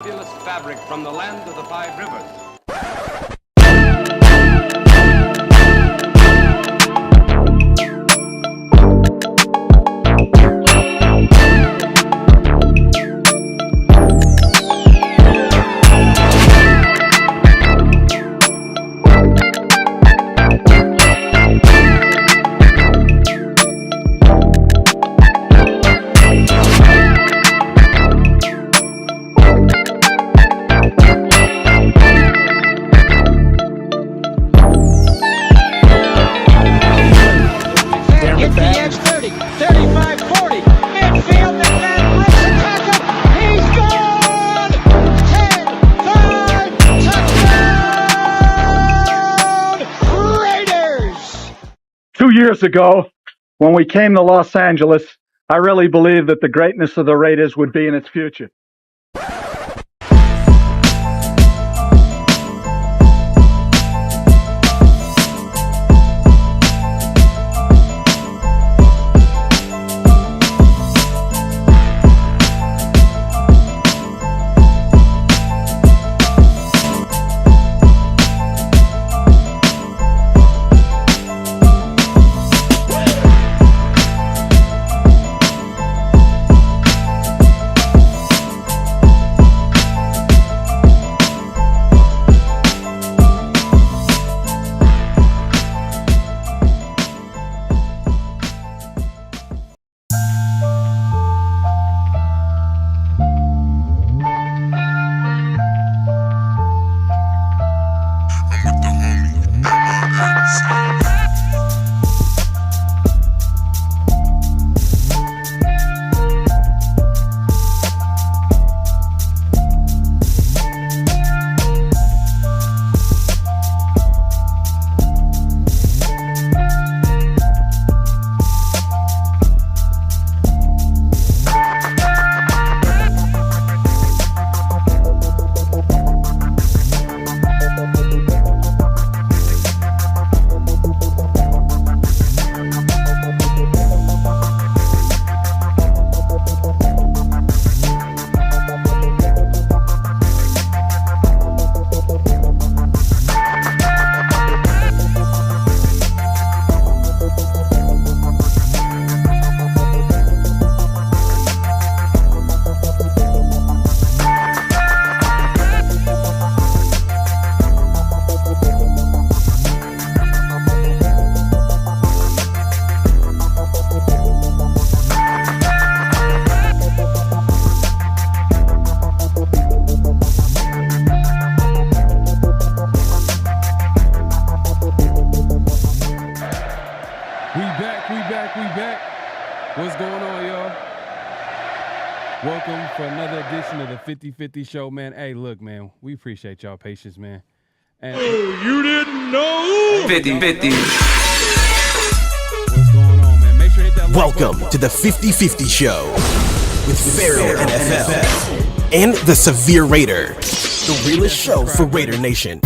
Fabulous fabric from the land of the five rivers. Years ago, when we came to Los Angeles, I really believed that the greatness of the Raiders would be in its future. What's going on, y'all? Welcome for another edition of the 50-50 show, man. Hey, look, man, we appreciate y'all patience, man. And you didn't know? 50-50. What's going on, man? Make sure you hit that like Welcome button. to the 50-50 show with PharoahNFL and the Severe Raider, the realest show for Raider Nation.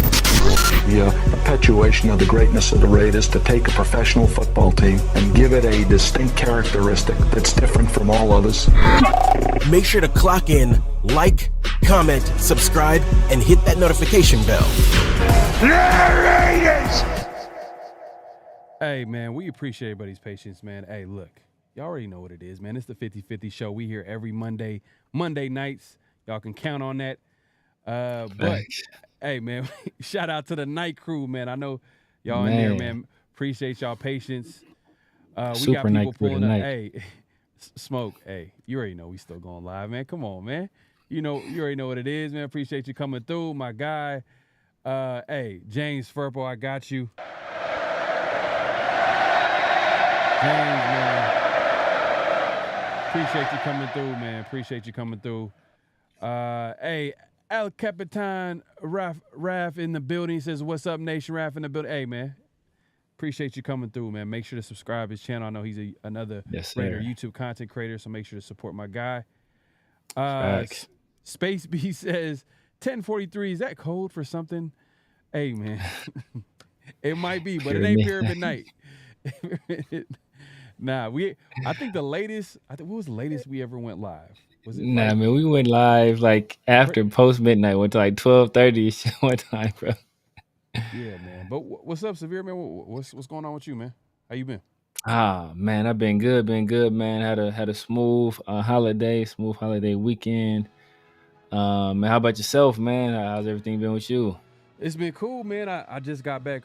The perpetuation of the greatness of the Raiders to take a professional football team and give it a distinct characteristic that's different from all others. Make sure to clock in, like, comment, subscribe, and hit that notification bell. Hey, man, we appreciate everybody's patience, man. Hey, look, y'all already know what it is, man. It's the 50-50 show. We here every Monday nights. Y'all can count on that. But hey, man, shout out to the night crew, man. I know y'all in there, man. Appreciate y'all patience. We got people pulling up. Hey, Smoke, hey, you already know we still going live, man. Come on, man. You already know what it is, man. Appreciate you coming through, my guy. Hey, James Furpo, I got you. James, man. Appreciate you coming through, man. Appreciate you coming through. Hey, El Capitan Raf in the building. He says, what's up, Nation? Raf in the building. Hey, man. Appreciate you coming through, man. Make sure to subscribe to his channel. I know he's another Raider YouTube content creator, so make sure to support my guy. Space B says, 10:43, is that code for something? Hey, man. It might be, but it ain't Pyramid Night. Nah, I think what was the latest we ever went live? Was it? Nah, Like, man, we went live like after post midnight. Went to like 12:30 one time, bro. yeah, man. But what's up, Severe, man? What's going on with you, man? How you been? Ah, man, I've been good, man. Had a smooth smooth holiday weekend. Man, how about yourself, man? How's everything been with you? It's been cool, man. I just got back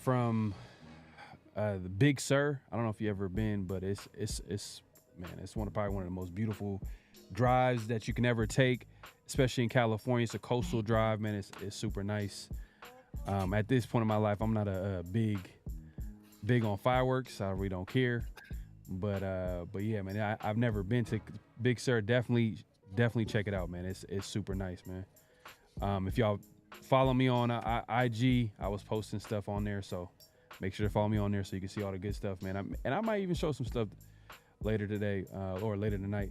from the Big Sur. I don't know if you ever been, but it's man, it's probably one of the most beautiful drives that you can ever take, especially in California. It's a coastal drive, man. It's super nice. At this point in my life, I'm not a big on fireworks. I really don't care. But yeah, man, I've never been to Big Sur. Definitely check it out, man. It's super nice, man. If y'all follow me on IG, I was posting stuff on there, so make sure to follow me on there so you can see all the good stuff, man. And I might even show some stuff later today or later tonight.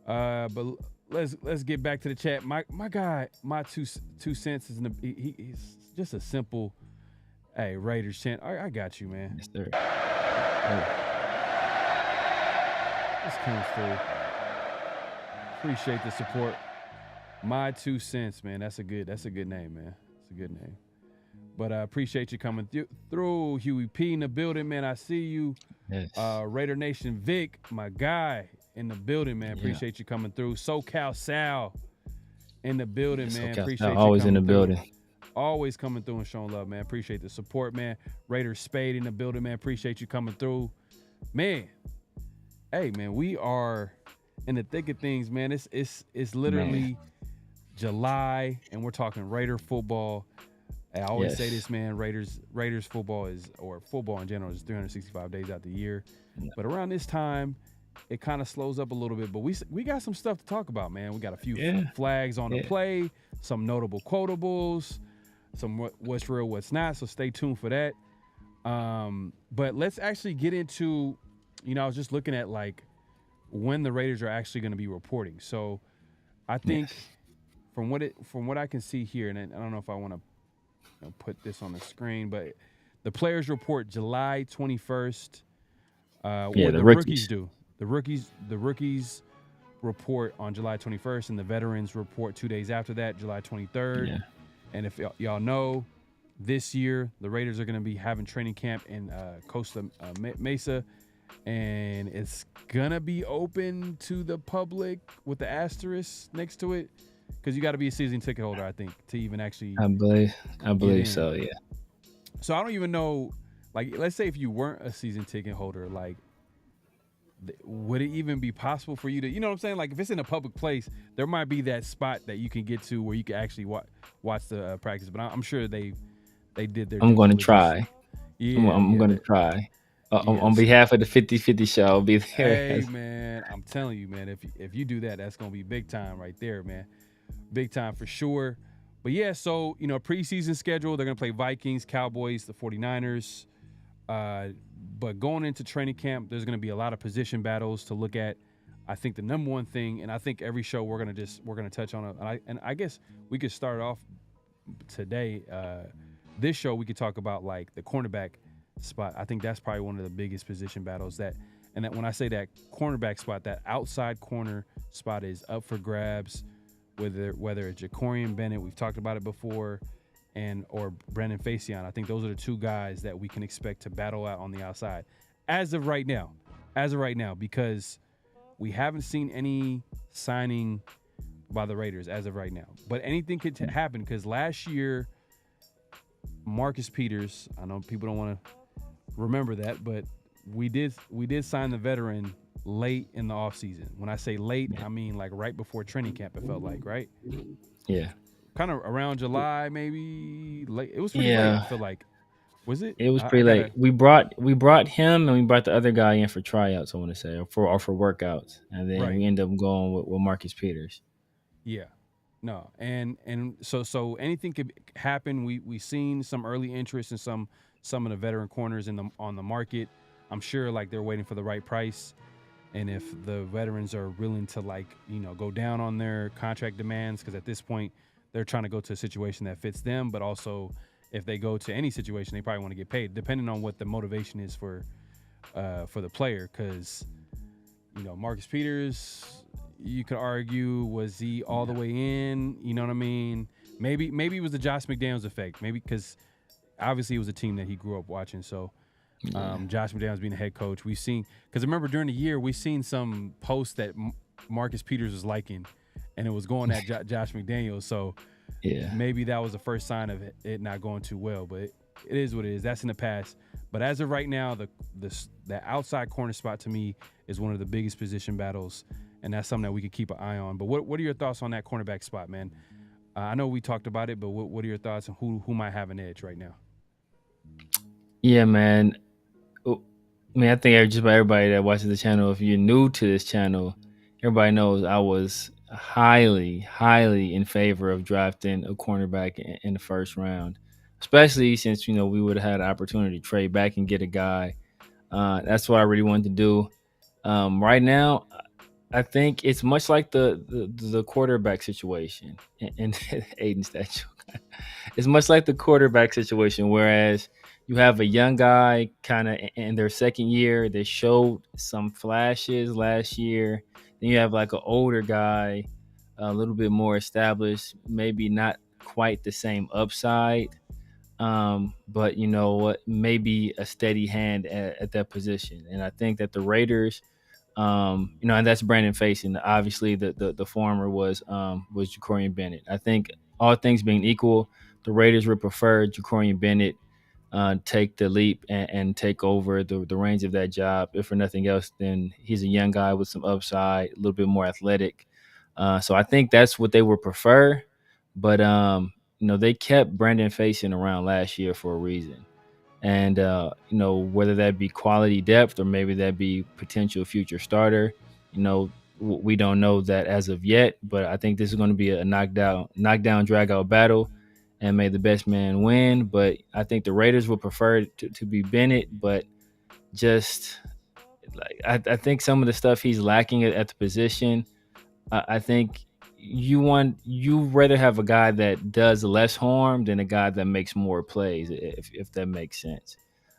But let's get back to the chat. My guy, my two cents is he's just a simple, hey, Raiders chant. I got you, man. Yes, sir. This comes through. Appreciate the support. My 2 cents, man. That's a good name, man. It's a good name. But I appreciate you coming through. Huey P in the building, man. I see you. Yes. Raider Nation Vic, my guy in the building, man. Appreciate you coming through. SoCal Sal in the building, man. Appreciate you always in the through. building. Always coming through and showing love, man. Appreciate the support, man. Raider Spade in the building, man. Appreciate you coming through. Man, hey, man, we are in the thick of things, man. It's literally July, and we're talking Raider football. I always say this, man. Raiders football or football in general is 365 days out the year. But around this time, it kind of slows up a little bit. But we got some stuff to talk about, man. We got a few flags on the play, some notable quotables, some what's real, what's not. So stay tuned for that. But let's actually get into, I was just looking at like when the Raiders are actually going to be reporting. So I think from what I can see here, and I don't know if I want to put this on the screen, but the players report July 21st. The rookies do. The rookies report on July 21st, and the veterans report 2 days after that, July 23rd. Yeah. And if y'all know, this year the Raiders are going to be having training camp in Costa Mesa, and it's gonna be open to the public with the asterisk next to it, because you got to be a season ticket holder, I think, to even actually. I believe so. Yeah. So I don't even know. Like, let's say if you weren't a season ticket holder, like, would it even be possible for you to, you know what I'm saying? Like, if it's in a public place, there might be that spot that you can get to where you can actually watch the practice. But I'm sure they did their. I'm going to try. Yeah, I'm going to try. On behalf of the 50-50 show, I'll be there. Hey, man, I'm telling you, man, if you do that, that's going to be big time right there, man. Big time for sure. But yeah, so, preseason schedule, they're going to play Vikings, Cowboys, the 49ers. But going into training camp, there's going to be a lot of position battles to look at. I think the number one thing, and I think every show we're going to touch on it. And I guess we could start off today. This show, we could talk about like the cornerback spot. I think that's probably one of the biggest position battles and that when I say that cornerback spot, that outside corner spot is up for grabs, whether it's Jacorian Bennett, we've talked about it before, or Brendan Facion. I think those are the two guys that we can expect to battle out on the outside as of right now, because we haven't seen any signing by the Raiders as of right now. But anything could happen, because last year, Marcus Peters, I know people don't want to remember that, but we did sign the veteran late in the offseason. When I say late, I mean like right before training camp, it felt like, right? Yeah. Kind of around July, maybe late. It was pretty late, I feel like. Was it? It was pretty late. We brought him, and we brought the other guy in for tryouts, I want to say, or for workouts. And then we ended up going with Marcus Peters. Yeah. No. And so anything could happen. We seen some early interest in some of the veteran corners on the market. I'm sure like they're waiting for the right price. And if the veterans are willing to go down on their contract demands, because at this point they're trying to go to a situation that fits them, but also if they go to any situation, they probably want to get paid, depending on what the motivation is for the player. Because Marcus Peters, you could argue, was he all the way in? You know what I mean? Maybe it was the Josh McDaniels effect. Maybe because obviously it was a team that he grew up watching. So Josh McDaniels being the head coach, we've seen, because remember during the year we've seen some posts that Marcus Peters was liking, and it was going at Josh McDaniels. So maybe that was the first sign of it not going too well. But it is what it is. That's in the past. But as of right now, the outside corner spot to me is one of the biggest position battles, and that's something that we could keep an eye on. But what are your thoughts on that cornerback spot, man? I know we talked about it, but what are your thoughts on who might have an edge right now? Yeah, man. I mean, I think just about everybody that watches the channel, if you're new to this channel, everybody knows I was highly, highly in favor of drafting a cornerback in the first round, especially since, we would have had an opportunity to trade back and get a guy. That's what I really wanted to do. Right now, I think it's much like the quarterback situation and Aiden statue. It's much like the quarterback situation, whereas you have a young guy kind of in their second year. They showed some flashes last year. Then you have like an older guy, a little bit more established, maybe not quite the same upside, but you know what, maybe a steady hand at that position. And I think that the Raiders, and that's Brandon Facyson. Obviously, the former was Jacorian Bennett. I think all things being equal, the Raiders would prefer Jacorian Bennett take the leap and take over the reins of that job. If for nothing else, then he's a young guy with some upside, a little bit more athletic. So I think that's what they would prefer. But they kept Brandon Facyson around last year for a reason. And, whether that be quality depth or maybe that be potential future starter, we don't know that as of yet. But I think this is going to be a knockdown, drag out battle, and may the best man win. But I think the Raiders would prefer to be Bennett. But just like I think some of the stuff he's lacking at the position, I think you rather have a guy that does less harm than a guy that makes more plays, if that makes sense,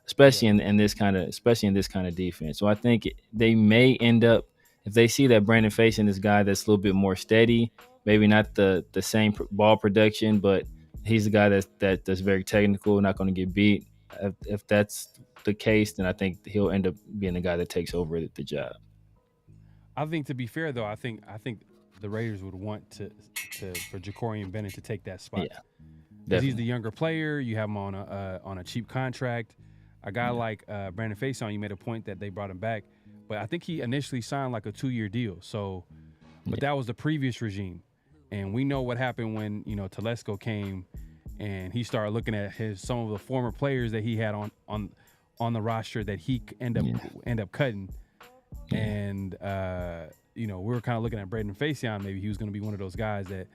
especially in this kind of defense. So I think they may end up, if they see that Brandon Facyson is a guy that's a little bit more steady, maybe not the same ball production, but he's a guy that's very technical, not going to get beat. If that's the case, then I think he'll end up being the guy that takes over the job. I think, to be fair though, I think the Raiders would want for Jacorian Bennett to take that spot. Yeah, because he's the younger player. You have him on a cheap contract. A guy like Brandon Facyson, you made a point that they brought him back, but I think he initially signed like a 2-year deal. So, but that was the previous regime, and we know what happened when Telesco came, and he started looking at some of the former players that he had on the roster that he end up cutting, and we were kind of looking at Brandon Facyson. Maybe he was going to be one of those guys that,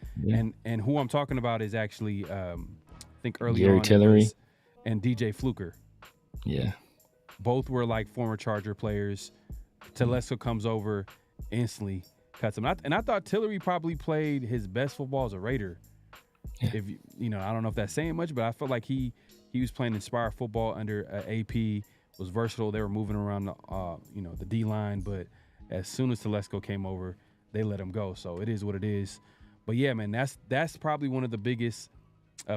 and who I'm talking about is actually, I think early Gary on, Tillery and DJ Fluker. Yeah, both were like former Charger players. Telesco comes over, instantly cuts him. And I thought Tillery probably played his best football as a Raider. Yeah. If I don't know if that's saying much, but I felt like he was playing inspired football under AP. Was versatile. They were moving around the D line, but as soon as Telesco came over, they let him go. So it is what it is. But yeah, man, that's probably one of the biggest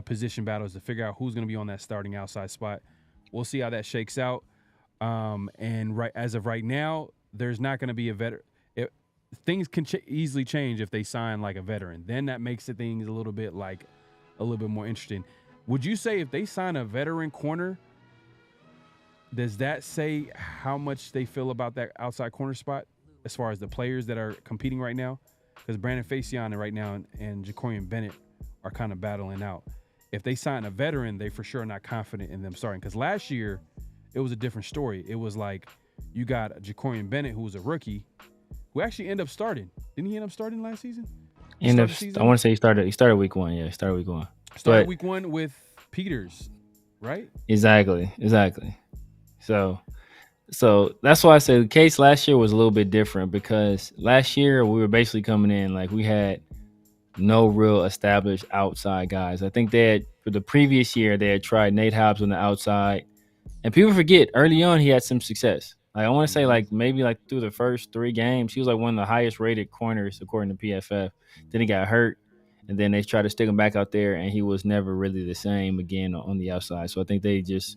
position battles, to figure out who's going to be on that starting outside spot. We'll see how that shakes out. And as of right now, there's not going to be a veteran. Things can easily change if they sign like a veteran. Then that makes the things a little bit more interesting. Would you say if they sign a veteran corner, does that say how much they feel about that outside corner spot as far as the players that are competing right now? Because Brandon Facyson right now and Jacorian Bennett are kind of battling out. If they sign a veteran, they for sure are not confident in them starting. Because last year, it was a different story. It was like you got Jacorian Bennett, who was a rookie, who actually ended up starting. Didn't he end up starting last season? I want to say he started week 1. Yeah, he started week 1. Started week 1 with Peters, right? Exactly. So that's why I say the case last year was a little bit different, because last year we were basically coming in like we had no real established outside guys. I think for the previous year, they had tried Nate Hobbs on the outside. And people forget, early on, he had some success. Like, I want to say maybe through the first 3 games, he was like one of the highest rated corners according to PFF. Then he got hurt, and then they tried to stick him back out there, and he was never really the same again on the outside. So I think they just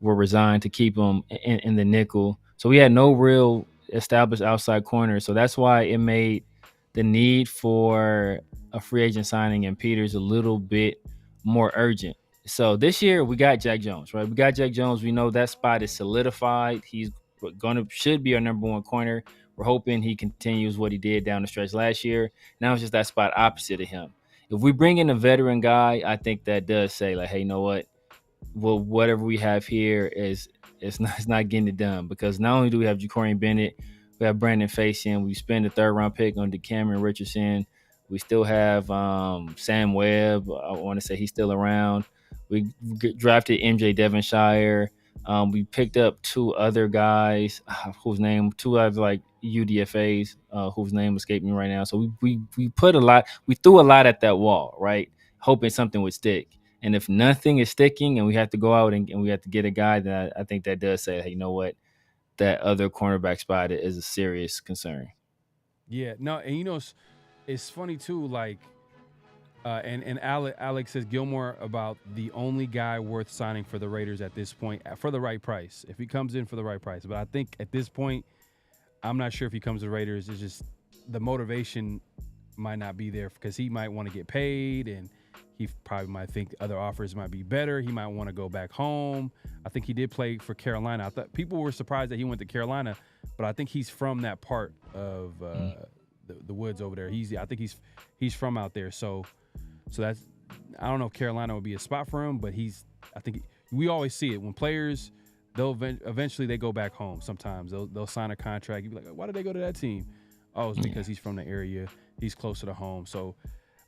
were resigned to keep him in the nickel. So we had no real established outside corner. So that's why it made the need for a free agent signing and Peters a little bit more urgent. So this year we got Jack Jones, right? We got Jack Jones. We know that spot is solidified. He's should be our number 1 corner. We're hoping he continues what he did down the stretch last year. Now it's just that spot opposite of him. If we bring in a veteran guy, I think that does say hey, you know what? Well, whatever we have here it's not getting it done, because not only do we have Ja'Cory Bennett, we have Brandon Facyson. We spend the 3rd round pick on DeCameron Richardson. We still have Sam Webb. I want to say he's still around. We drafted MJ Devonshire. We picked up 2 other guys two other UDFAs whose name escaped me right now. So we put a lot. We threw a lot at that wall, right, hoping something would stick. And if nothing is sticking and we have to go out and we have to get a guy, then I think that does say, hey, you know what? That other cornerback spot is a serious concern. Yeah, no, and it's funny too, and Alex says Gilmore about the only guy worth signing for the Raiders at this point for the right price, if he comes in for the right price. But I think at this point, I'm not sure if he comes to the Raiders. It's just the motivation might not be there because he might want to get paid, and he probably might think other offers might be better. He might want to go back home. I think he did play for Carolina. I thought people were surprised that he went to Carolina, but I think he's from that part of the woods over there. I think he's from out there. So that's, I don't know if Carolina would be a spot for him, but I think we always see it when players, they'll eventually they go back home. Sometimes they'll sign a contract. You'd be like, why did they go to that team? Oh, it's because he's from the area. He's closer to home. So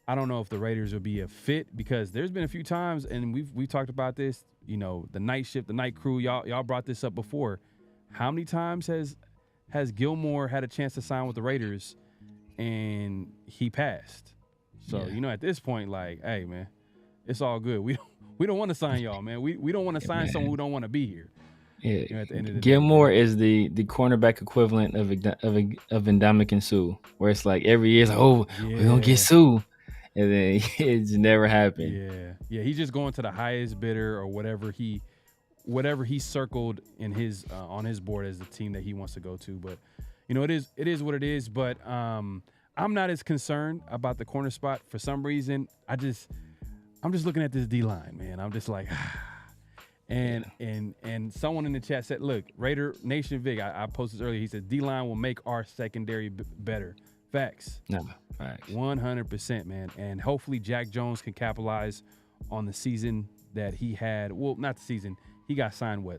I don't know if the Raiders would be a fit, because there's been a few times, and we've talked about this, the night shift, the night crew, y'all brought this up before. How many times has Gilmore had a chance to sign with the Raiders and he passed? So, at this point, hey, man, it's all good. We don't want to sign y'all, man. We don't want to sign someone who don't want to be here. Yeah, at the end of the Gilmore day, is the cornerback equivalent of Ndamukong Suh, where it's like every year, we're going to get Suh. And then it's never happened. Yeah. He's just going to the highest bidder or whatever he circled in his on his board as the team that he wants to go to. But it is what it is. But I'm not as concerned about the corner spot for some reason. I'm just looking at this D line, man. I'm just like, and someone in the chat said, look, Raider Nation Vic, I posted this earlier. He said D line will make our secondary better. Facts. No, facts. 100%, man. And hopefully Jack Jones can capitalize on the season that he had. Well, not the season. He got signed when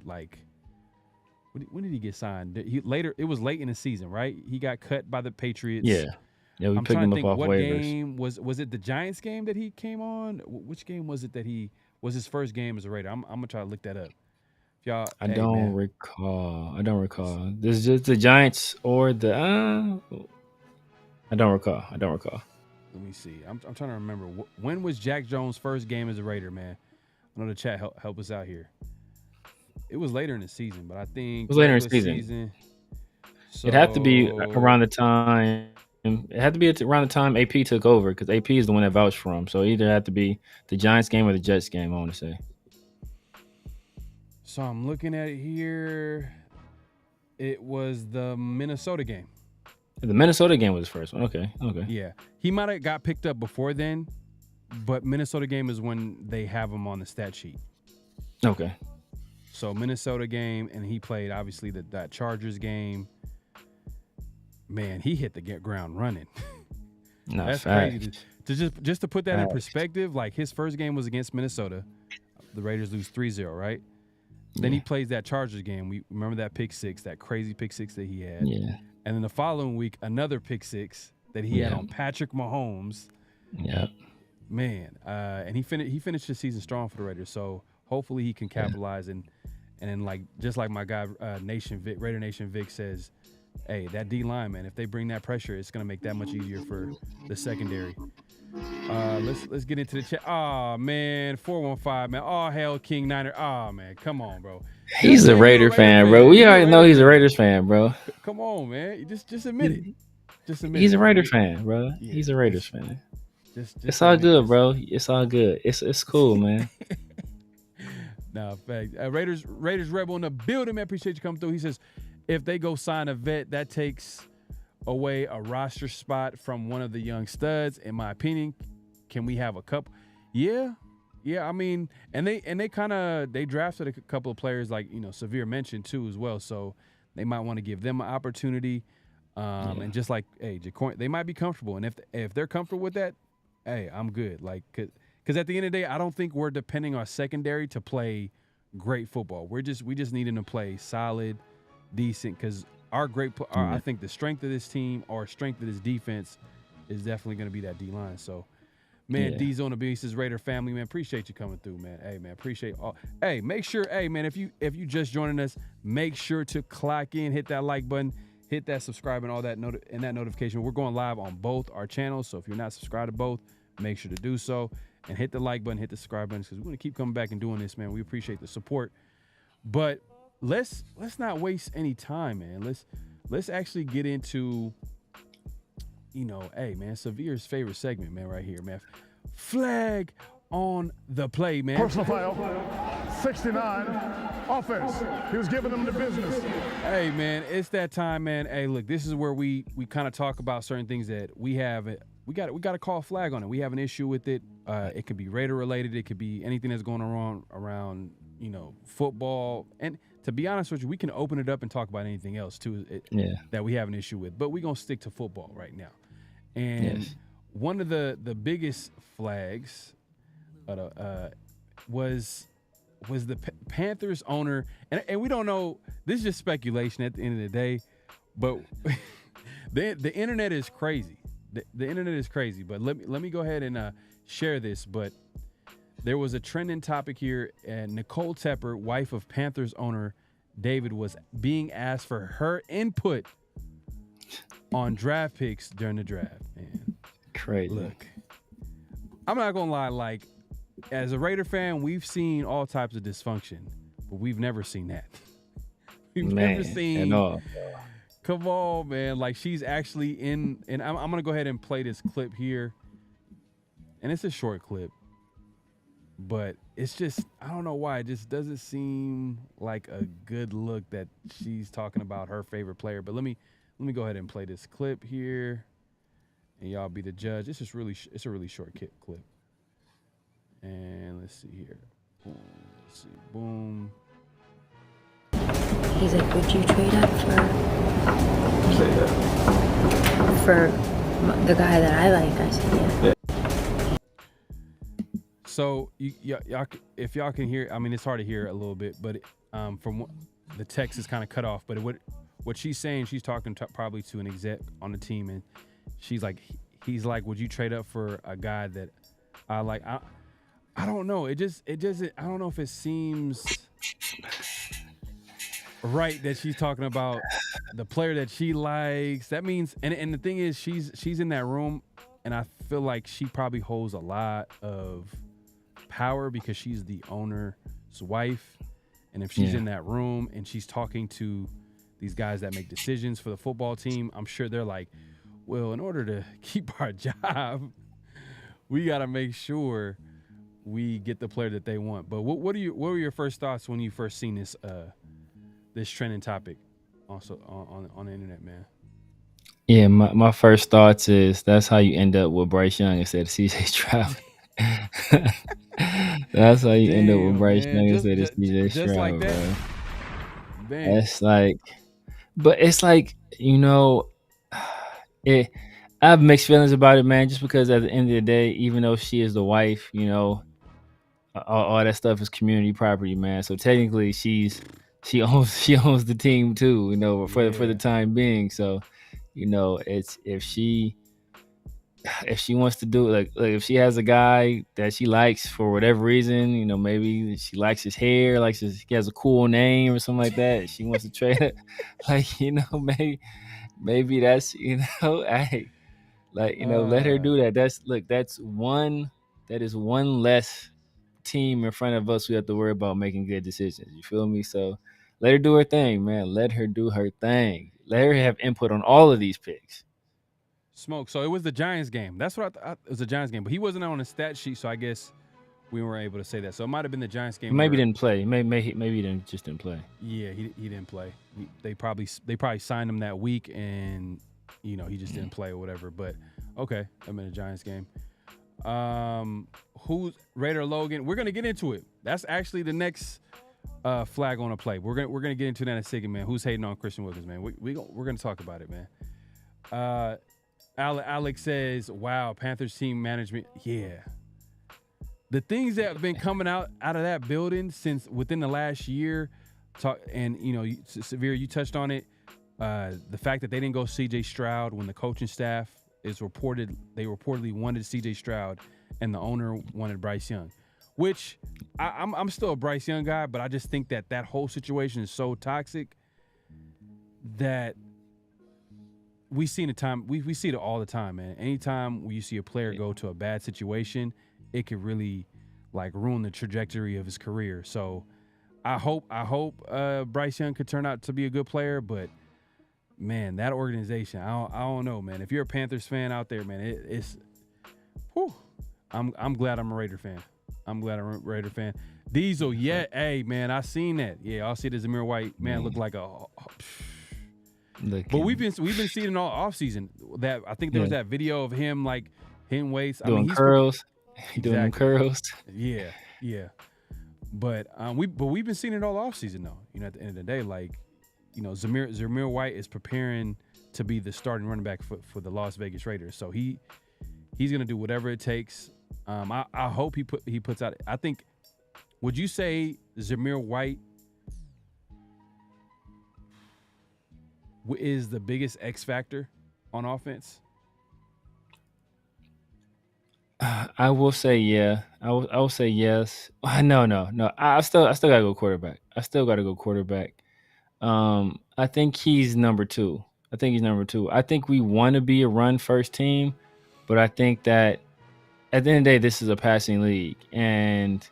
did he get signed? It was late in the season, right? He got cut by the Patriots. Yeah, we picked him up off what waivers. Game was it the Giants game that he came on? Which game was it that he was his first game as a Raider? I'm gonna try to look that up. Y'all, I don't recall. This is just the Giants or the I don't recall. Let me see. I'm trying to remember. When was Jack Jones' first game as a Raider, man? I know the chat help us out here. It was later in the season, but I think it was later in the season. So, It had to be around the time. It had to be around the time AP took over, because AP is the one that vouched for him. So it either had to be the Giants game or the Jets game, I want to say. So I'm looking at it here. It was the Minnesota game. The Minnesota game was his first one. Okay. Yeah. He might have got picked up before then, but Minnesota game is when they have him on the stat sheet. Okay. So Minnesota game, and he played, obviously, that Chargers game. Man, he hit the ground running. No, that's crazy. Just to put that in perspective, like his first game was against Minnesota. The Raiders lose 3-0, right? Then he plays that Chargers game. We remember that pick six, that crazy pick six that he had. Yeah. And then the following week, another pick six that he had on Patrick Mahomes. Yeah. Man, and he finished the season strong for the Raiders. So hopefully he can capitalize and then just like my guy Raider Nation Vic says, hey, that D line, man, if they bring that pressure, it's gonna make that much easier for the secondary. Let's get into the chat. Oh man, 415 man. Oh hell, King Niner. Oh man, come on, bro. He's a Raider fan, bro. We already know he's a Raiders fan, bro. Come on, man. You just admit it. Just admit he's it. a Raider fan, bro. Yeah, he's a Raiders fan. Just it's all good, bro. It's all good. It's cool, man. No, fact. Raiders Rebel in the building, man. Appreciate you coming through. He says, if they go sign a vet, that takes away a roster spot from one of the young studs. In my opinion, can we have a couple? Yeah. I mean, and they kind of drafted a couple of players like Zamir mentioned too as well. So they might want to give them an opportunity. And just like Jacoin, they might be comfortable. And if they're comfortable with that, hey, I'm good. Like, because at the end of the day, I don't think we're depending on secondary to play great football. We just need them to play solid, decent. Because I think the strength of this team or strength of this defense is definitely going to be that D line. So, man, D's on the beat. Says Raider family, man. Appreciate you coming through, man. Hey, man, appreciate all. Hey, make sure, man, if you just joining us, make sure to clock in, hit that like button, hit that subscribe and all that and that notification. We're going live on both our channels, so if you're not subscribed to both, make sure to do so. And hit the like button, hit the subscribe button, because we're going to keep coming back and doing this, man. We appreciate the support. But let's not waste any time, man. Let's actually get into, hey, man, Severe's favorite segment, man, right here, man. Flag on the play, man. Personal foul, 69, offense. He was giving them the business. Hey, man, it's that time, man. Hey, look, this is where we kind of talk about certain things that we have. We got to call a flag on it. We have an issue with it. It could be Raider related. It could be anything that's going on around football. And to be honest with you, we can open it up and talk about anything else too that we have an issue with. But we're gonna stick to football right now. And one of the biggest flags was the Panthers owner, and we don't know. This is just speculation at the end of the day, but the internet is crazy. The internet is crazy, but let me go ahead and share this. But there was a trending topic here, and Nicole Tepper, wife of Panthers owner David, was being asked for her input on draft picks during the draft. Man, crazy. Look, I'm not gonna lie. Like, as a Raider fan, we've seen all types of dysfunction, but we've never seen that. We've never seen. At all. Come on, man. Like, she's actually in, and I'm going to go ahead and play this clip here. And it's a short clip. But it's just, I don't know why. It just doesn't seem like a good look that she's talking about her favorite player. But let me go ahead and play this clip here. And y'all be the judge. It's just it's a really short clip. And let's see here. Boom. Let's see. Boom. He's like, would you trade up for the guy that I like? I said, yeah. So y'all, if y'all can hear, I mean, it's hard to hear a little bit, but from the text is kind of cut off. But what she's saying, she's talking probably to an exec on the team, and she's like, he's like, would you trade up for a guy that I like? I don't know. It doesn't. I don't know if it seems right that she's talking about the player that she likes. That means, and the thing is, she's in that room, and I feel like she probably holds a lot of power because she's the owner's wife. And if she's in that room and she's talking to these guys that make decisions for the football team, I'm sure they're like, well, in order to keep our job, we got to make sure we get the player that they want. But what were your first thoughts when you first seen this trending topic also on the internet, man? Yeah, my first thoughts is that's how you end up with Bryce Young instead of CJ Stroud. That's how you end up with Bryce Young instead of CJ Stroud, like that, bro. Man. It's like, but it's like, I have mixed feelings about it, man, just because at the end of the day, even though she is the wife, all that stuff is community property, man. So technically she owns the team too, for the time being. So, it's if she wants to do like if she has a guy that she likes for whatever reason, maybe she likes his hair, he has a cool name or something like that. She wants to trade it, maybe that's, hey, Like, let her do that. That is one less team in front of us we have to worry about making good decisions. You feel me? So let her do her thing, man. Let her do her thing. Let her have input on all of these picks. Smoke. So it was the Giants game. That's what I thought. It was the Giants game, but he wasn't on the stat sheet, so I guess we weren't able to say that. So it might have been the Giants game. Maybe didn't play. Maybe he didn't play. Yeah, he didn't play. They probably signed him that week, and he just didn't play or whatever. But okay, I'm in the Giants game. Who's Raider Logan? We're gonna get into it. That's actually the next flag on a play. We're gonna get into that in a second, man. Who's hating on Christian Wilkins, man? We're gonna talk about it, man. Alex says, "Wow, Panthers team management, yeah." The things that have been coming out of that building since within the last year, Severe, you touched on it. The fact that they didn't go C.J. Stroud when the coaching staff they reportedly wanted C.J. Stroud, and the owner wanted Bryce Young, which I'm still a Bryce Young guy, but I just think that whole situation is so toxic that we see it all the time, man. Anytime you see a player go to a bad situation, it could really ruin the trajectory of his career. So I hope Bryce Young could turn out to be a good player, but man, that organization, I don't know, man. If you're a Panthers fan out there, man, it's whew. I'm glad I'm a Raider fan. Diesel, yeah, hey man, I seen that. Yeah, I'll see the Zamir White man look like a. But we've been seeing it all offseason. That I think there was that video of him hitting weights, doing curls, exactly. Doing curls. Yeah. But we've been seeing it all offseason though. At the end of the day, Zamir White is preparing to be the starting running back for the Las Vegas Raiders. So he's gonna do whatever it takes. I hope he puts out. I think. Would you say Zamir White is the biggest X factor on offense? I will say yeah. I will say yes. No. I still gotta go quarterback. I think he's number two. I think we want to be a run first team, but I think that at the end of the day, this is a passing league, and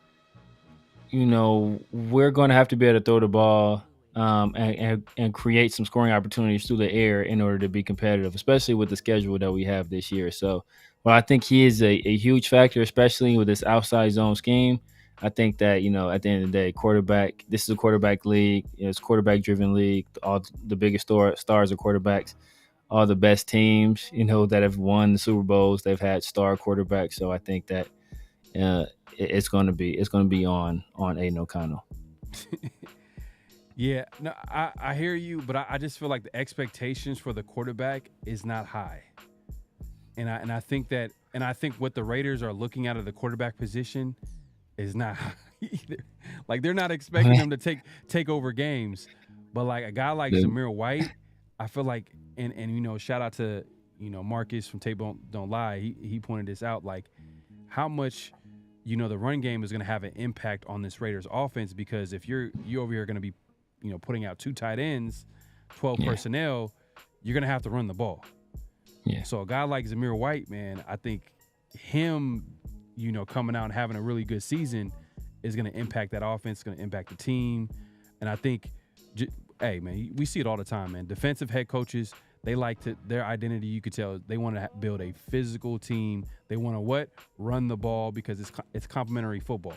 we're going to have to be able to throw the ball and create some scoring opportunities through the air in order to be competitive, especially with the schedule that we have this year. So, I think he is a huge factor, especially with this outside zone scheme. I think that, at the end of the day, quarterback, this is a quarterback league. It's a quarterback-driven league. All the biggest stars are quarterbacks. All the best teams, that have won the Super Bowls, they've had star quarterbacks. So I think that it's going to be on Aiden O'Connell. Yeah, no, I hear you, but I just feel like the expectations for the quarterback is not high, and I think what the Raiders are looking at of the quarterback position is not high either. They're not expecting them to take over games, but a guy like Zamir White, I feel like, and shout out to Marcus from Tape Don't Lie, he pointed this out, how much the run game is going to have an impact on this Raiders offense, because if you over here going to be putting out 2 tight ends, 12 personnel, you're going to have to run the ball. Yeah. So a guy like Zamir White, man, I think him, coming out and having a really good season is going to impact that offense, going to impact the team. And I think, hey, man, we see it all the time, man. Defensive head coaches, they their identity, you could tell, they want to build a physical team. They want to run the ball, because it's complementary football.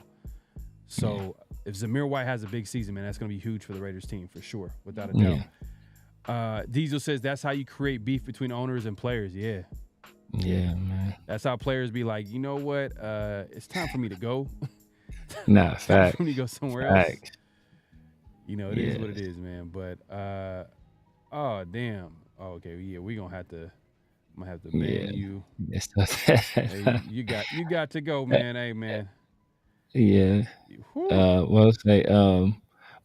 So if Zamir White has a big season, man, that's going to be huge for the Raiders team for sure, without a doubt. Diesel says that's how you create beef between owners and players. Yeah. Yeah, man. That's how players be like, you know what? It's time for me to go. Nah, It's time fact. for me to go somewhere else. It is what it is, man. But oh damn. Oh, okay, yeah, I'm gonna have to ban you. Yes. Hey, you got to go, man. Hey, man. Yeah. Whew. Well, say,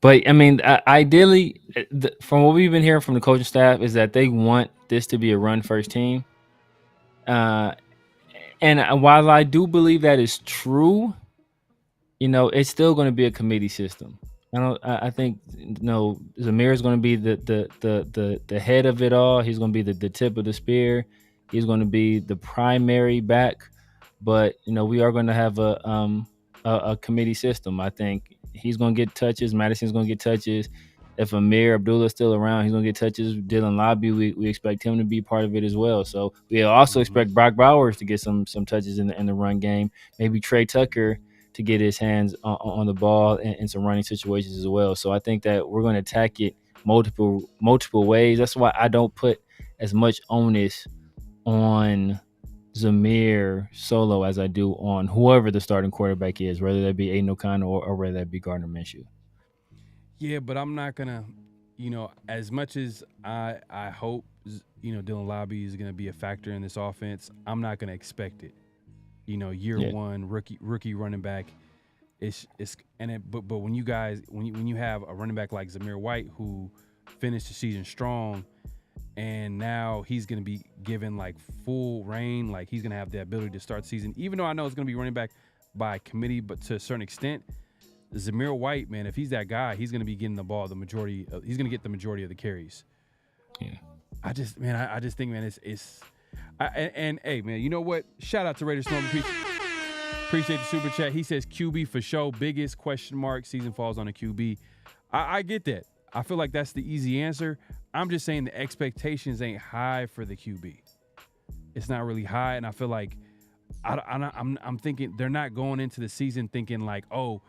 but I mean, ideally, from what we've been hearing from the coaching staff, is that they want this to be a run first team. And while I do believe that is true, it's still going to be a committee system. I think Zamir is going to be the head of it all. He's going to be the tip of the spear. he's going to be the primary back, but we are going to have a committee system. I think he's going to get touches. Madison's going to get touches. If Amir Abdullah's still around, he's going to get touches. Dylan Lobby, we expect him to be part of it as well. So we also expect Brock Bowers to get some touches in the run game. Maybe Trey Tucker to get his hands on the ball in some running situations as well. So I think that we're going to attack it multiple ways. That's why I don't put as much onus on Zamir solo as I do on whoever the starting quarterback is, whether that be Aiden O'Connell or whether that be Gardner Minshew. Yeah, but I'm not gonna, as much as I hope, Dylan Lobby is gonna be a factor in this offense, I'm not gonna expect it. Year one rookie running back, but when you have a running back like Zamir White who finished the season strong, and now he's gonna be given like full reign, like he's gonna have the ability to start the season, even though I know it's gonna be running back by committee, but to a certain extent. Zamir White, man, if he's that guy, he's going to be getting the ball he's going to get the majority of the carries. Yeah. I just think, man, hey, man, you know what? Shout out to Raiders Network. Appreciate the super chat. He says QB for show, biggest question mark, season falls on a QB. I get that. I feel like that's the easy answer. I'm just saying the expectations ain't high for the QB. It's not really high, and I feel like I'm thinking they're not going into the season thinking like, oh,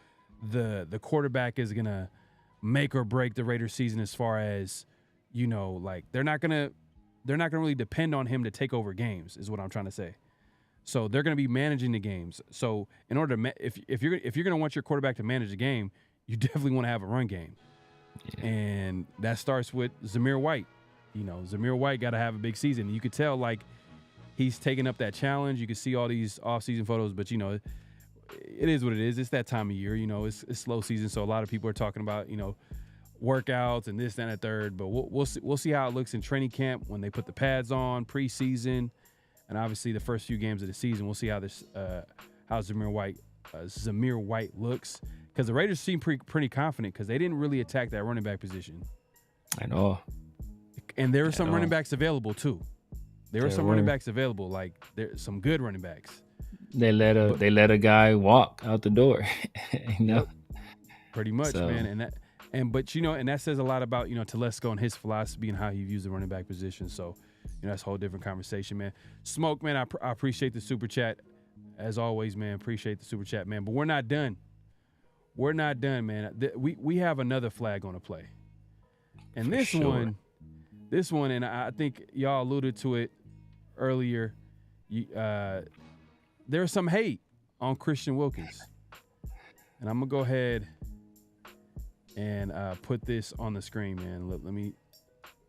the quarterback is gonna make or break the Raiders season as far as, like they're not gonna really depend on him to take over games, is what I'm trying to say. So they're gonna be managing the games. So in order to if you're gonna want your quarterback to manage the game, you definitely want to have a run game, and that starts with Zamir White. Zamir White got to have a big season. You could tell like he's taking up that challenge. You can see all these off-season photos, but it is what it is. It's that time of year, it's slow season. So a lot of people are talking about, workouts and this, that, and the third, but we'll see how it looks in training camp when they put the pads on preseason. And obviously the first few games of the season, we'll see how Zamir White looks, because the Raiders seem pretty confident because they didn't really attack that running back position at all. And there were some running backs available too. There were some running backs available, like there's some good running backs. They let a guy walk out the door, Pretty much, so. Man. And that says a lot about Telesco and his philosophy and how he views the running back position. So that's a whole different conversation, man. Smoke, man, I appreciate the super chat as always, man. Appreciate the super chat, man. But we're not done. We're not done, man. We have another flag on the play, and this one, and I think y'all alluded to it earlier. There's some hate on Christian Wilkins. And I'm going to go ahead and put this on the screen, man. Let me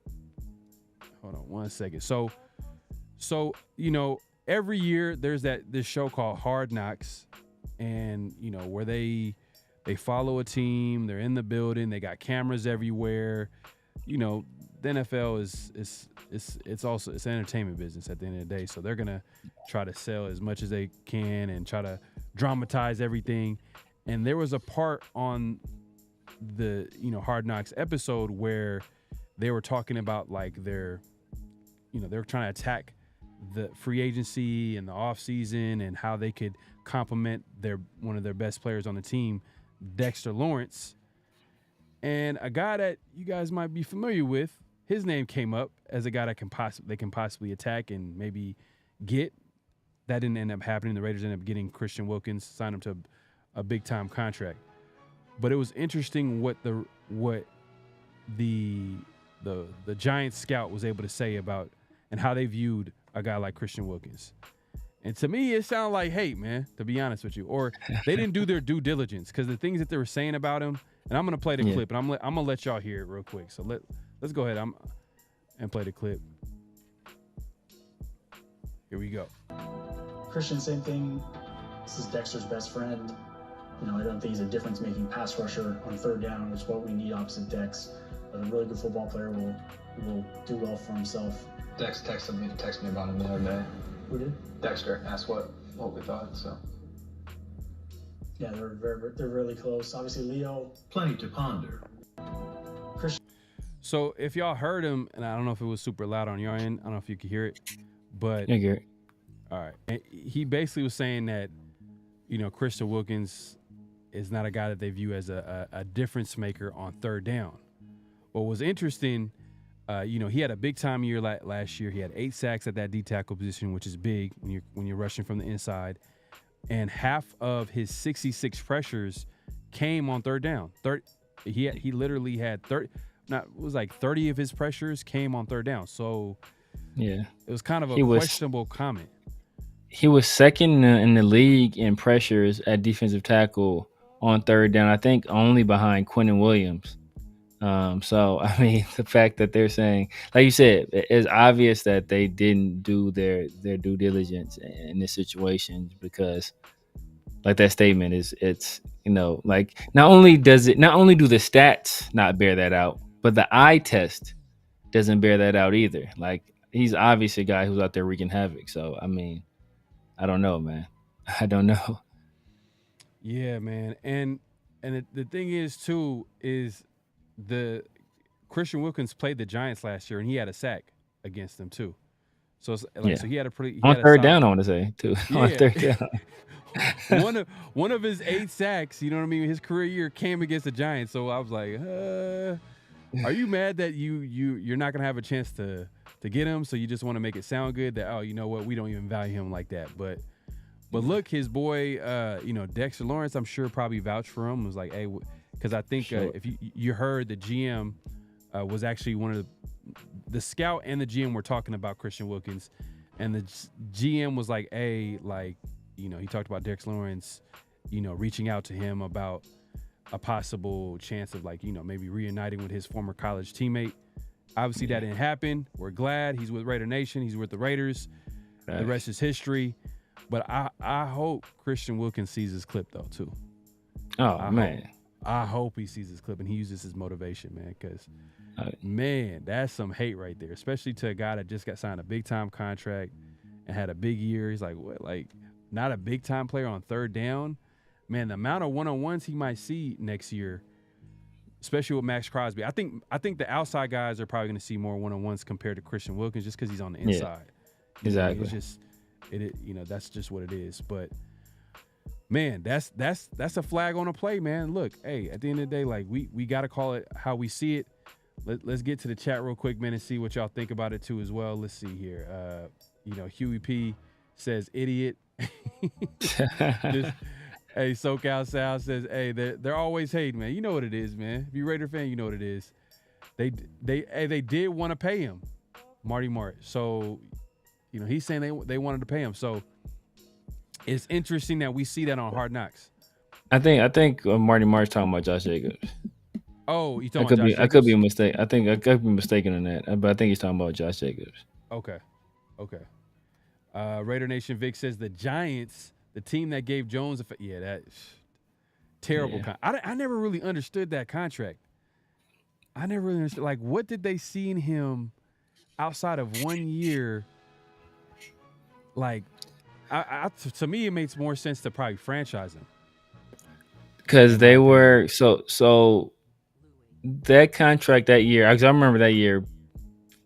– hold on one second. So every year there's this show called Hard Knocks, and, where they follow a team. They're in the building. They got cameras everywhere. The NFL it's also an entertainment business at the end of the day. So they're gonna try to sell as much as they can and try to dramatize everything. And there was a part on the Hard Knocks episode where they were talking about like they were trying to attack the free agency and the off season and how they could complement one of their best players on the team, Dexter Lawrence. And a guy that you guys might be familiar with, his name came up as a guy that they can possibly attack and maybe get. That didn't end up happening. The Raiders ended up getting Christian Wilkins, signed him to a big time contract. But it was interesting what the Giants scout was able to say about and how they viewed a guy like Christian Wilkins. And to me, it sounded like hate, man, to be honest with you. Or they didn't do their due diligence, because the things that they were saying about him, and I'm going to play the clip, and I'm going to let y'all hear it real quick. So let's go ahead and play the clip. Here we go. Christian, same thing. This is Dexter's best friend. I don't think he's a difference-making pass rusher on third down, which is what we need opposite Dex. But a really good football player will do well for himself. Dex texted me about him the other day. Who did? Dexter asked what we thought. So. Yeah, they're really close. Obviously, Leo. Plenty to ponder. So if y'all heard him, and I don't know if it was super loud on your end, I don't know if you could hear it, But Yeah, Garrett. all right, and he basically was saying that Christian Wilkins is not a guy that they view as a difference maker on third down. What was interesting, he had a big time year last year. He had 8 sacks at that D tackle position, which is big when you're rushing from the inside. And half of his 66 pressures came on third down. He literally had 30 of his pressures came on third down. So yeah, it was kind of a questionable comment. He was second in the league in pressures at defensive tackle on third down, I think only behind Quinnen Williams. So, I mean, the fact that they're saying, like you said, it's obvious that they didn't do their due diligence in this situation, because like that statement it's like not only do the stats not bear that out, but the eye test doesn't bear that out either. Like, he's obviously a guy who's out there wreaking havoc. So, I mean, I don't know, man. I don't know. Yeah, man. And the thing is, too, is the Christian Wilkins played the Giants last year, and he had a sack against them, too. So, so he had a pretty... On third down, I want to say, too. Yeah. On third down. one of his 8 sacks, you know what I mean, his career year came against the Giants. So I was like, are you mad that you're not going to have a chance to get him, so you just want to make it sound good that, oh, you know what, we don't even value him like that. But look, his boy, Dexter Lawrence, I'm sure probably vouched for him. Was like, hey, because I think if you heard, the GM was actually one of the scout and the GM were talking about Christian Wilkins, and the GM was like, hey, like, he talked about Dexter Lawrence, reaching out to him about a possible chance of, like, maybe reuniting with his former college teammate. Obviously, that didn't happen. We're glad he's with Raider Nation. He's with the Raiders. Right. The rest is history. But I hope Christian Wilkins sees his clip, though, too. I hope he sees his clip and he uses his motivation, man, because, man, that's some hate right there, especially to a guy that just got signed a big-time contract and had a big year. He's like, what, like, not a big-time player on third down? Man, the amount of one-on-ones he might see next year, especially with Maxx Crosby. I think the outside guys are probably going to see more one-on-ones compared to Christian Wilkins just because he's on the inside. Yeah, exactly. It's just that's just what it is. But man, that's a flag on a play, man. Look, hey, at the end of the day, like, we got to call it how we see it. Let's get to the chat real quick, man, and see what y'all think about it too as well. Let's see here. Huey P says idiot. Hey, SoCal Sal says, hey, they're always hating, man. You know what it is, man. If you're a Raider fan, you know what it is. They did want to pay him, Marty Mart. So, he's saying they wanted to pay him. So it's interesting that we see that on Hard Knocks. I think Marty Mart's talking about Josh Jacobs. Oh, you talking about Josh Jacobs? I could be a mistake. I think I could be mistaken on that, but I think he's talking about Josh Jacobs. Okay. Raider Nation Vic says the Giants, the team that gave Jones that's terrible. Yeah. I never really understood that contract. I never really understood, like, what did they see in him outside of 1 year? Like, to me, it makes more sense to probably franchise him. Because they were so that contract that year. Because I remember that year.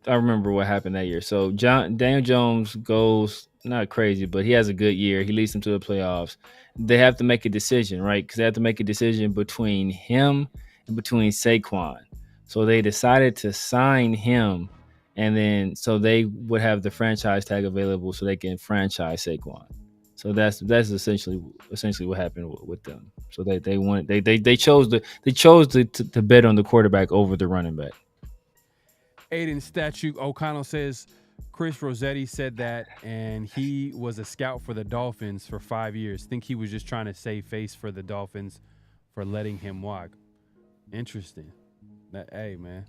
I remember what happened that year. So Daniel Jones goes not crazy, but he has a good year. He leads them to the playoffs. They have to make a decision, right? Because they have to make a decision between him and between Saquon. So they decided to sign him, and then so they would have the franchise tag available so they can franchise Saquon. So that's essentially what happened with them. So they chose to bet on the quarterback over the running back. Aiden Statue O'Connell says Chris Rossetti said that, and he was a scout for the Dolphins for 5 years. Think he was just trying to save face for the Dolphins for letting him walk. Interesting. Hey, man.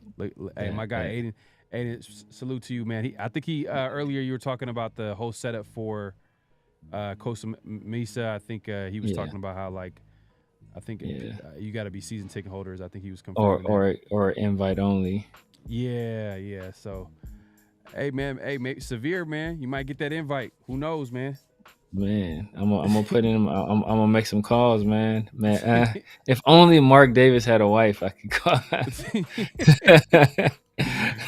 Hey, my guy Aiden, salute to you, man. I think earlier you were talking about the whole setup for Costa Mesa. I think he was talking about how, like, I think you got to be season ticket holders. I think he was confirming or invite only. Yeah. So, hey, man. Hey, Severe, man. You might get that invite. Who knows, man? Man, I'm gonna put in. I'm gonna make some calls, man. If only Mark Davis had a wife, I could call.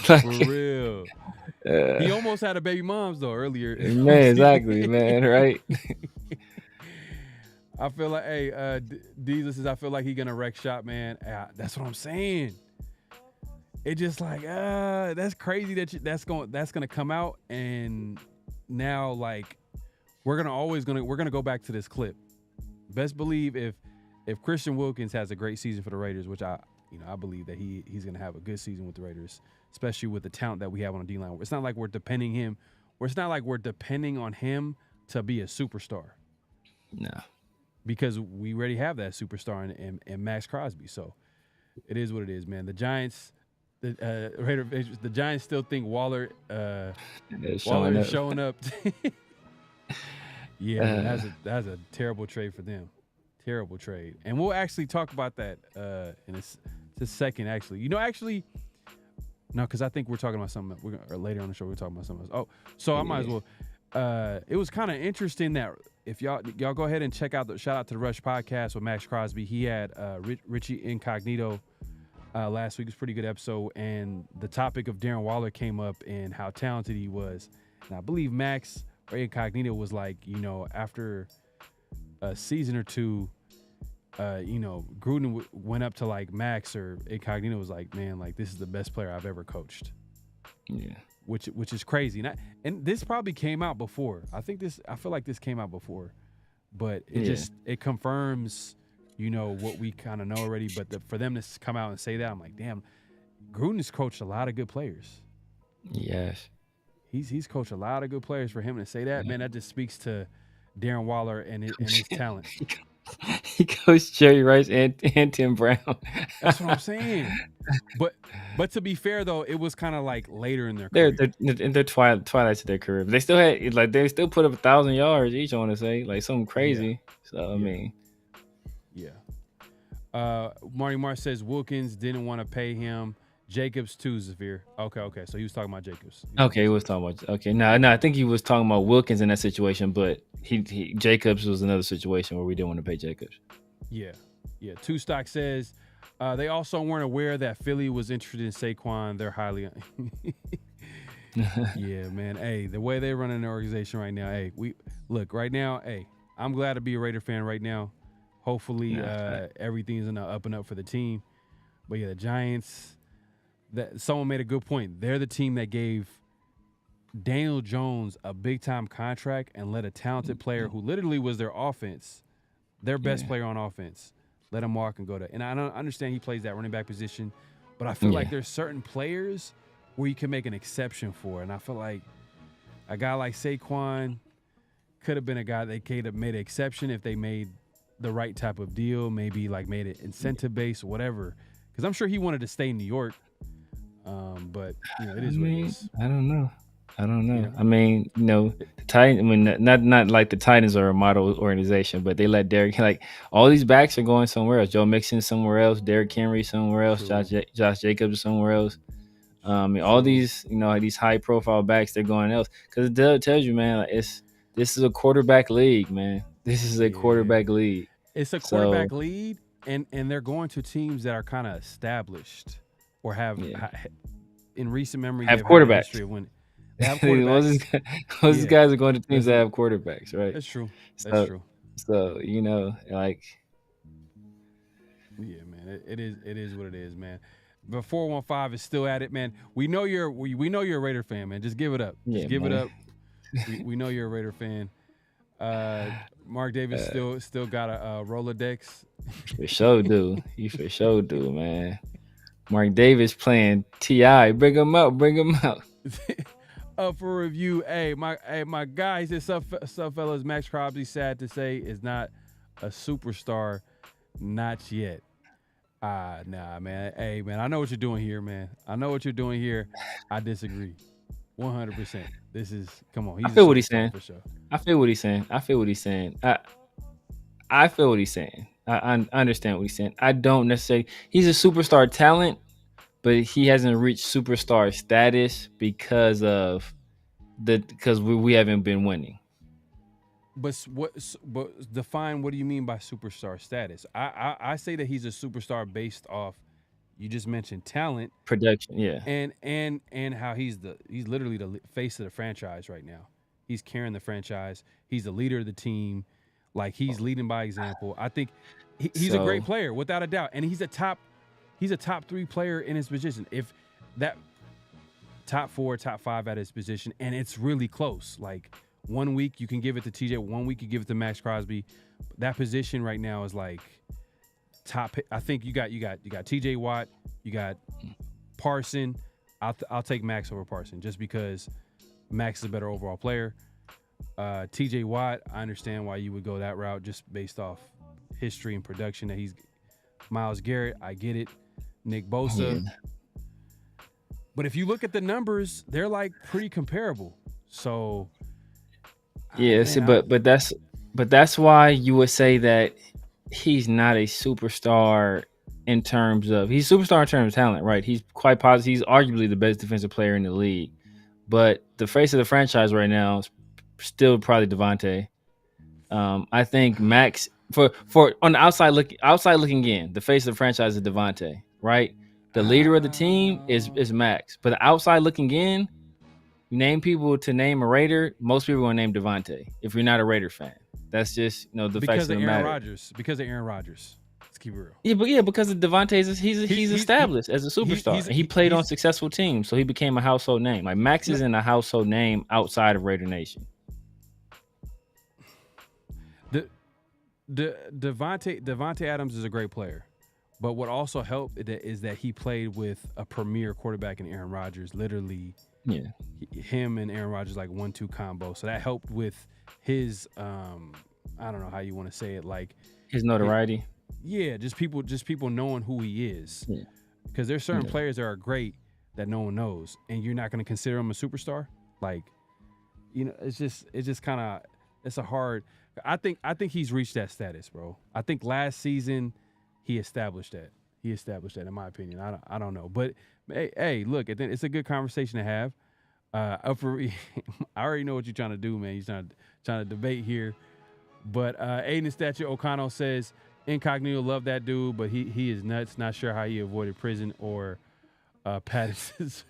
For real. He almost had a baby mom's though earlier. Man, exactly, man, right? I feel like, hey, Diesel says, I feel like he gonna wreck shop, man. That's what I'm saying. It just like, that's crazy that that's gonna come out, and now like we're gonna go back to this clip. Best believe if Christian Wilkins has a great season for the Raiders, which I believe that he's gonna have a good season with the Raiders, especially with the talent that we have on the D-line. It's not like we're depending on him to be a superstar. No. Because we already have that superstar in Maxx Crosby. So it is what it is, man. The Giants, the Giants still think Waller is showing up. Yeah, that's a terrible trade for them. Terrible trade. And we'll actually talk about that in a second, actually. No, because I think we're talking about something. Or later on the show, we're talking about something else. Oh, so I might as well. It was kind of interesting that if y'all go ahead and check out shout out to the Rush podcast with Maxx Crosby. He had Richie Incognito last week. It was a pretty good episode, and the topic of Darren Waller came up and how talented he was. And I believe Max or Incognito was like, after a season or two, Gruden went up to like Max or Incognito was like, man, like this is the best player I've ever coached. Yeah. Which is crazy. And this probably came out before. I feel like this came out before, but it confirms, what we kind of know already. But for them to come out and say that, I'm like, damn, Gruden has coached a lot of good players. Yes. He's coached a lot of good players. For him to say that, man, that just speaks to Darren Waller and his talent. He coached Jerry Rice and Tim Brown. That's what I'm saying. But to be fair though, it was kind of like later in their career. They're in their twilights of their career. They still had they still put up 1,000 yards each. I want to say like something crazy. Yeah. So I mean, yeah. Marty Marsh says Wilkins didn't want to pay him. Jacobs too, Zamir. Okay. So he was talking about Jacobs. He was talking about. Okay, no, I think he was talking about Wilkins in that situation, but he Jacobs was another situation where we didn't want to pay Jacobs. Yeah. Two Stock says they also weren't aware that Philly was interested in Saquon. They're highly. Yeah, man. Hey, the way they're running their organization right now. Hey, we look right now. Hey, I'm glad to be a Raider fan right now. Hopefully, everything's in the up and up for the team. But yeah, the Giants. That someone made a good point. They're the team that gave Daniel Jones a big time contract and let a talented player who literally was their offense, their best player on offense, let him walk and go to. And I don't understand he plays that running back position, but I feel like there's certain players where you can make an exception for. And I feel like a guy like Saquon could have been a guy they could have made an exception if they made the right type of deal, maybe like made it incentive based or whatever. Because I'm sure he wanted to stay in New York. But it is what it is. I don't know. I mean, the Titans. I mean, not like the Titans are a model organization, but they let Derrick, like all these backs are going somewhere else. Joe Mixon somewhere else. Derrick Henry somewhere else. Josh Jacobs somewhere else. All these these high profile backs, they're going else because it tells you, man, like this is a quarterback league, man. This is a quarterback league. It's a quarterback league, and they're going to teams that are kind of established. Or have in recent memory have quarterbacks. They have quarterbacks. Those guys are going to teams that have quarterbacks, right? That's true. So like, yeah, man, it is what it is, man. But 415 is still at it, man. We know you're a Raider fan, man. Just give it up. Just give it up. We know you're a Raider fan. Mark Davis still got a Rolodex. For sure, dude. You for sure do, man. Mark Davis playing T.I. Bring him out. Up for review. Hey, my guy, he said, some fellas, Maxx Crosby, sad to say, is not a superstar. Not yet. Nah, man. Hey, man, I know what you're doing here, man. I disagree. 100%. This is, come on. I feel what he's saying. For sure. I feel what he's saying. I feel what he's saying. I understand what he's saying. I don't necessarily. He's a superstar talent, but he hasn't reached superstar status because we haven't been winning. But define what do you mean by superstar status? I say that he's a superstar based off you just mentioned talent, production, yeah, and how he's literally the face of the franchise right now. He's carrying the franchise. He's the leader of the team. Like, he's leading by example. I think he's a great player without a doubt, and he's a top 3 player in his position. If that top 4, top 5 at his position, and it's really close. Like, 1 week you can give it to TJ, 1 week you give it to Maxx Crosby. That position right now is like top. I think you got TJ Watt, you got Parson. I'll take Maxx over Parson just because Maxx is a better overall player. TJ Watt, I understand why you would go that route just based off history and production that he's. Myles Garrett, I get it. Nick Bosa. Yeah. But if you look at the numbers, they're like pretty comparable. So but that's why you would say that he's not a superstar in terms of talent, right? He's quite positive. He's arguably the best defensive player in the league. But the face of the franchise right now is still probably Devontae. I think Maxx for on the outside looking in, the face of the franchise is Devontae, right? The leader of the team is Maxx. But the outside looking in, you name people to name a Raider, most people are gonna name Devontae if you're not a Raider fan. That's just the facts of the matter. Because of Aaron Rodgers. Let's keep it real. Yeah, because of Devontae, he's established as a superstar. He played on successful teams, so he became a household name. Like, Maxx isn't a household name outside of Raider Nation. Devontae Adams is a great player, but what also helped is that he played with a premier quarterback in Aaron Rodgers. Literally, him and Aaron Rodgers like 1-2 combo. So that helped with his I don't know how you want to say it, like his notoriety. Just people knowing who he is. Yeah. Because there's certain players that are great that no one knows, and you're not going to consider him a superstar. Like, it's just kind of, it's a hard. I think he's reached that status, bro. I think last season he established that. In my opinion. I don't know, but hey, look, it's a good conversation to have. I already know what you're trying to do, man. You're trying to debate here, but Aiden Statue O'Connell says Incognito love that dude, but he is nuts. Not sure how he avoided prison or pat his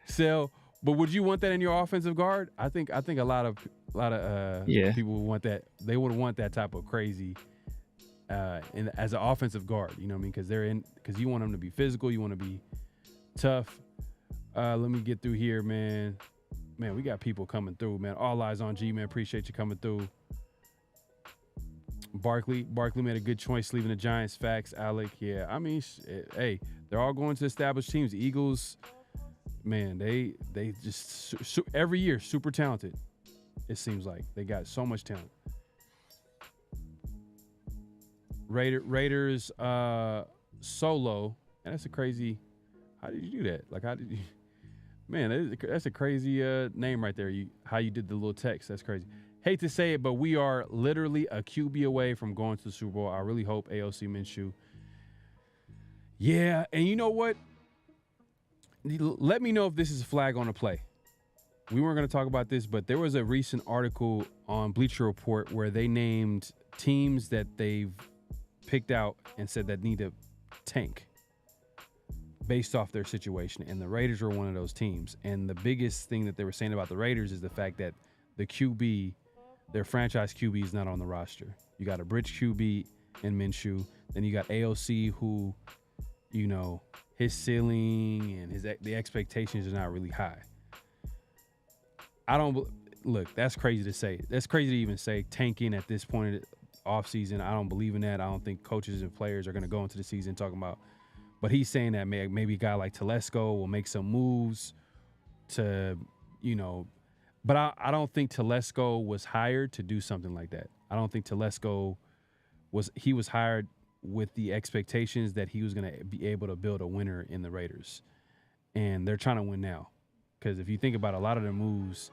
cell. But would you want that in your offensive guard? I think a lot of people would want that. They would want that type of crazy as an offensive guard. You know what I mean? Because you want them to be physical. You want to be tough. Let me get through here, man. Man, we got people coming through, man. All eyes on G, man. Appreciate you coming through. Barkley made a good choice leaving the Giants. Facts, Alec. Yeah, I mean, hey, they're all going to established teams. The Eagles, man, they just every year super talented. It seems like they got so much talent. Raiders solo, and that's a crazy. How did you do that? Like, how did you? Man, that's a crazy name right there. How you did the little text. That's crazy. Hate to say it, but we are literally a QB away from going to the Super Bowl. I really hope AOC Minshew. Yeah, and you know what? Let me know if this is a flag on a play. We weren't going to talk about this, but there was a recent article on Bleacher Report where they named teams that they've picked out and said that need to tank based off their situation, and the Raiders were one of those teams. And the biggest thing that they were saying about the Raiders is the fact that the QB, their franchise QB, is not on the roster. You got a bridge QB in Minshew, then you got AOC, who, his ceiling and the expectations are not really high. Look, that's crazy to say. That's crazy to even say tanking at this point in the offseason. I don't believe in that. I don't think coaches and players are going to go into the season talking about. But he's saying that maybe a guy like Telesco will make some moves to, But I don't think Telesco was hired to do something like that. I don't think Telesco was hired with the expectations that he was going to be able to build a winner in the Raiders. And they're trying to win now. Because if you think about it, a lot of their moves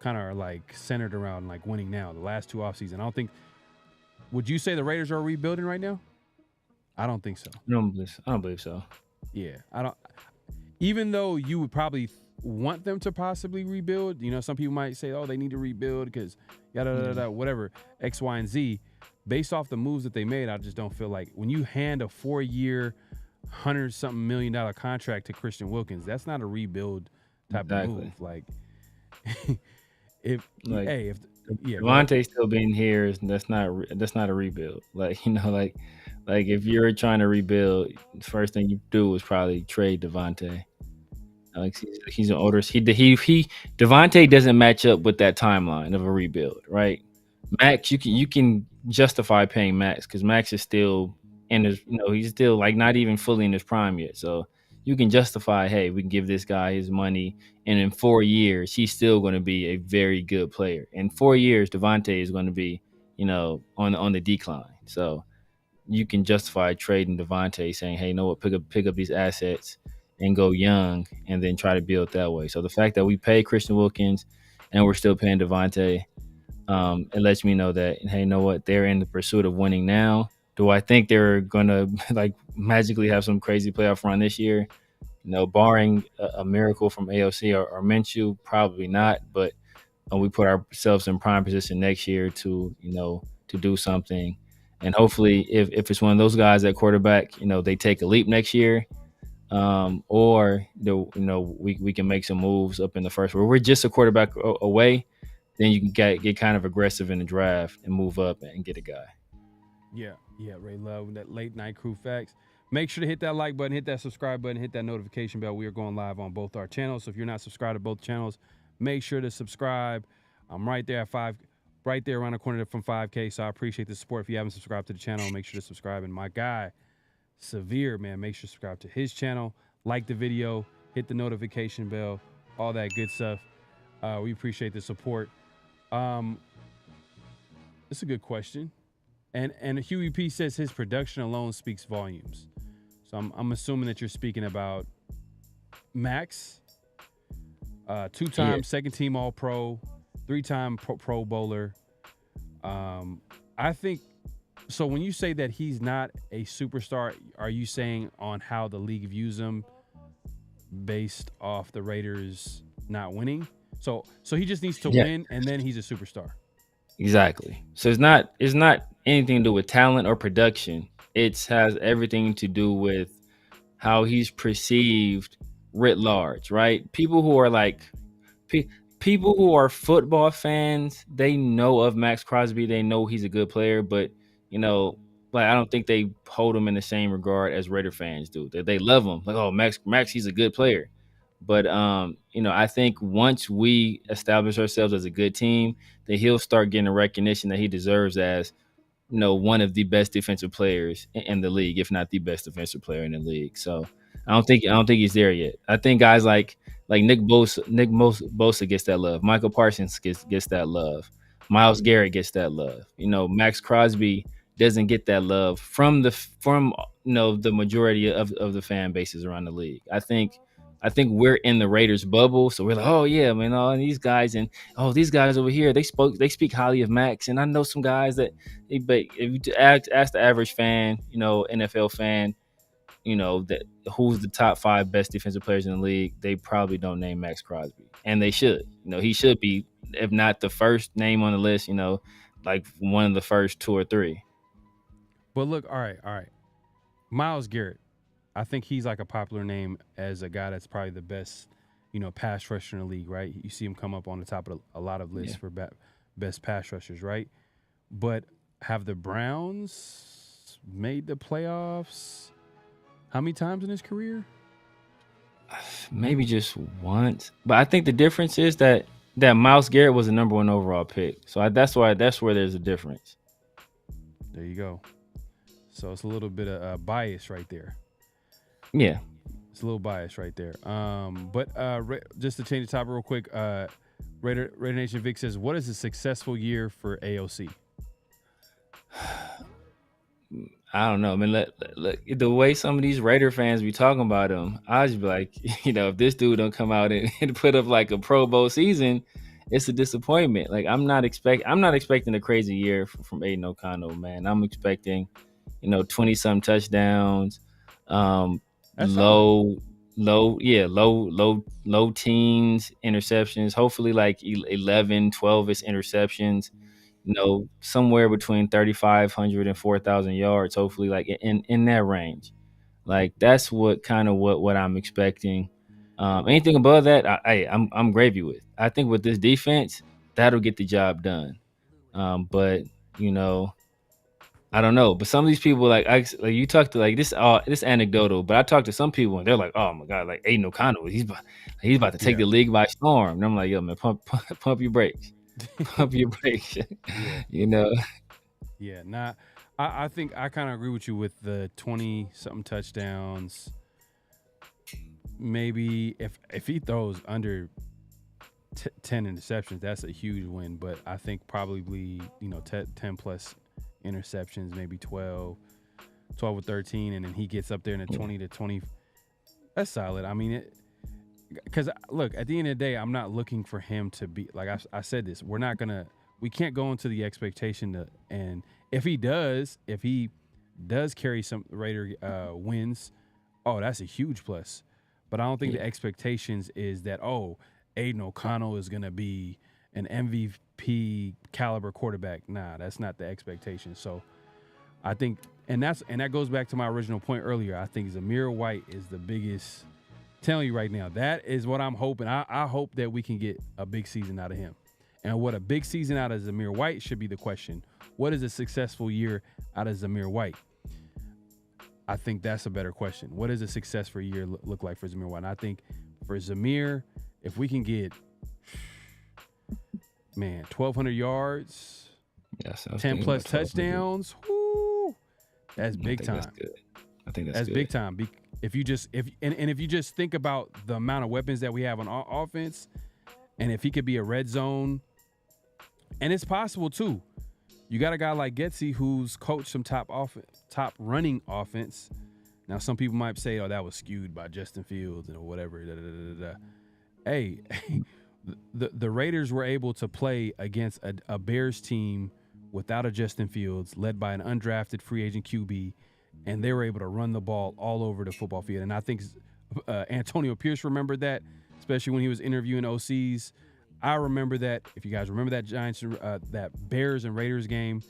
kind of are like centered around like winning now. The last two offseasons, I don't think. Would you say the Raiders are rebuilding right now? I don't think so. I don't believe so. Yeah, I don't. Even though you would probably want them to possibly rebuild, some people might say, "Oh, they need to rebuild because whatever X, Y, and Z." Based off the moves that they made, I just don't feel like when you hand a 4-year, $100-something million contract to Christian Wilkins. That's not a rebuild type of move. Like, if Devontae still being here, that's not a rebuild. Like, like if you're trying to rebuild, the first thing you do is probably trade Devontae. Like, he's an older. Devontae doesn't match up with that timeline of a rebuild, right? Maxx, you can justify paying Maxx because Maxx is still in his, he's still like not even fully in his prime yet. So you can justify, hey, we can give this guy his money, and in 4 years he's still going to be a very good player. In 4 years, Devontae is going to be, on the decline. So you can justify trading Devontae, saying, hey, what, pick up these assets and go young, and then try to build that way. So the fact that we pay Christian Wilkins and we're still paying Devontae, it lets me know that, hey, what, they're in the pursuit of winning now. Do I think they're gonna like magically have some crazy playoff run this year? Barring a miracle from AOC or Minshew, probably not. But we put ourselves in prime position next year to do something, and hopefully, if it's one of those guys at quarterback, they take a leap next year. Or we can make some moves up in the first where we're just a quarterback away, then you can get kind of aggressive in the draft and move up and get a guy. Yeah, Ray Love, that late night crew facts. Make sure to hit that like button, hit that subscribe button, hit that notification bell. We are going live on both our channels. So if you're not subscribed to both channels, make sure to subscribe. I'm right there at 5, right there around the corner from 5K. So I appreciate the support. If you haven't subscribed to the channel, make sure to subscribe. And my guy, Severe, man, make sure to subscribe to his channel, like the video, hit the notification bell, all that good stuff. We appreciate the support. It's a good question. And Huey P says his production alone speaks volumes. So I'm assuming that you're speaking about Maxx, 2-time second team All-Pro, 3-time Pro Bowler. I think, so when you say that he's not a superstar, are you saying on how the league views him based off the Raiders not winning? So he just needs to win, and then he's a superstar. Exactly. So it's not anything to do with talent or production. It has everything to do with how he's perceived writ large, right? People who are football fans, they know of Maxx Crosby. They know he's a good player, but I don't think they hold him in the same regard as Raider fans do. They love him, like, oh, Maxx, he's a good player. But I think once we establish ourselves as a good team, that he'll start getting the recognition that he deserves as, one of the best defensive players in the league, if not the best defensive player in the league. So I don't think he's there yet. I think guys like Nick Bosa gets that love. Michael Parsons gets that love. Myles Garrett gets that love. Maxx Crosby doesn't get that love from the majority of the fan bases around the league. I think we're in the Raiders bubble, so we're like, oh yeah, man, all these guys these guys over here, they speak highly of Maxx, and I know some guys that. But if you ask the average fan, NFL fan, that who's the top 5 best defensive players in the league, they probably don't name Maxx Crosby, and they should. He should be, if not the first name on the list, like one of the first 2 or 3. But look, all right, Myles Garrett. I think he's like a popular name as a guy that's probably the best, pass rusher in the league, right? You see him come up on the top of a lot of lists for best pass rushers, right? But have the Browns made the playoffs how many times in his career? Maybe just once. But I think the difference is that Myles Garrett was the number 1 overall pick. So that's where there's a difference. There you go. So it's a little bit of bias right there. Yeah, it's a little bias right there. But just to change the topic real quick, Raider Nation Vic says, "What is a successful year for AOC?" I don't know. I mean, look, the way some of these Raider fans be talking about him, I just be like, if this dude don't come out and put up like a Pro Bowl season, it's a disappointment. Like I'm not expecting a crazy year from Aiden O'Connell, man. I'm expecting, 20-some touchdowns. Low teens interceptions, hopefully like 11, 12-ish interceptions, somewhere between 3,500 and 4,000 yards, hopefully like in that range. Like that's what I'm expecting. Anything above that, I'm gravy with. I think with this defense, that'll get the job done. But you know, I don't know. But some of these people, like you talk to, like this anecdotal, but I talk to some people and they're like, oh my god, like Aiden O'Connell, he's about to take the league by storm. And I'm like, yo man, pump your brakes, pump your brakes. You know. Yeah, I think I kind of agree with you with the 20-something touchdowns. Maybe if he throws under 10 interceptions, that's a huge win. But I think probably 10 plus interceptions, maybe 12 or 13, and then he gets up there in the 20 to 20. That's solid. I mean, because look, at the end of the day, I'm not looking for him to be like I said this. We can't go into the expectation and if he does carry some Raider wins, oh, that's a huge plus. But I don't think the expectations is that, oh, Aiden O'Connell is going to be an MVP caliber quarterback. Nah, that's not the expectation. So I think, and that goes back to my original point earlier. I think Zamir White is the biggest. Telling you right now, that is what I'm hoping. I hope that we can get a big season out of him. And what a big season out of Zamir White should be the question. What is a successful year out of Zamir White? I think that's a better question. What does a successful year look like for Zamir White? And I think for Zamir, if we can get, 1,200 yards, 10 plus touchdowns, whoo, that's big time. That's good. I think that's good. Big time. If you just think about the amount of weapons that we have on offense, and if he could be a red zone, and it's possible too. You got a guy like Getsy who's coached some top running offense. Now, some people might say, "Oh, that was skewed by Justin Fields or whatever." Hey, the Raiders were able to play against a Bears team without a Justin Fields, led by an undrafted free agent QB, and they were able to run the ball all over the football field. And I think Antonio Pierce remembered that, especially when he was interviewing OCs. I remember that. If you guys remember that that Bears and Raiders game,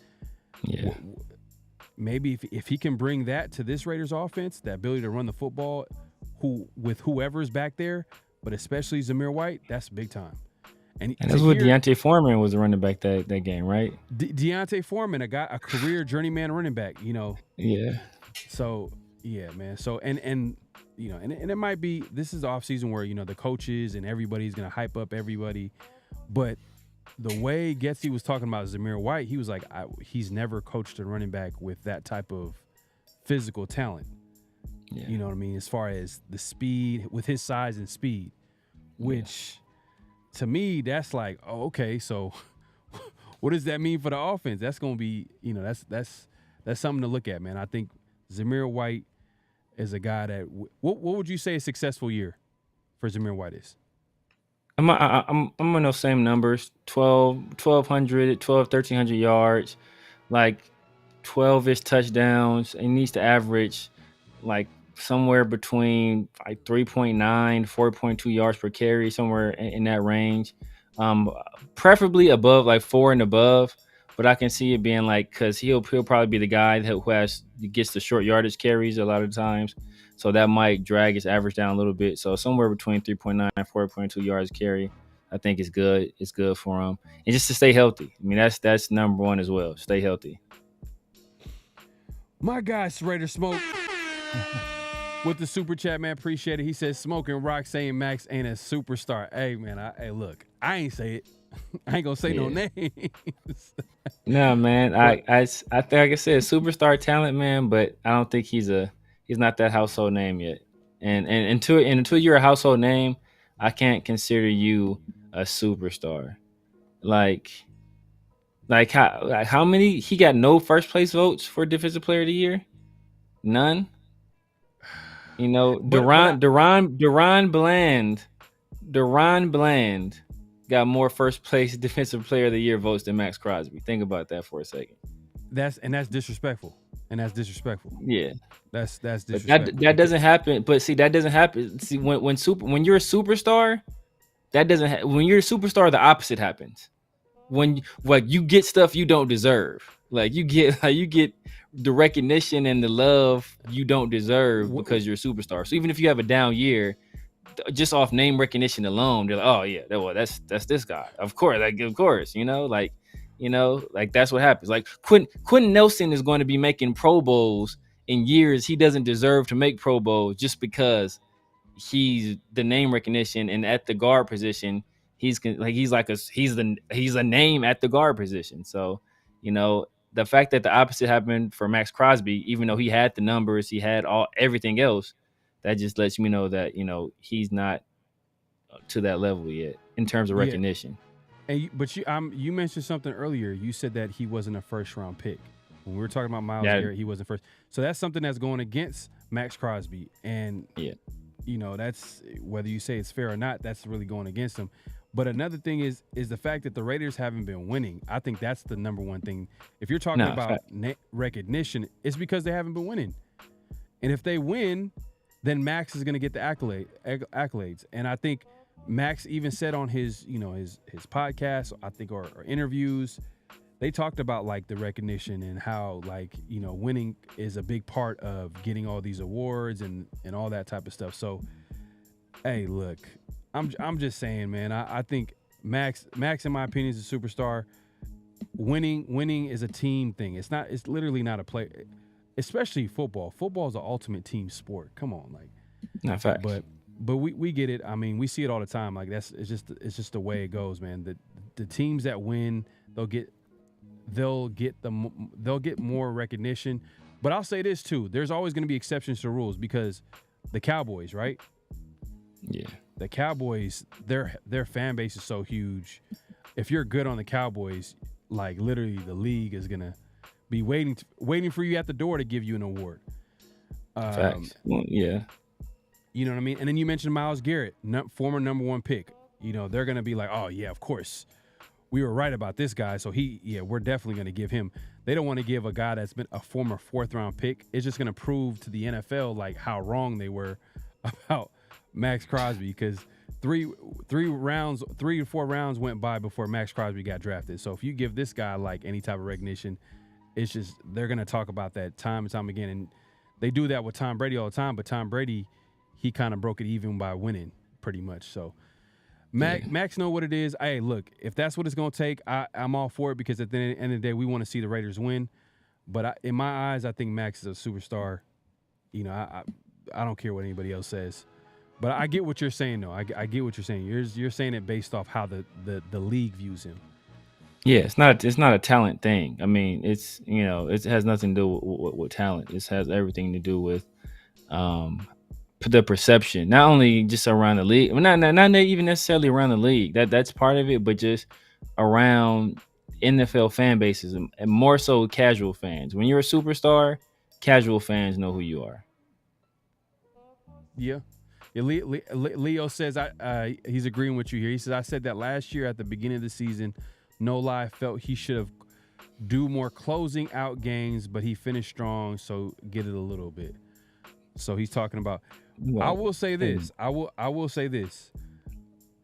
maybe if he can bring that to this Raiders offense, the ability to run the football, with whoever's back there, but especially Zamir White, that's big time. And that's what Deontay Foreman was running back that game, right? Deontay Foreman, a career journeyman running back, Yeah. So yeah, man. So and it might be, this is the off season where the coaches and everybody's gonna hype up everybody, but the way Getsy was talking about Zamir White, he was like, he's never coached a running back with that type of physical talent. Yeah. You know what I mean? As far as the speed, with his size and speed, which to me, that's like, oh, okay, so what does that mean for the offense? That's gonna be, that's something to look at, man. I think Zamir White is a guy that what would you say a successful year for Zamir White is? I'm on those same numbers, 1,200, 1,300 yards, like 12-ish touchdowns. He needs to average like somewhere between like 3.9, 4.2 yards per carry, somewhere in that range. Preferably above, like 4 and above. But I can see it being like, because he'll probably be the guy who gets the short yardage carries a lot of times. So that might drag his average down a little bit. So somewhere between 3.9 and 4.2 yards carry, I think is good. It's good for him. And just to stay healthy. I mean, that's number one as well. Stay healthy. My guy, Raider Smoke, with the super chat, man. Appreciate it. He says, Smoking Rock saying Maxx ain't a superstar. Hey, man, look, I ain't say it. I ain't gonna say no names. No, man. I think, like I said, superstar talent, man. But I don't think he's not that household name yet. And until you're a household name, I can't consider you a superstar. Like how many? He got no first place votes for Defensive Player of the Year. None. Deron Bland got more first place Defensive Player of the Year votes than Maxx Crosby. Think about that for a second. That's disrespectful. Yeah, that's disrespectful. That doesn't happen. But see, that doesn't happen. See, when you're a superstar, that doesn't. When you're a superstar, the opposite happens. When you get stuff you don't deserve. Like you get the recognition and the love you don't deserve because you're a superstar. So even if you have a down year, just off name recognition alone, they're like, oh yeah, that's this guy. Of course, like that's what happens. Like Quentin Nelson is going to be making Pro Bowls in years he doesn't deserve to make Pro Bowls just because he's the name recognition, and at the guard position, he's a name at the guard position. So, the fact that the opposite happened for Maxx Crosby, even though he had the numbers, he had everything else, that just lets me know that he's not to that level yet in terms of recognition. But you mentioned something earlier. You said that he wasn't a first round pick. When we were talking about Myles Garrett, he wasn't first. So that's something that's going against Maxx Crosby. And that's, whether you say it's fair or not, that's really going against him. But another thing is the fact that the Raiders haven't been winning. I think that's the number one thing. If you're talking about recognition, it's because they haven't been winning. And if they win, then Max is going to get the accolades. And I think Max even said on his podcast, I think, or interviews, they talked about like the recognition and how winning is a big part of getting all these awards and all that type of stuff. So, hey, look, I'm just saying, man, I think Max, in my opinion, is a superstar. Winning is a team thing. It's literally not a play, especially football. Football is the ultimate team sport. Come on, not fact. But we get it. I mean, we see it all the time. Like it's just the way it goes, man. The teams that win, they'll get more recognition. But I'll say this too: there's always going to be exceptions to rules, because the Cowboys, right? Yeah. The Cowboys, their fan base is so huge. If you're good on the Cowboys, like literally the league is gonna be waiting for you at the door to give you an award. Facts. Well, yeah. You know what I mean? And then you mentioned Myles Garrett, former number one pick. They're gonna be like, oh yeah, of course, we were right about this guy. So we're definitely gonna give him. They don't want to give a guy that's been a former 4th round pick. It's just gonna prove to the NFL like how wrong they were about Maxx Crosby, because 3 or 4 rounds went by before Maxx Crosby got drafted. So if you give this guy like any type of recognition, it's just they're gonna talk about that time and time again. And they do that with Tom Brady all the time, but Tom Brady, he kind of broke it even by winning pretty much. So Max know what it is. Hey, look, if that's what it's gonna take, I'm all for it, because at the end of the day, we want to see the Raiders win. But in my eyes, I think Max is a superstar. I don't care what anybody else says. But I get what you're saying, though. I get what you're saying. You're saying it based off how the league views him. Yeah, it's not a talent thing. I mean, it's it has nothing to do with talent. It has everything to do with the perception, not only just around the league, not even necessarily around the league. That's part of it, but just around NFL fan bases, and more so casual fans. When you're a superstar, casual fans know who you are. Yeah. Leo says he's agreeing with you here. He says, I said that last year at the beginning of the season, no lie, felt he should have do more closing out games, but he finished strong, so get it a little bit. So he's talking about. I will say this. I will say this.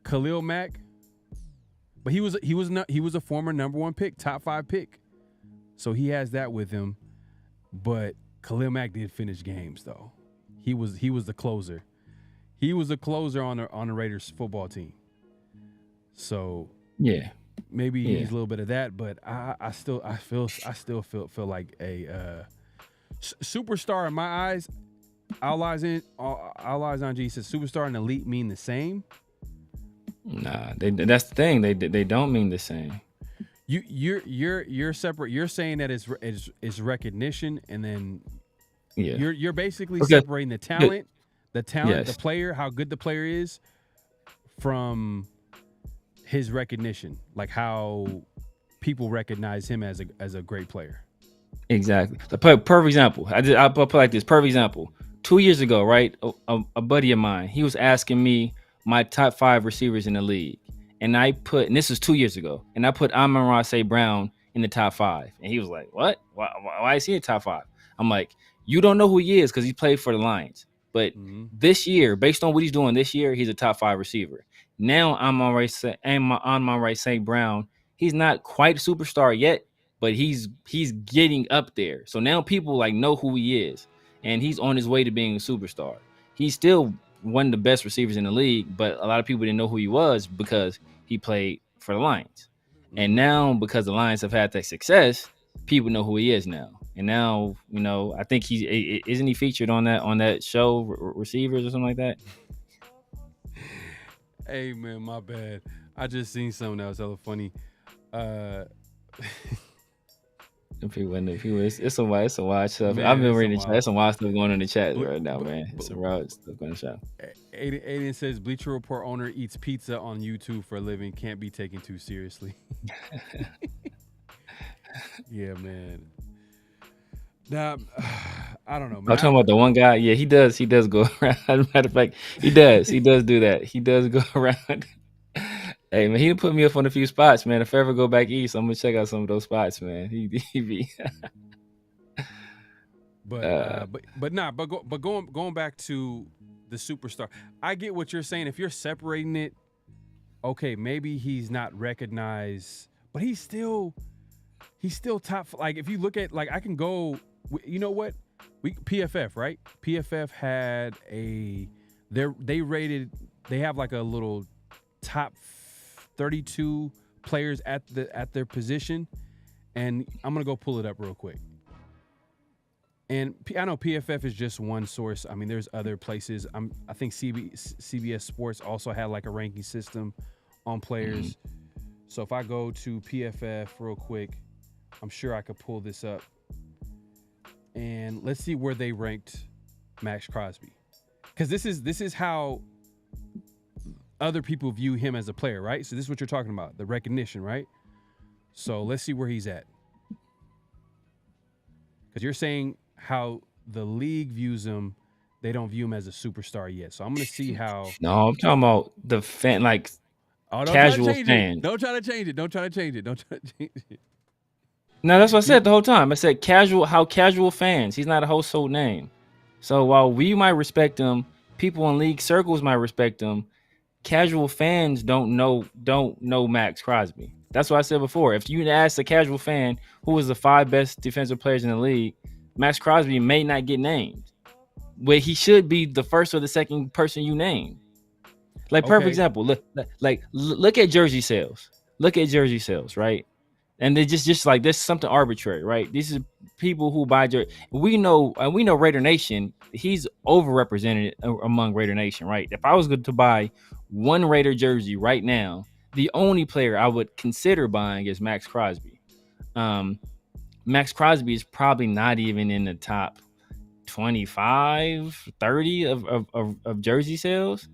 Khalil Mack, but he was a former number 1 pick, top 5 pick, so he has that with him. But Khalil Mack did finish games though. He was the closer. He was a closer on the Raiders football team. So maybe he's a little bit of that, but I still feel like a superstar in my eyes. All eyes on G says superstar and elite mean the same. Nah, that's the thing. They don't mean the same. You're separate. You're saying that it's recognition, and then you're basically separating the talent. The talent, the player, how good the player is, from his recognition, like how people recognize him as a great player. Exactly. So perfect example. I'll put like this. Perfect example. 2 years ago, right? A buddy of mine, he was asking me my top 5 receivers in the league, and and this was 2 years ago, and I put Amon-Ra St. Brown in the top 5, and he was like, "What? Why is he in the top 5?" I'm like, "You don't know who he is because he played for the Lions." But this year, based on what he's doing this year, he's a top 5 receiver. Now Amon-Ra St. Brown, he's not quite a superstar yet, but he's getting up there. So now people like know who he is, and he's on his way to being a superstar. He's still one of the best receivers in the league, but a lot of people didn't know who he was because he played for the Lions. And now, because the Lions have had that success, people know who he is now. And now, you know, I think isn't he featured on that show, Receivers or something like that? Hey man, my bad. I just seen something that was hella funny. It's some wild stuff. Man, I've been reading the chat. There's some wild stuff going on in the chat right now, man. It's some wild stuff going on in the chat. Aiden says Bleacher Report owner eats pizza on YouTube for a living. Can't be taken too seriously. Yeah, man. Now, I don't know, man. I'm talking about the one guy. Yeah, he does go around. Matter of fact, he does do that. He does go around. Hey man, he put me up on a few spots, man. If I ever go back east, I'm gonna check out some of those spots, man. He be. But going back to the superstar, I get what you're saying. If you're separating it, okay, maybe he's not recognized, but he's still top. Like if you look at, like I can go, you know what? PFF, right? PFF had they have like a little top 32 players at their position, and I'm gonna go pull it up real quick. And I know PFF is just one source. I mean, there's other places. I think CBS Sports also had like a ranking system on players. So if I go to PFF real quick, I'm sure I could pull this up. And let's see where they ranked Maxx Crosby, because this is how other people view him as a player, right? So this is what you're talking about, the recognition, right? So let's see where he's at, because you're saying how the league views him, they don't view him as a superstar yet. So I'm gonna see how. No, I'm talking about the fan, like casual fan. Don't try to change it. No, that's what I said the whole time. I said casual fans. He's not a household name. So while we might respect him, people in league circles might respect him. Casual fans don't know Maxx Crosby. That's what I said before. If you ask a casual fan who was the 5 best defensive players in the league, Maxx Crosby may not get named, but he should be the first or the second person you name. Like perfect example. Look at jersey sales. Look at jersey sales, right? And they just like this something arbitrary, right? These are people who buy jersey. We know Raider Nation. He's overrepresented among Raider Nation, right? If I was going to buy one Raider jersey right now, the only player I would consider buying is Maxx Crosby. Maxx Crosby is probably not even in the top 25, 30 of jersey sales.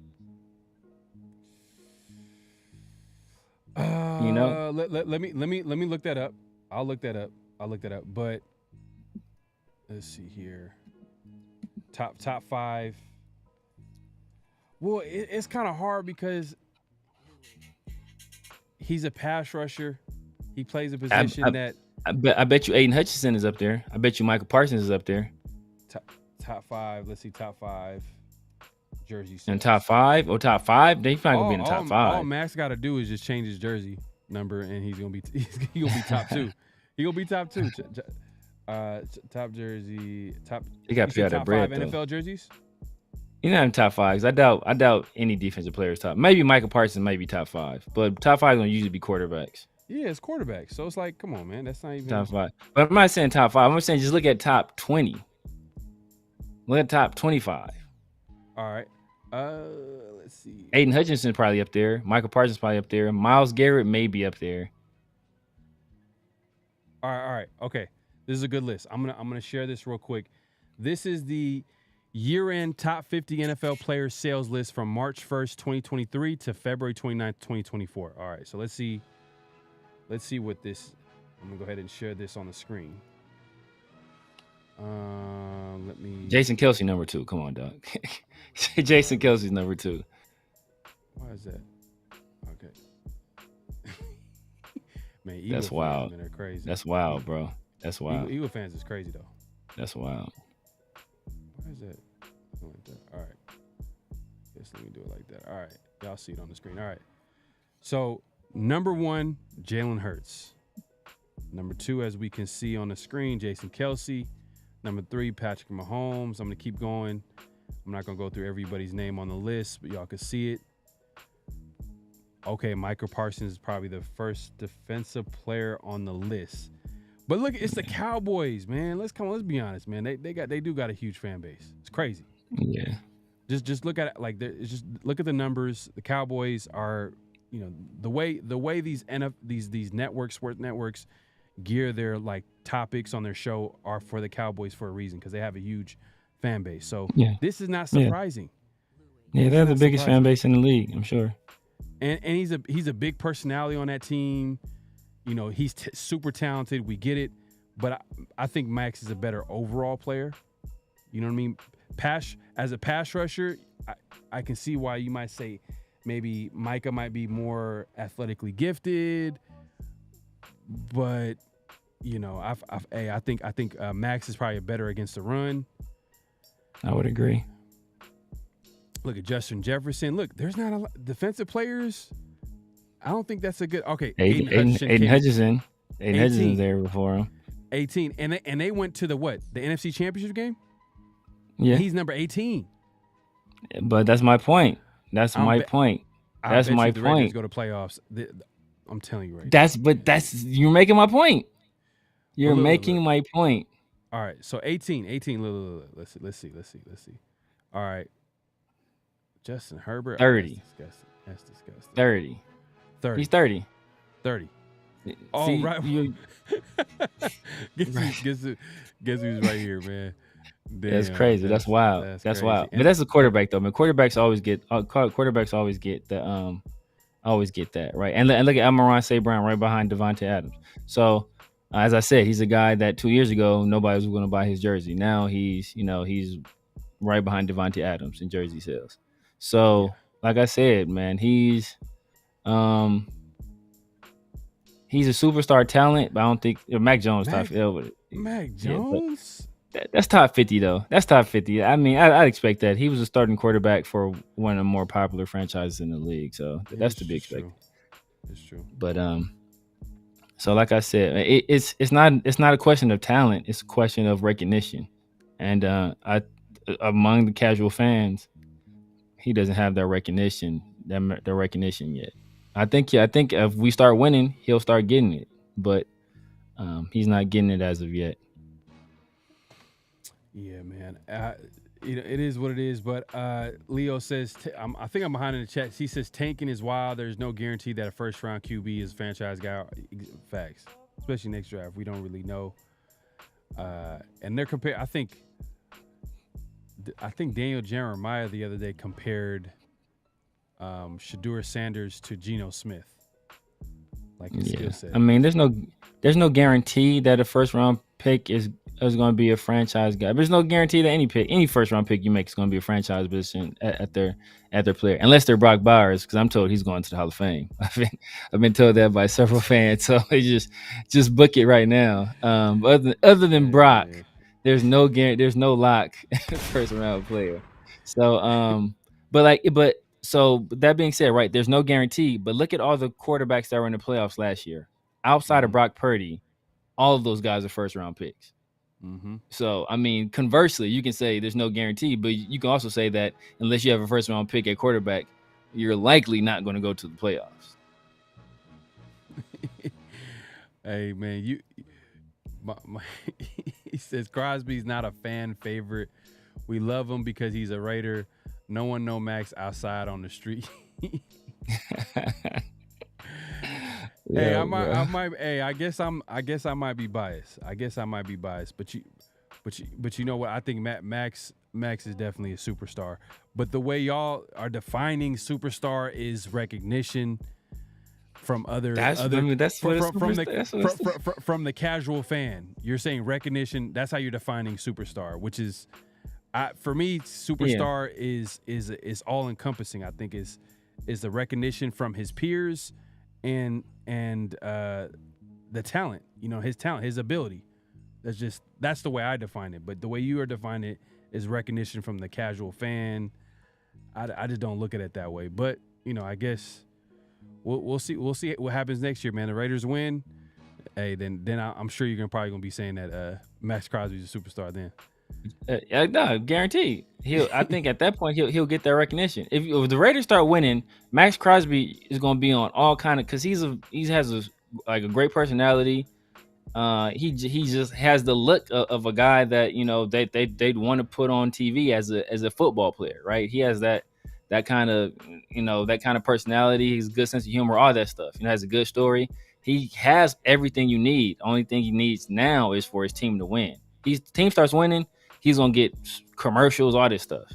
You know, let me look that up. I'll look that up. But let's see here. Top 5. Well, it's kind of hard because he's a pass rusher. He plays a position I bet you Aiden Hutchinson is up there. I bet you Michael Parsons is up there. Top 5. Let's see, top 5 jersey sales. And top 5? Oh, top 5? They probably gonna be in the top 5. All Max got to do is just change his jersey number, and he's gonna be top 2. He gonna be top 2. Top jersey. Top. He got to pay out that bread. Top 5 NFL jerseys. He's not in top 5. I doubt any defensive players top. Maybe Michael Parsons might be top 5, but top 5 is gonna usually be quarterbacks. Yeah, it's quarterbacks. So it's like, come on, man, that's not even top 5. But I'm not saying top 5. I'm saying just look at top 20. Look at top 25. All right. Let's see. Aiden Hutchinson probably up there. Michael Parsons probably up there. Myles Garrett may be up there. All right. Okay. This is a good list. I'm gonna share this real quick. This is the year-end top 50 NFL players sales list from March 1st, 2023 to February 29th, 2024. All right. So let's see what this. I'm gonna go ahead and share this on the screen. Let me. Jason Kelce number 2. Come on, dog. Jason Kelce's number 2. Why is that? Okay. Man, Eagle that's wild. Fans, man, are crazy. That's wild, bro. That's wild. Eagle fans is crazy though. That's wild. Why is that? Like that? All right. Guess let me do it like that. All right. Y'all see it on the screen. All right. So number 1, Jalen Hurts. Number 2, as we can see on the screen, Jason Kelce. Number 3, Patrick Mahomes. I'm going to keep going. I'm not going to go through everybody's name on the list, but y'all can see it. Okay, Micah Parsons is probably the first defensive player on the list. But look, it's the Cowboys, man. Let's be honest, man. They do got a huge fan base. It's crazy. Yeah. Just look at it like just look at the numbers. The Cowboys are, the way these sports networks gear their like topics on their show are for the Cowboys for a reason, because they have a huge fan base. So this is not surprising. Yeah, they're the biggest fan base in the league, I'm sure. And he's a big personality on that team. He's super talented. We get it. But I think Maxx is a better overall player. You know what I mean? As a pass rusher, I can see why you might say maybe Micah might be more athletically gifted. But, I think Maxx is probably better against the run. I would agree. Look at Justin Jefferson. Look, there's not a lot defensive players. I don't think that's a good. Okay, Aiden Hutchinson. Aiden Hutchinson's there before him. 18, and they went to the NFC Championship game. Yeah, he's number 18. But that's my point. That's my point. The Raiders go to playoffs. I'm telling you right. You're making my point. You're making my point. All right, so 18. Look. Let's see. All right, Justin Herbert. 30. That's disgusting. 30. He's 30. 30. Oh, see, right. Guess who's right here, man. Damn, that's crazy. That's wild. That's crazy. Wild. But that's a quarterback, though. Man, quarterbacks always get that right. And look at Amon-Ra St. Brown right behind Devontae Adams. So as I said, he's a guy that 2 years ago nobody was going to buy his jersey. Now he's right behind Devontae Adams in jersey sales. So like I said, man, he's a superstar talent, but I don't think Mac Jones top 50. Mac Jones. That's top 50 though. That's top 50. I mean, I'd expect that. He was a starting quarterback for one of the more popular franchises in the league, so that's to be expected. It's true. But so like I said, it's not a question of talent. It's a question of recognition, and among the casual fans, he doesn't have that recognition yet. I think if we start winning, he'll start getting it, but he's not getting it as of yet. Yeah, man. It is what it is. But Leo says, I think I'm behind in the chat. He says tanking is wild. There's no guarantee that a first round QB is a franchise guy. Facts, especially next draft. We don't really know. And they're compared. I think Daniel Jeremiah the other day compared Shedeur Sanders to Geno Smith. Like his skill set. I mean, there's no guarantee that a first round pick is going to be a franchise guy. There's no guarantee that any first round pick you make is going to be a franchise position at their player, unless they're Brock Bowers, because I'm told he's going to the Hall of Fame. I've been told that by several fans, so they just book it right now. Other than Brock, there's no lock first round player. So so that being said, right, there's no guarantee. But look at all the quarterbacks that were in the playoffs last year. Outside of Brock Purdy, all of those guys are first round picks. Mm-hmm. So, I mean, conversely, you can say there's no guarantee, but you can also say that unless you have a first round pick at quarterback, you're likely not going to go to the playoffs. Hey, man, he says Crosby's not a fan favorite. We love him because he's a Raider. No one know Maxx outside on the street. Hey, I might. Hey, I guess I might be biased. But you know what? I think Maxx is definitely a superstar. But the way y'all are defining superstar is recognition from from the casual fan. You're saying recognition. That's how you're defining superstar, which is, for me, superstar is all encompassing. I think is the recognition from his peers. And the talent, his talent, his ability. That's the way I define it. But the way you are defining it is recognition from the casual fan. I just don't look at it that way. But I guess we'll see what happens next year, man. The Raiders win. Hey, then I'm sure you're probably gonna be saying that Maxx Crosby's a superstar then. No, guaranteed. I think at that point he'll get that recognition. If the Raiders start winning, Maxx Crosby is going to be on all kind of, because he has a great personality. He just has the look of a guy that they'd want to put on TV as a football player, right? He has that kind of personality. He's a good sense of humor, all that stuff. Has a good story. He has everything you need. Only thing he needs now is for his team to win. The team starts winning, he's gonna get commercials, all this stuff.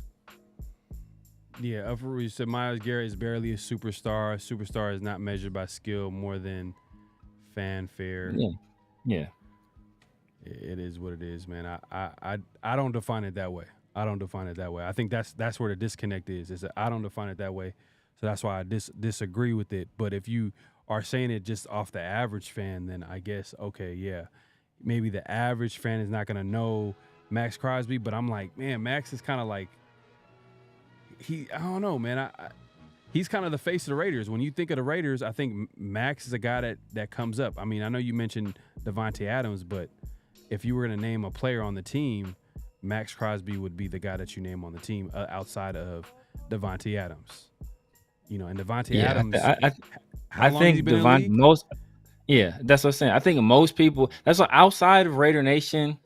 Yeah, you said Myles Garrett is barely a superstar. A superstar is not measured by skill more than fanfare. Yeah. It is what it is, man. I don't define it that way. I think that's where the disconnect is. Is that I don't define it that way, so that's why I disagree with it. But if you are saying it just off the average fan, then I guess okay, yeah, maybe the average fan is not gonna know Maxx Crosby, but I'm like, man, Max is kind of like I don't know, man. He's kind of the face of the Raiders. When you think of the Raiders, I think Max is a guy that comes up. I mean, I know you mentioned Davante Adams, but if you were going to name a player on the team, Maxx Crosby would be the guy that you name on the team outside of Davante Adams. And Davante Adams. I think Davante that's what I'm saying. I think most people. That's why outside of Raider Nation,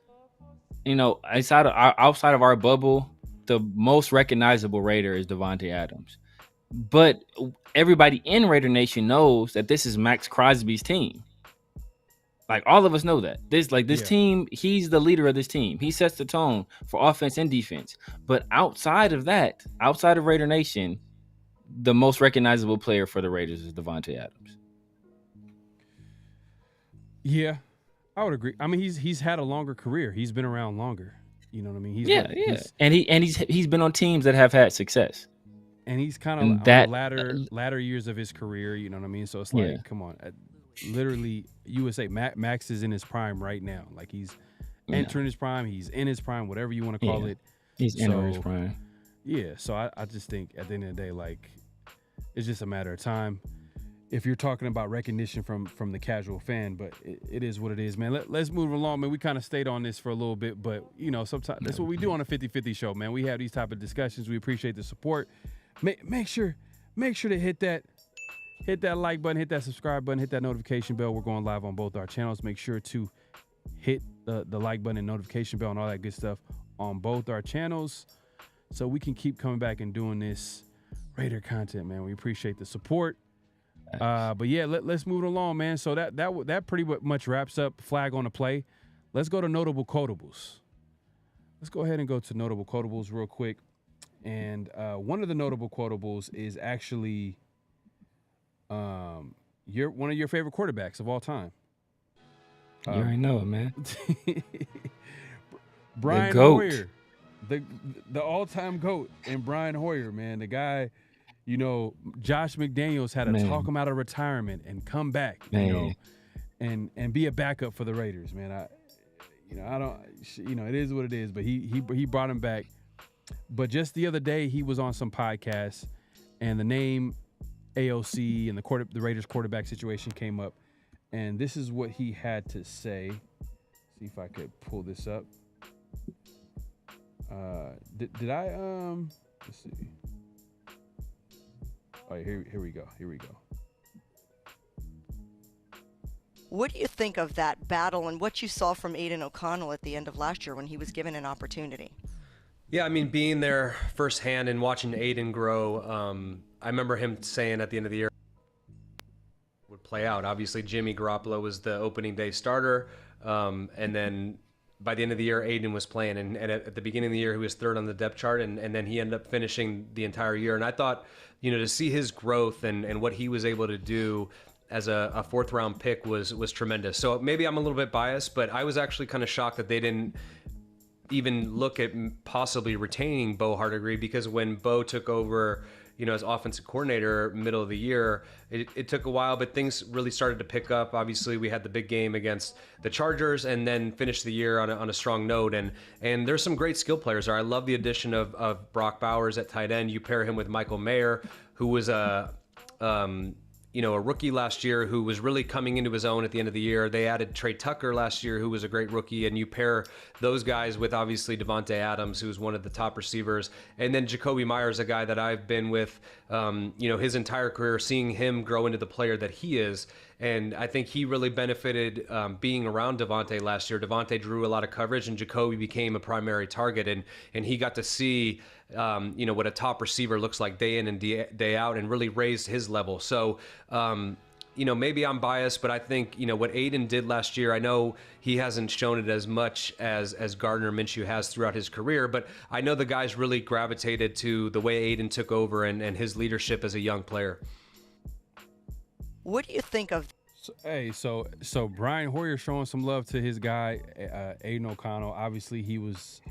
outside of our bubble, the most recognizable Raider is Davante Adams. But everybody in Raider Nation knows that this is Maxx Crosby's team. Like, all of us know that. This team, he's the leader of this team. He sets the tone for offense and defense. But outside of that, outside of Raider Nation, the most recognizable player for the Raiders is Davante Adams. Yeah, I would agree. I mean, he's had a longer career. He's been around longer. You know what I mean? He's been on teams that have had success. And he's kind of on the latter years of his career. You know what I mean? So it's like, come on. Literally, you would say Max is in his prime right now. Like, he's entering his prime. He's in his prime, whatever you want to call it. He's entering his prime. Yeah, so I just think at the end of the day, like, it's just a matter of time. If you're talking about recognition from the casual fan, but it is what it is, man. Let's move along, man. We kind of stayed on this for a little bit, but, sometimes that's what we do on a 50-50 show, man. We have these type of discussions. We appreciate the support. Make sure to hit that like button, hit that subscribe button, hit that notification bell. We're going live on both our channels. Make sure to hit the like button and notification bell and all that good stuff on both our channels so we can keep coming back and doing this Raider content, man. We appreciate the support. But yeah, let's move it along, man. So that pretty much wraps up flag on the play. Let's go to notable quotables. Let's go ahead and go to notable quotables real quick. And one of the notable quotables is actually one of your favorite quarterbacks of all time. You already know it, man. Brian Hoyer, the all-time GOAT, and Brian Hoyer, man, the guy. Josh McDaniels had to talk him out of retirement and come back, and be a backup for the Raiders, man. It is what it is, but he brought him back. But just the other day, he was on some podcast, and the name AOC and the Raiders quarterback situation came up, and this is what he had to say. See if I could pull this up. Did I let's see. All right, here we go. What do you think of that battle and what you saw from Aiden O'Connell at the end of last year when he was given an opportunity? Yeah, I mean, being there firsthand and watching Aiden grow, I remember him saying at the end of the year would play out. Obviously, Jimmy Garoppolo was the opening day starter, and then by the end of the year, Aiden was playing. And at the beginning of the year, he was third on the depth chart, and then he ended up finishing the entire year. And I thought, to see his growth and what he was able to do as a fourth-round pick was tremendous. So maybe I'm a little bit biased, but I was actually kind of shocked that they didn't even look at possibly retaining Bo Hardegree, because when Bo took over, as offensive coordinator middle of the year, it took a while, but things really started to pick up. Obviously, we had the big game against the Chargers and then finished the year on a strong note. And there's some great skill players there. I love the addition of Brock Bowers at tight end. You pair him with Michael Mayer, who was a rookie last year who was really coming into his own at the end of the year. They added Trey Tucker last year, who was a great rookie, and you pair those guys with obviously Devontae Adams, who's one of the top receivers, and then Jacoby Myers, a guy that I've been with, his entire career, seeing him grow into the player that he is. And I think he really benefited being around Devontae last year. Devontae drew a lot of coverage, and Jacoby became a primary target, and he got to see what a top receiver looks like day in and day out, and really raised his level. So, maybe I'm biased, but I think, what Aiden did last year, I know he hasn't shown it as much as Gardner Minshew has throughout his career, but I know the guys really gravitated to the way Aiden took over and his leadership as a young player. What do you think of? So Brian Hoyer showing some love to his guy, Aiden O'Connell. Obviously, he was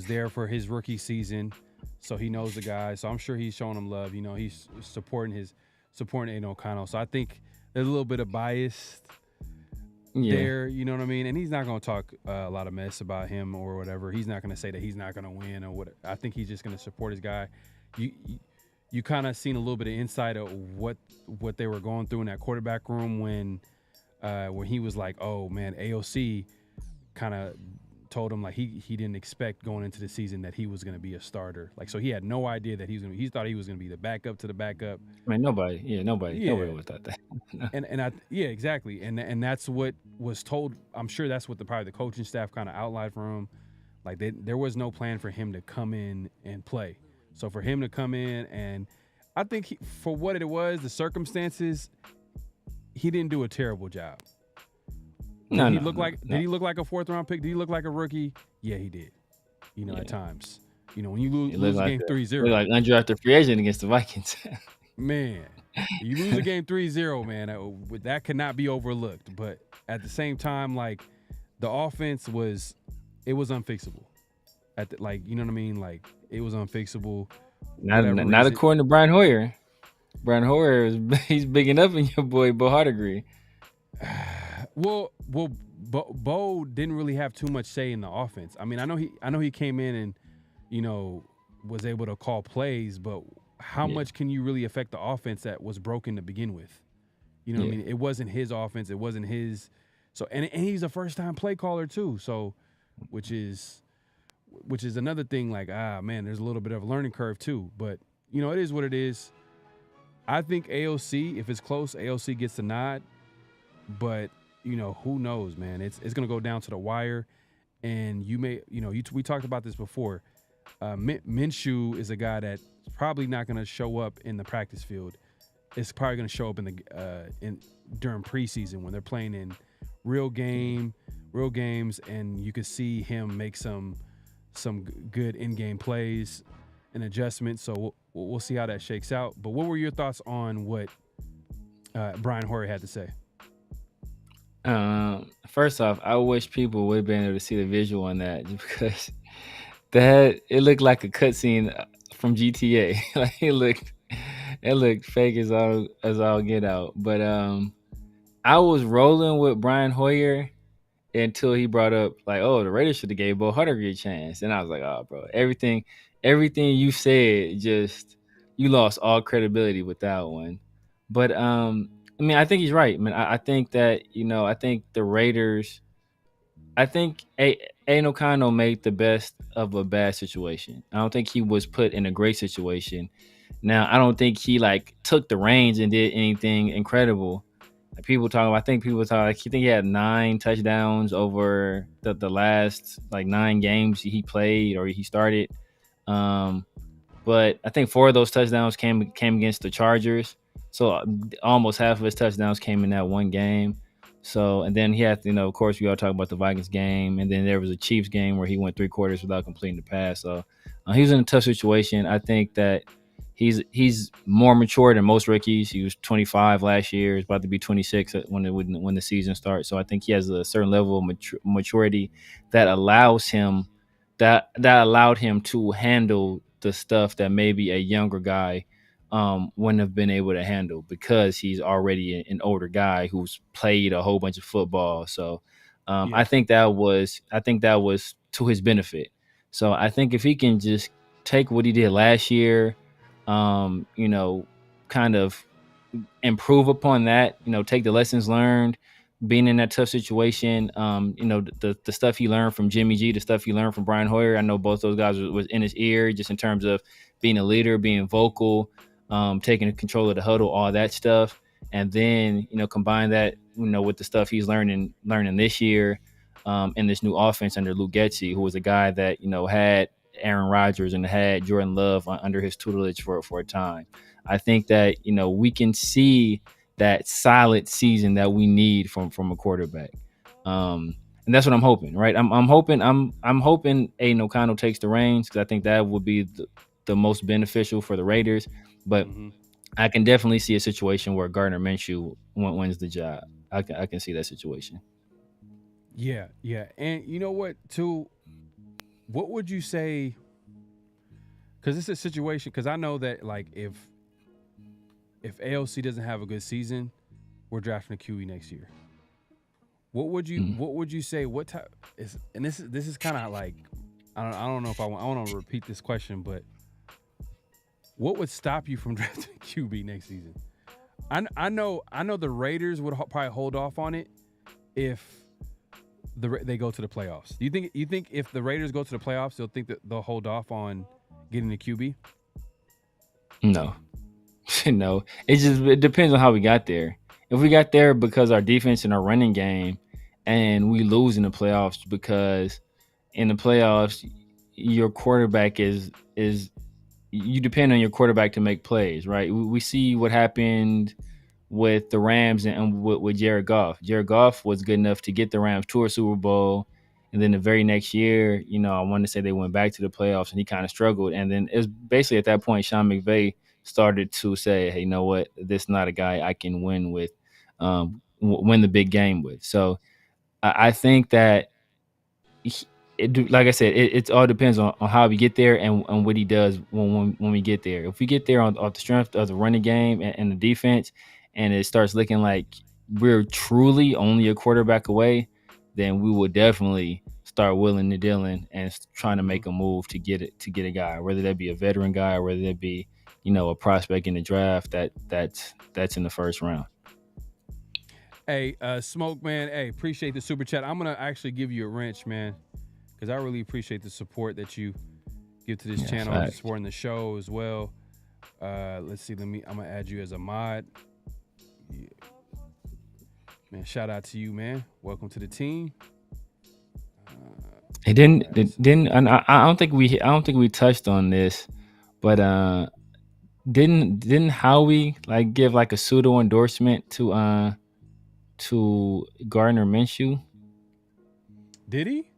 there for his rookie season, so he knows the guy. So I'm sure he's showing him love. He's supporting Aiden O'Connell. So I think there's a little bit of bias there. You know what I mean? And he's not going to talk a lot of mess about him or whatever. He's not going to say that he's not going to win or what. I think he's just going to support his guy. You kind of seen a little bit of insight of what they were going through in that quarterback room when he was like, oh man, AOC kind of told him like he didn't expect going into the season that he was going to be a starter. Like, so he had no idea that he thought he was going to be the backup to the backup. I mean, nobody would thought that. Exactly. And that's what was told. I'm sure that's what probably the coaching staff kind of outlined for him. Like there was no plan for him to come in and play. So for him to come in, and I think for what it was, the circumstances, he didn't do a terrible job. Did he look like a fourth round pick? Did he look like a rookie? Yeah, he did. At times. When you lose a game 3-0. Like undrafted free agent against the Vikings. Man, you lose a game 3-0, man. That cannot be overlooked. But at the same time, like, the offense was unfixable. You know what I mean? Like, it was unfixable. Not according to Brian Hoyer. Brian Hoyer he's bigging up in your boy Bo Hardegree. Well, Bo didn't really have too much say in the offense. I mean, I know he came in and was able to call plays, but how much can you really affect the offense that was broken to begin with? You know what I mean? It wasn't his offense. It wasn't his. So and he's a first time play caller too. So, which is another thing. Like, man, there's a little bit of a learning curve too. But it is what it is. I think AOC, if it's close, AOC gets the nod. But who knows, man? It's gonna go down to the wire, and we talked about this before. Minshew is a guy that's probably not gonna show up in the practice field. It's probably gonna show up during preseason when they're playing in real games, and you could see him make some good in-game plays and adjustments. So we'll see how that shakes out. But what were your thoughts on what Brian Hoyer had to say? First off, I wish people would have been able to see the visual on that, just because it looked like a cutscene from GTA. Like it looked fake as all get out. But I was rolling with Brian Hoyer until he brought up like, oh, the Raiders should have gave Bo Hardegree a chance, and I was like, oh, bro, everything you said, just you lost all credibility with that one. But I mean, I think he's right. I mean, I think that, I think the Raiders, I think Aiden O'Connell made the best of a bad situation. I don't think he was put in a great situation. Now, I don't think he took the reins and did anything incredible. I think he had 9 touchdowns over the last 9 games he played or he started. But I think 4 of those touchdowns came against the Chargers. So almost half of his touchdowns came in that one game. So, and then he had, of course, we all talk about the Vikings game. And then there was a Chiefs game where he went 3 quarters without completing the pass. So he was in a tough situation. I think that he's more mature than most rookies. He was 25 last year. He's about to be 26 when the season starts. So I think he has a certain level of maturity that allowed him to handle the stuff that maybe a younger guy wouldn't have been able to handle, because he's already an older guy who's played a whole bunch of football. So I think that was to his benefit. So I think if he can just take what he did last year, kind of improve upon that. Take the lessons learned, being in that tough situation. The stuff he learned from Jimmy G, the stuff he learned from Brian Hoyer. I know both those guys was in his ear, just in terms of being a leader, being vocal, taking control of the huddle, all that stuff. And then, combine that, with the stuff he's learning this year in this new offense under Luke Getsy, who was a guy that, had Aaron Rodgers and had Jordan Love under his tutelage for a time. I think that, we can see that solid season that we need from a quarterback. And that's what I'm hoping, right? I'm hoping Aiden O'Connell takes the reins, because I think that would be the most beneficial for the Raiders. But I can definitely see a situation where Gardner Minshew wins the job. I can see that situation. Yeah. And you know what, too? What would you say? Because it's a situation, because I know that, like, if AOC doesn't have a good season, we're drafting a QB next year. What would you say? What type is? And this is kind of like, I don't know if I want to repeat this question, but what would stop you from drafting QB next season? I know the Raiders would probably hold off on it if they go to the playoffs. Do you think if the Raiders go to the playoffs, they'll think that they'll hold off on getting the QB? No. No. It depends on how we got there. If we got there because our defense and our running game, and we lose in the playoffs because in the playoffs your quarterback is you depend on your quarterback to make plays, right? We see what happened with the Rams and with Jared Goff. Jared Goff was good enough to get the Rams to a Super Bowl, and then the very next year, I want to say they went back to the playoffs and he kind of struggled. And then it was basically at that point Sean McVay started to say, hey, you know what? This is not a guy I can win with, win the big game with. So I think that, like I said, it all depends on how we get there and what he does when we get there. If we get there off the strength of the running game and the defense, and it starts looking like we're truly only a quarterback away, then we will definitely start willing and dealing and trying to make a move to get a guy, whether that be a veteran guy or whether that be, a prospect in the draft that's in the first round. Hey, Smoke, man. Hey, appreciate the super chat. I'm gonna actually give you a wrench, man, because I really appreciate the support that you give to this channel, and supporting the show as well. Let's see. I'm gonna add you as a mod. Yeah. Man, shout out to you, man. Welcome to the team. It didn't. And I don't think we touched on this, but didn't Howie give a pseudo endorsement to Gardner Minshew? Did he?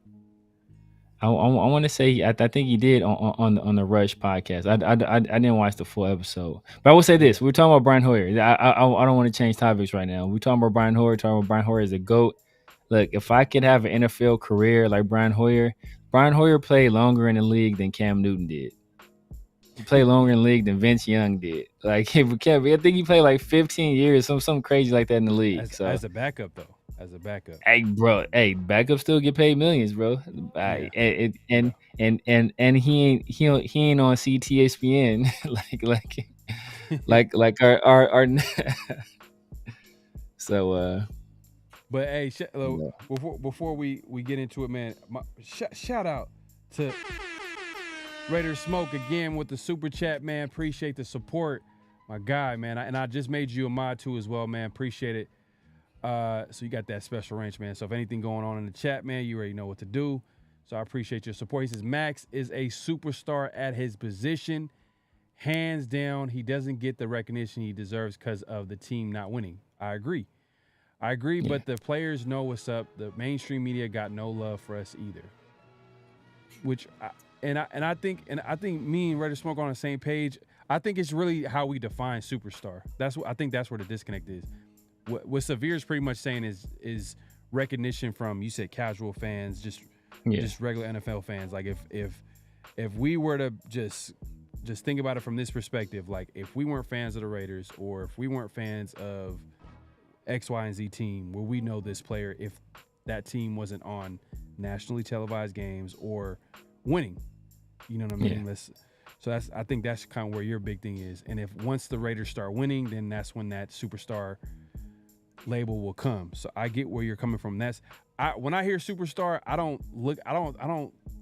I want to say I think he did on the Rush podcast. I didn't watch the full episode, but I will say this: we're talking about Brian Hoyer. I don't want to change topics right now. We're talking about Brian Hoyer. Talking about Brian Hoyer as a GOAT. Look, if I could have an NFL career like Brian Hoyer played longer in the league than Cam Newton did. He played longer in the league than Vince Young did. I think he played 15 years, something crazy like that in the league. As a backup, though. As a backup. Hey, bro. Hey, backups still get paid millions, bro. Yeah. And he ain't on CTSPN like our so. But hey, before we get into it, man, shout out to Raider Smoke again with the super chat, man. Appreciate the support, my guy, man. And I just made you a mod too as well, man. Appreciate it. So you got that special range, man. So if anything going on in the chat, man, you already know what to do. So I appreciate your support. He says Maxx is a superstar at his position. Hands down, he doesn't get the recognition he deserves because of the team not winning. I agree, yeah. But the players know what's up. The mainstream media got no love for us either. I think me and Raider Smoke are on the same page. I think it's really how we define superstar. I think that's where the disconnect is. What Severe is pretty much saying is recognition from, you said, casual fans, just regular NFL fans. Like if we were to just think about it from this perspective, like if we weren't fans of the Raiders, or if we weren't fans of X, Y, and Z team, where we know this player, if that team wasn't on nationally televised games or winning, you know what I mean? So I think that's kind of where your big thing is. And if once the Raiders start winning, then that's when that superstar label will come. So I get where you're coming from. When I hear superstar, I don't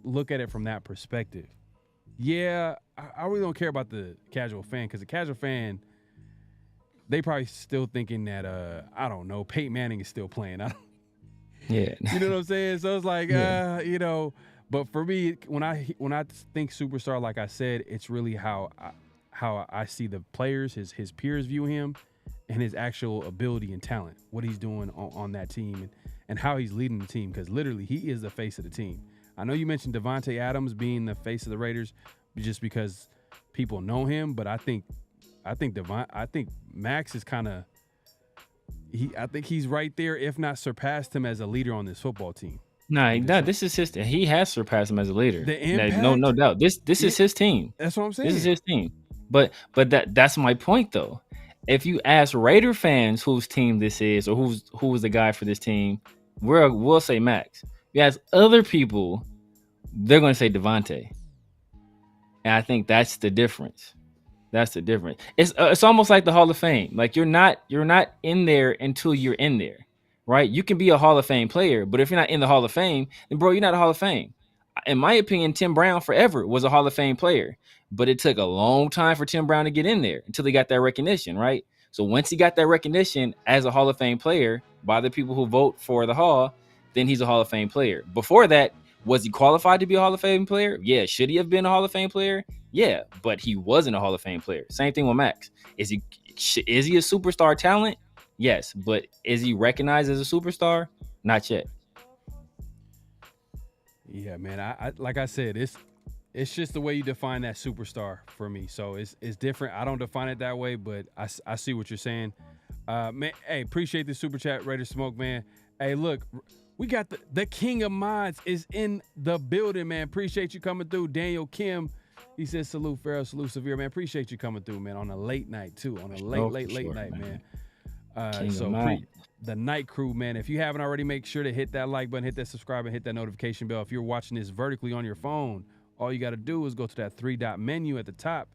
look at it from that perspective. Yeah, I really don't care about the casual fan, because the casual fan, they probably still thinking that I don't know, Peyton Manning is still playing. Yeah. You know what I'm saying? So it's like, you know, but for me, when I think superstar, like I said, it's really how I see the players, his peers view him, and his actual ability and talent, what he's doing on that team, and how he's leading the team, because literally he is the face of the team. I know you mentioned Davante Adams being the face of the Raiders just because people know him, but I think Maxx is kind of I think he's right there, if not surpassed him as a leader on this football team. No, this is his. He has surpassed him as a leader. The impact, no doubt. This is his team. That's what I'm saying. This is his team. But that's my point though. If you ask Raider fans whose team this is, or who was the guy for this team, we'll say Maxx. If you ask other people, they're going to say Davante. And I think that's the difference. That's the difference. It's almost like the Hall of Fame. Like you're not in there until you're in there, right? You can be a Hall of Fame player, but if you're not in the Hall of Fame, then bro, you're not a Hall of Fame. In my opinion, Tim Brown forever was a Hall of Fame player, but it took a long time for Tim Brown to get in there until he got that recognition, right? So once he got that recognition as a Hall of Fame player by the people who vote for the Hall, then he's a Hall of Fame player. Before that, was he qualified to be a Hall of Fame player? Yeah. Should he have been a Hall of Fame player? Yeah, but he wasn't a Hall of Fame player. Same thing with Maxx. Is he a superstar talent? Yes, but is he recognized as a superstar? Not yet. Yeah, man. I like I said, it's just the way you define that superstar for me. So it's different. I don't define it that way, but I see what you're saying. Man, hey, appreciate the super chat, Raider Smoke, man. Hey, look, we got the king of mods is in the building, man. Appreciate you coming through. Daniel Kim, he says salute Pharaoh, salute Severe, man. Appreciate you coming through, man, on a late night too, on a late night, man. The night crew, man. If you haven't already, make sure to hit that like button, hit that subscribe, and hit that notification bell. If you're watching this vertically on your phone, all you got to do is go to that 3-dot menu at the top.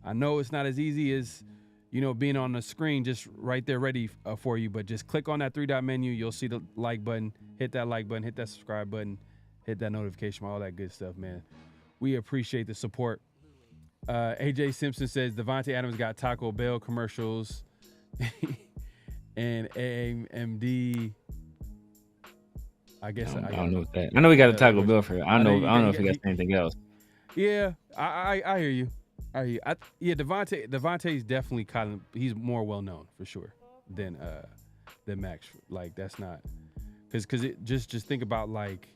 I know it's not as easy as, you know, being on the screen just right there ready for you, but just click on that 3-dot menu. You'll see the like button. Hit that like button, hit that subscribe button, hit that notification, all that good stuff, man. We appreciate the support. AJ Simpson says Davante Adams got Taco Bell commercials and AMD. I guess I don't know what that. I know we got a Taco Bell for it. I don't know if he got anything else. Yeah, I hear you. Davante's definitely he's more well known for sure than Maxx. Like that's not because it just think about like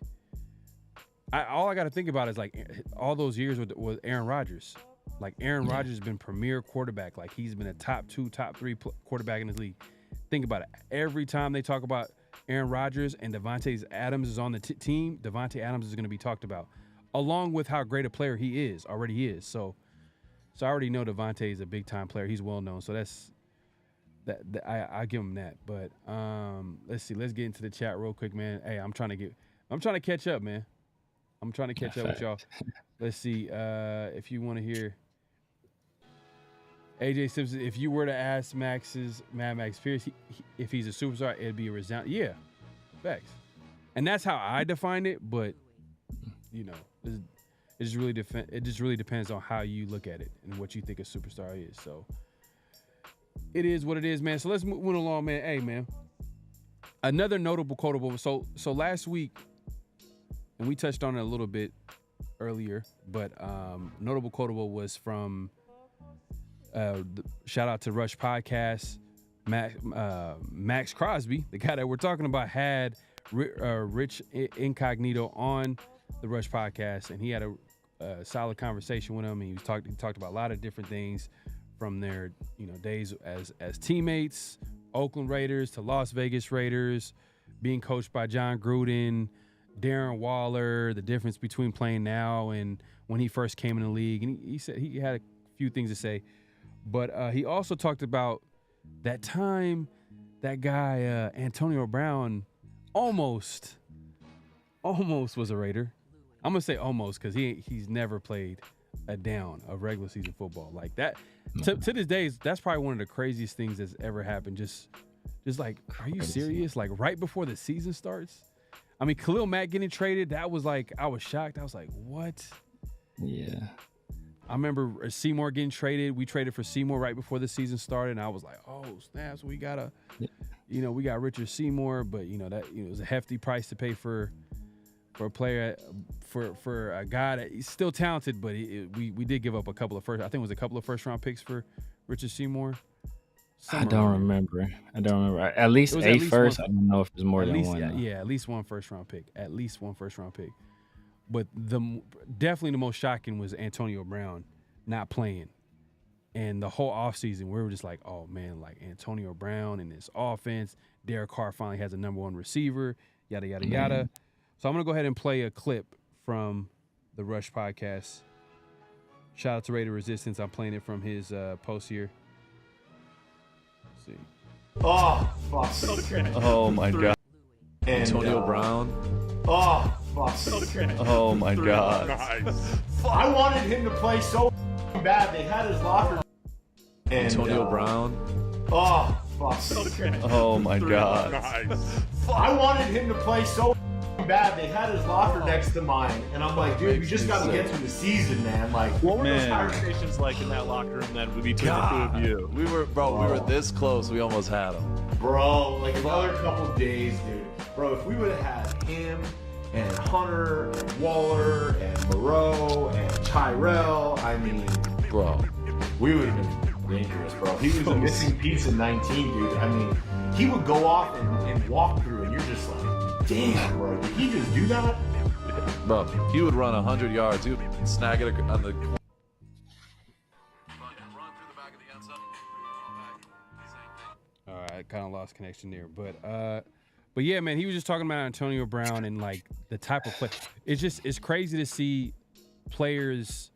all I got to think about is like all those years with Aaron Rodgers. Like Aaron Rodgers has been premier quarterback. Like he's been a top 2, top 3 quarterback in this league. Think about it. Every time they talk about Aaron Rodgers and Davante Adams is on the team, Davante Adams is going to be talked about, along with how great a player he is, already is. So I already know Davante is a big-time player. He's well-known, so I give him that. But let's see. Let's get into the chat real quick, man. Hey, I'm trying to catch up, man. I'm trying to catch up with y'all. Let's see if you want to hear AJ Simpson. If you were to ask Mad Max Pierce if he's a superstar, it'd be a resound. Yeah, facts. And that's how I define it. But you know, it just really depends on how you look at it and what you think a superstar is. So it is what it is, man. So let's move along, man. Hey, man. Another notable quotable. So last week, and we touched on it a little bit earlier, but notable quotable was from shout out to Rush Podcast. Maxx Crosby, the guy that we're talking about, had Rich Incognito on the Rush Podcast, and he had a solid conversation with him. And he talked about a lot of different things from their days as teammates, Oakland Raiders to Las Vegas Raiders, being coached by John Gruden, Darren Waller, the difference between playing now and when he first came in the league. And he said he had a few things to say, but he also talked about that time that guy Antonio Brown almost was a Raider. I'm gonna say almost because he's never played a down of regular season football. Like that, to this day, that's probably one of the craziest things that's ever happened. Just like, are you serious? Like right before the season starts? I mean, Khalil Mack getting traded, that was like, I was shocked. I was like, what? Yeah. I remember Seymour getting traded. We traded for Seymour right before the season started, and I was like, oh, snaps, we got we got Richard Seymour, but, that it was a hefty price to pay for a player, for a guy that he's still talented, but we did give up a couple of first-round picks for Richard Seymour. I don't remember. At least eight first. I don't know if there's more than one. Yeah, at least one first-round pick. But definitely the most shocking was Antonio Brown not playing. And the whole offseason, we were just like, oh, man, like Antonio Brown and his offense. Derek Carr finally has a number one receiver, yada, yada, yada. So I'm going to go ahead and play a clip from the Rush podcast. Shout out to Raider Resistance. I'm playing it from his post here. Let's see. Oh, fuck. Okay. Oh, my God. Antonio Brown. Oh, fuck. Okay. Oh, my God. Nice. I wanted him to play so bad. They had his locker. Antonio Brown. Oh, fuck. Okay. Oh, my God. Nice. I wanted him to play so bad. They had his locker next to mine, and I'm like, dude, we just got to get through the season, man. Like, what were those conversations like in that locker room then between the two of you? We were this close. We almost had him. Bro, like another couple days, dude. Bro, if we would have had him and Hunter and Waller and Moreau and Tyrell, I mean, bro, we would have been dangerous, bro. He was a missing piece in 19, dude. I mean, he would go off and walk through, and you're just like, damn, bro, did he just do that? Bro, he would run 100 yards. He would snag it on the. All right, I kind of lost connection there, but yeah, man, he was just talking about Antonio Brown and like the type of play. It's crazy to see players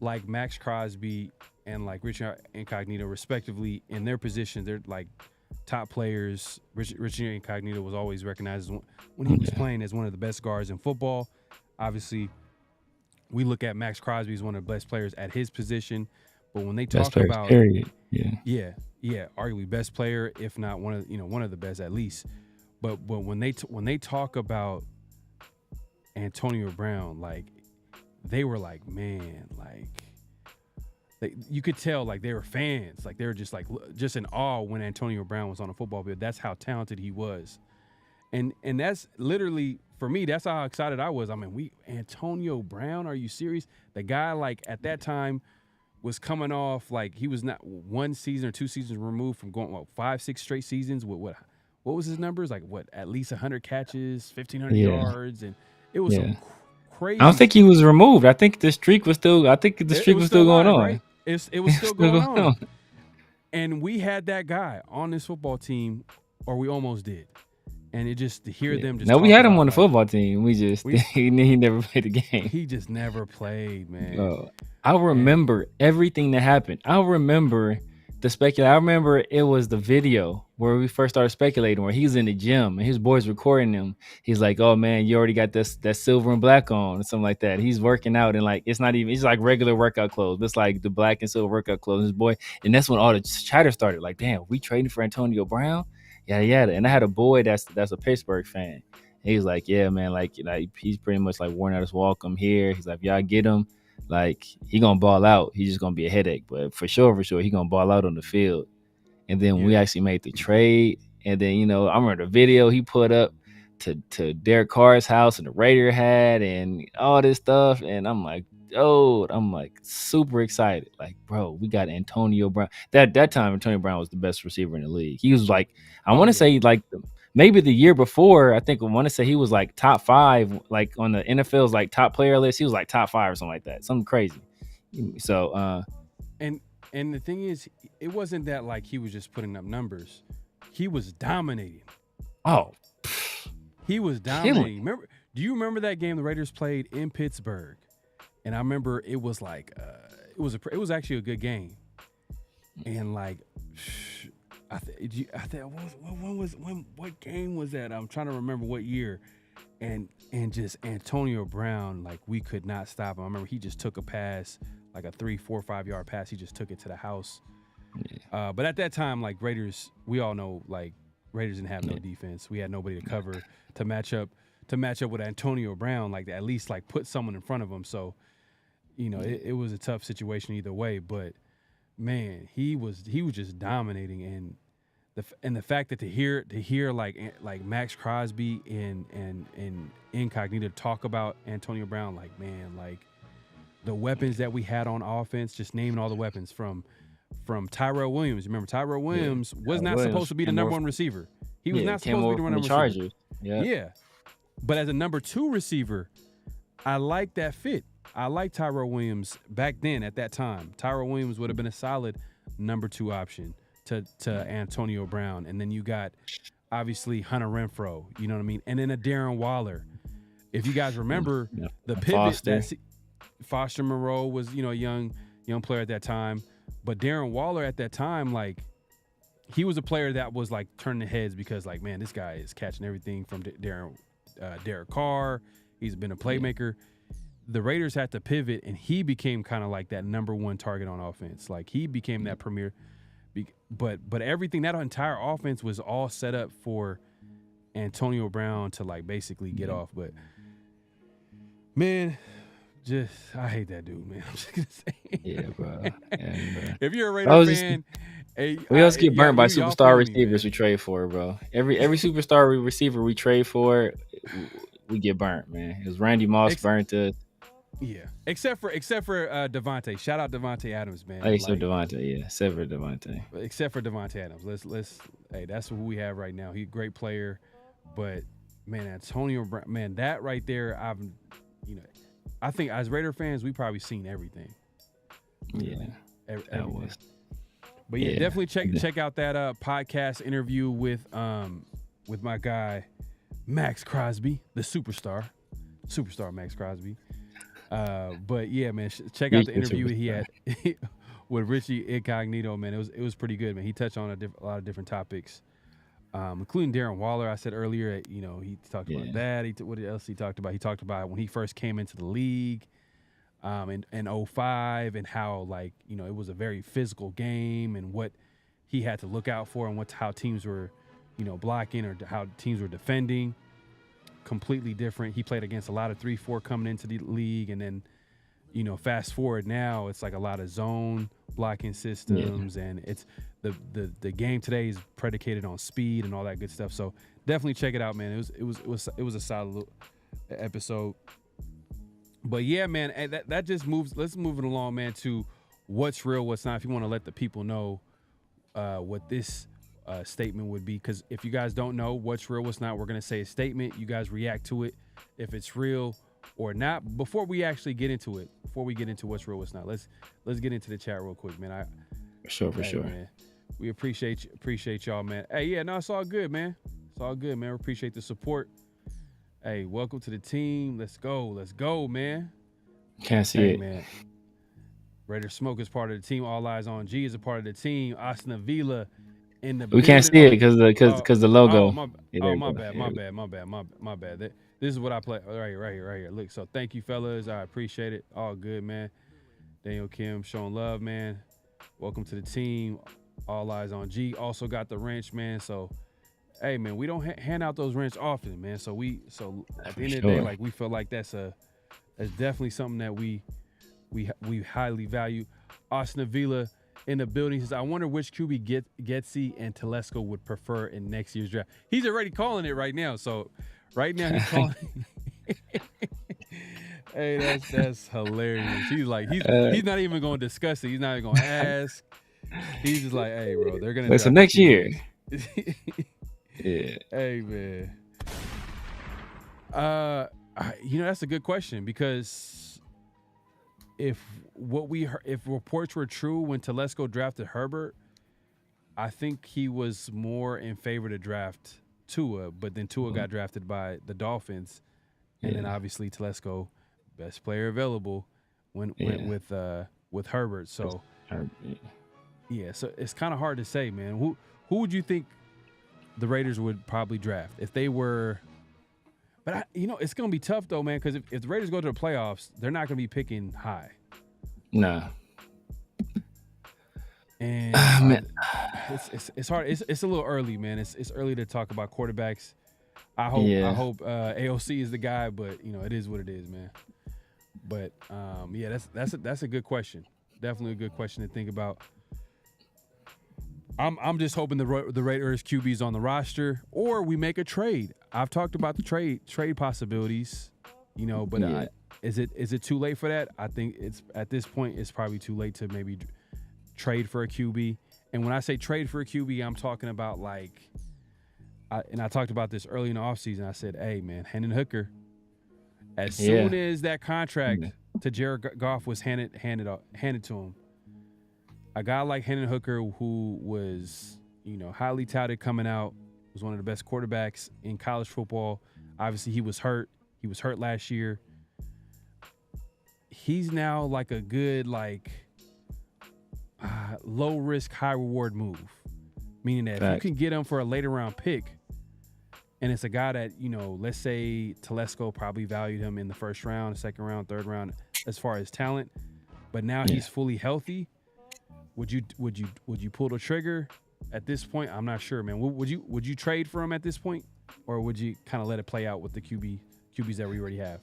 like Maxx Crosby and like Richard Incognito, respectively, in their positions. They're like top players. Richard Incognito was always recognized when he was playing as one of the best guards in football. Obviously, we look at Maxx Crosby as one of the best players at his position. But when they talk about arguably best player, if not one of the best at least. But when they talk about Antonio Brown, like they were like, man, like you could tell like they were fans, like they were just in awe when Antonio Brown was on the football field. That's how talented he was, and that's literally for me. That's how excited I was. I mean, Antonio Brown, are you serious? The guy like at that time was coming off like he was not one season or two seasons removed from going 5-6 straight seasons with what was his numbers? Like at least 100 catches, 1,500 yards, and it was some crazy. I don't think he was removed. I think the streak was still. Going on. Right? It was still going on. And we had that guy on this football team, or we almost did. And it just to hear them just. No, we had him on the football team. He never played the game. He just never played, man. I remember everything that happened. I remember the speculation. I remember it was the video where we first started speculating, where he was in the gym and his boys recording him. He's like, "Oh man, you already got that silver and black on," or something like that. He's working out and like it's like regular workout clothes. It's like the black and silver workout clothes. His boy, and that's when all the chatter started. Like, damn, we trading for Antonio Brown? Yeah. And I had a boy that's a Pittsburgh fan. He was like, "Yeah, man, like he's pretty much like worn out his welcome here." He's like, "Y'all get him. Like he gonna ball out. He's just gonna be a headache, but for sure, he gonna ball out on the field." And then we actually made the trade. And then, I remember the video he put up to Derek Carr's house and the Raider hat and all this stuff. And I'm like, super excited. Like, bro, we got Antonio Brown. That time, Antonio Brown was the best receiver in the league. He was like, I want to say like maybe the year before, I want to say he was like top 5, like on the NFL's like top player list. He was like top 5 or something like that. Something crazy. So, And the thing is, it wasn't that like he was just putting up numbers. He was dominating. Oh. He was dominating. Do you remember that game the Raiders played in Pittsburgh? And I remember it was like it was actually a good game. And like what game was that? I'm trying to remember what year. And just Antonio Brown, like we could not stop him. I remember he just took a pass like a 3, 4, 5 yard pass. He just took it to the house. Yeah. But at that time, like Raiders, we all know like Raiders didn't have no defense. We had nobody to cover to match up with Antonio Brown, like to at least like put someone in front of him. So, you know, it was a tough situation either way. But man, he was just dominating, and the fact that to hear like Maxx Crosby and Incognito talk about Antonio Brown, like man, like the weapons that we had on offense, just naming all the weapons from Tyrell Williams. Remember, Tyrell Williams was not supposed to be the number one receiver. He was not supposed to be the number one receiver. Yeah. But as a number 2 receiver, I like that fit. I like Tyrell Williams back then at that time. Tyrell Williams would have been a solid number 2 option to Antonio Brown. And then you got, obviously, Hunter Renfrow, you know what I mean? And then a Darren Waller. If you guys remember the pivot, Foster Moreau was, you know, a young player at that time. But Darren Waller at that time, like, he was a player that was, like, turning heads because, like, man, this guy is catching everything from Derek Carr. He's been a playmaker. The Raiders had to pivot, and he became kind of like that number 1 target on offense. Like, he became that premier. But everything, that entire offense was all set up for Antonio Brown to, like, basically get off. But, man, I hate that dude, man. I'm just going to say. Yeah, bro. If you're a Raider fan, we also get burnt by superstar receivers we trade for, bro. Every superstar receiver we trade for, we get burnt, man. It was Randy Moss burnt us. Yeah, except for Devontae. Shout out Devontae Adams, man. Except for Devontae. Except for Devontae Adams. Let's. Hey, that's who we have right now. He's a great player, but man, Antonio Brown, man, that right there, I think as Raider fans, we probably seen everything. Yeah, that was. But yeah, definitely check out that podcast interview with my guy Maxx Crosby, the superstar Maxx Crosby. But yeah, man, check out the interview he had with Richie Incognito. Man, it was pretty good, man. He touched on a lot of different topics, including Darren Waller. I said earlier, you know, he talked about that. What else he talked about? He talked about when he first came into the league. In 2005, and how, like, you know, it was a very physical game and what he had to look out for and how teams were, you know, blocking or how teams were defending. Completely different. He played against a lot of 3-4 coming into the league, and then, you know, fast forward now, it's like a lot of zone blocking systems, and it's the game today is predicated on speed and all that good stuff. So definitely check it out, man. It was a solid episode. But yeah, man, that just moves. Let's move it along, man, to what's real, what's not. If you want to let the people know what this statement would be, because if you guys don't know what's real, what's not, we're gonna say a statement. You guys react to it if it's real or not. Before we actually get into it, before we get into what's real, what's not, let's get into the chat real quick, man. For sure. Man, we appreciate y'all, man. Hey, yeah, no, it's all good, man. It's all good, man. We appreciate the support. Hey, welcome to the team. Let's go, man. Can't see it, man. Raider Smoke is part of the team. All Eyes on G is a part of the team. Austin Avila in the. We can't see it because the logo. My bad. This is what I play right here. Look, so thank you, fellas. I appreciate it. All good, man. Daniel Kim showing love, man. Welcome to the team. All Eyes on G. Also got the wrench, man. So. Hey, man, we don't hand out those rents often, man. So at the end of the day, like, we feel like that's definitely something that we highly value. Austin Avila in the building says, I wonder which QB Getsy and Telesco would prefer in next year's draft. He's already calling it right now. So right now he's calling. Hey, that's hilarious. He's like, he's not even going to discuss it. He's not even going to ask. He's just like, hey, bro, they're going to. Listen, next year. Yeah. Hey, man. You know, that's a good question, because if reports were true when Telesco drafted Herbert, I think he was more in favor to draft Tua, but then Tua got drafted by the Dolphins, and then obviously Telesco, best player available, went with Herbert. So yeah, so it's kind of hard to say, man. Who would you think the Raiders would probably draft if they were? But it's going to be tough though, man, because if the Raiders go to the playoffs, they're not going to be picking high. Nah. And Man. it's hard. It's a little early, man. It's early to talk about quarterbacks. I hope AOC is the guy, but it is what it is, man. But that's a good question. Definitely a good question to think about. I'm just hoping the Raiders QB's on the roster, or we make a trade. I've talked about the trade possibilities, but is it too late for that? I think it's at this point it's probably too late to maybe trade for a QB. And when I say trade for a QB, I'm talking about I talked about this early in the offseason. I said, hey man, Hendon Hooker, as soon as that contract to Jared Goff was handed to him, a guy like Hendon Hooker, who was, highly touted coming out, was one of the best quarterbacks in college football. Obviously, he was hurt. He was hurt last year. He's now like a good, low risk, high reward move. Meaning that if you can get him for a later round pick, and it's a guy that, let's say Telesco probably valued him in the first round, second round, third round, as far as talent, but now he's fully healthy. Would you pull the trigger at this point? I'm not sure, man. Would you trade for him at this point, or would you kind of let it play out with the QBs that we already have?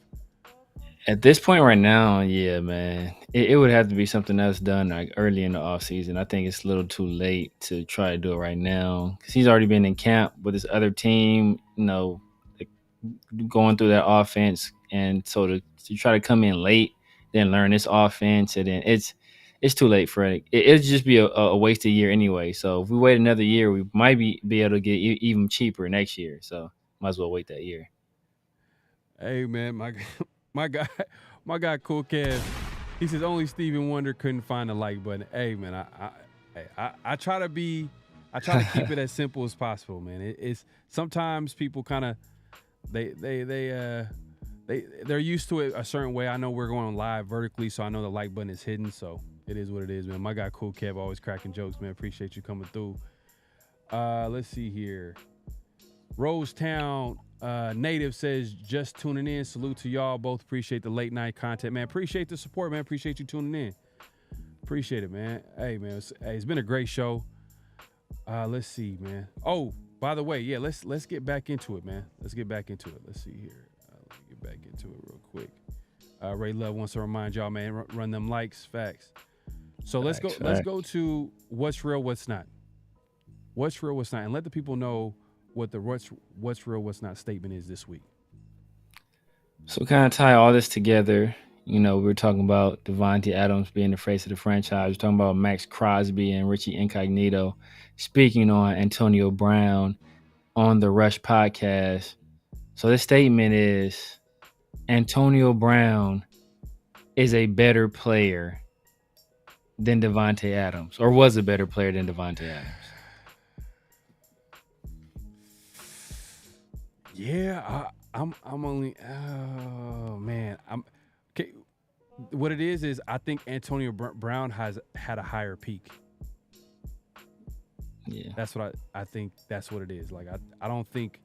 At this point right now, yeah, man, it would have to be something else done early in the offseason. I think it's a little too late to try to do it right now because he's already been in camp with his other team, going through that offense, and so to try to come in late, then learn this offense, and then it's too late for it. It'll just be a wasted year anyway. So if we wait another year, we might be able to get even cheaper next year. So might as well wait that year. Hey man, my guy, Cool Kev, he says only Stephen Wonder couldn't find the like button. Hey man, I try to keep it as simple as possible, man. It's sometimes people kind of they're used to it a certain way. I know we're going live vertically, so I know the like button is hidden. So it is what it is, man. My guy, Cool Kev, always cracking jokes, man. Appreciate you coming through. Let's see here. Rosetown native says just tuning in. Salute to y'all both. Appreciate the late night content, man. Appreciate the support, man. Appreciate you tuning in. Appreciate it, man. Hey man, it's been a great show. Let's see, man. Oh, by the way, yeah, let's get back into it, man. Let's get back into it. Let's see here. Let me get back into it real quick. Ray Love wants to remind y'all, man, run them likes, facts. So let's go to what's real, what's not. What's real, what's not, and let the people know what the what's real, what's not statement is this week. So kind of tie all this together. We were talking about Davante Adams being the face of the franchise. We're talking about Maxx Crosby and Richie Incognito speaking on Antonio Brown on the Rush podcast. So this statement is Antonio Brown is a better player than Davante Adams, or was a better player than Davante Adams. Yeah, I'm only. Oh man, okay. What it is I think Antonio Brown has had a higher peak. Yeah, that's what I think. That's what it is. Like I don't think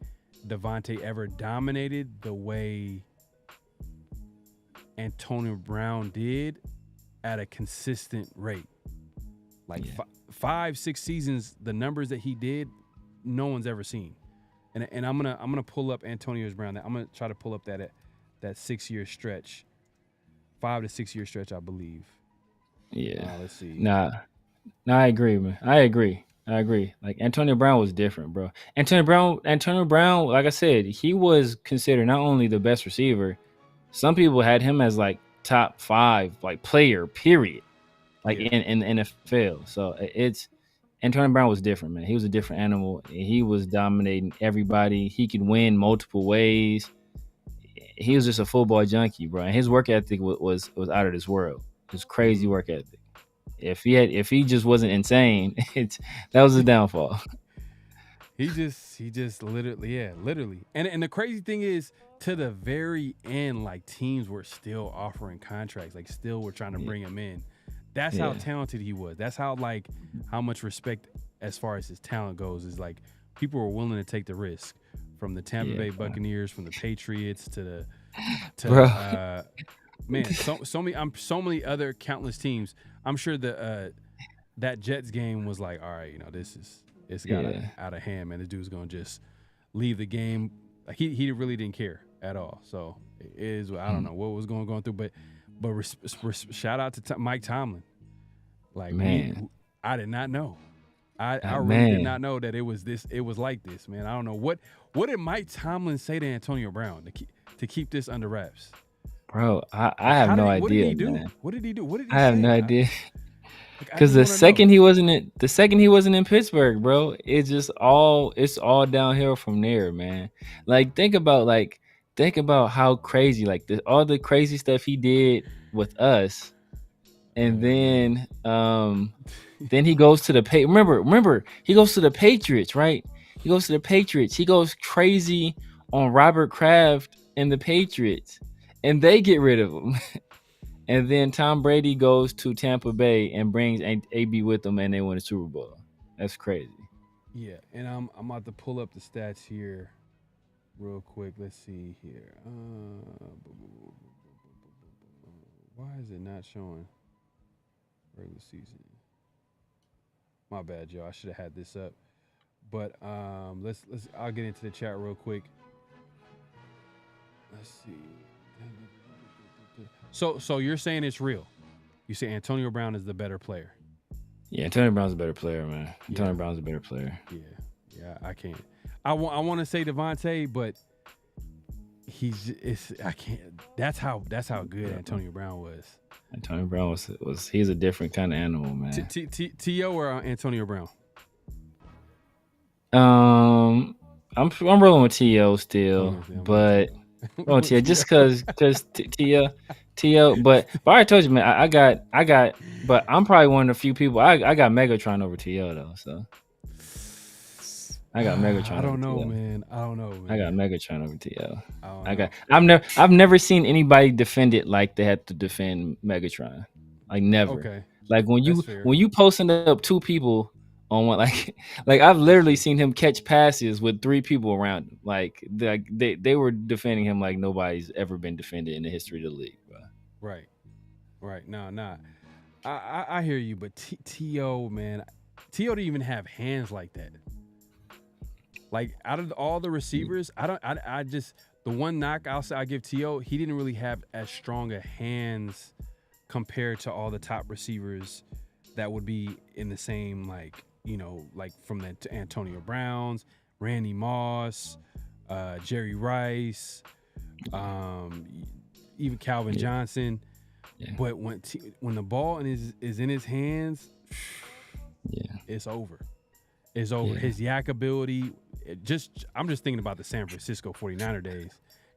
Davante ever dominated the way Antonio Brown did at a consistent rate. Like 5-6 seasons, the numbers that he did, no one's ever seen. And I'm gonna pull up Antonio Brown. I'm gonna try to pull up that 6-year stretch, 5 to 6 year stretch, I believe. Yeah. Let's see. Nah, I agree, man. I agree. Like Antonio Brown was different, bro. Antonio Brown, like I said, he was considered not only the best receiver. Some people had him as like top 5 like player, period. Like in the NFL. So Antonio Brown was different, man. He was a different animal. He was dominating everybody. He could win multiple ways. He was just a football junkie, bro. And his work ethic was out of this world. It was crazy work ethic. If he just wasn't insane, that was his downfall. He just literally. And the crazy thing is, to the very end, like teams were still offering contracts, like still were trying to bring him in. That's how talented he was. That's how much respect as far as his talent goes is like people were willing to take the risk, from the Tampa Bay Buccaneers, from the Patriots to man, so many other countless teams. I'm sure that Jets game was like, all right, it's got out of hand, man. This dude's gonna just leave the game. Like he really didn't care at all. So it is. I don't know what was going through, but shout out to Mike Tomlin. Like, man, I did not know. I really did not know that it was this. It was like this, man. I don't know what did Mike Tomlin say to Antonio Brown to keep this under wraps. Bro, I have no idea. What did he do? Man. What did he do? What did he I say? have no idea. Because the second he wasn't in Pittsburgh, bro, it's all downhill from there, man. Like think about how crazy, like all the crazy stuff he did with us, and then he goes to the remember he goes to the Patriots, right? He goes to the Patriots. He goes crazy on Robert Kraft and the Patriots, and they get rid of him. And then Tom Brady goes to Tampa Bay and brings AB with him, and they win the Super Bowl. That's crazy. Yeah, and I'm about to pull up the stats here real quick. Let's see here. Why is it not showing regular season? My bad, y'all. I should have had this up. But let's I'll get into the chat real quick. Let's see. So you're saying it's real? You say Antonio Brown is the better player? Yeah, Antonio Brown's a better player, man. Antonio Brown's a better player. Yeah, I can't. I want to say Devontae, but I can't. That's how good Antonio Brown was. Antonio Brown he's a different kind of animal, man. T.O. or Antonio Brown? I'm rolling with T.O. still, but just because T.O. But I already told you, man, I got, but I'm probably one of the few people. I got Megatron over T.O. though, so I got Megatron. I don't know, man. I got Megatron over T.O. I've never seen anybody defend it like they had to defend Megatron. Like never. Okay. Like when you posting up two people on one, like I've literally seen him catch passes with three people around him. Like they were defending him like nobody's ever been defended in the history of the league, bro. Right. Nah. I hear you, but T.O., man, T.O. didn't even have hands like that. Like out of all the receivers, I just the one knock I give T.O., he didn't really have as strong a hands compared to all the top receivers that would be in the same like from the Antonio Browns, Randy Moss, Jerry Rice, even Calvin Johnson. Yeah. But when the ball is in his hands, it's over. It's over. Yeah. His yak ability. I'm just thinking about the San Francisco 49er days.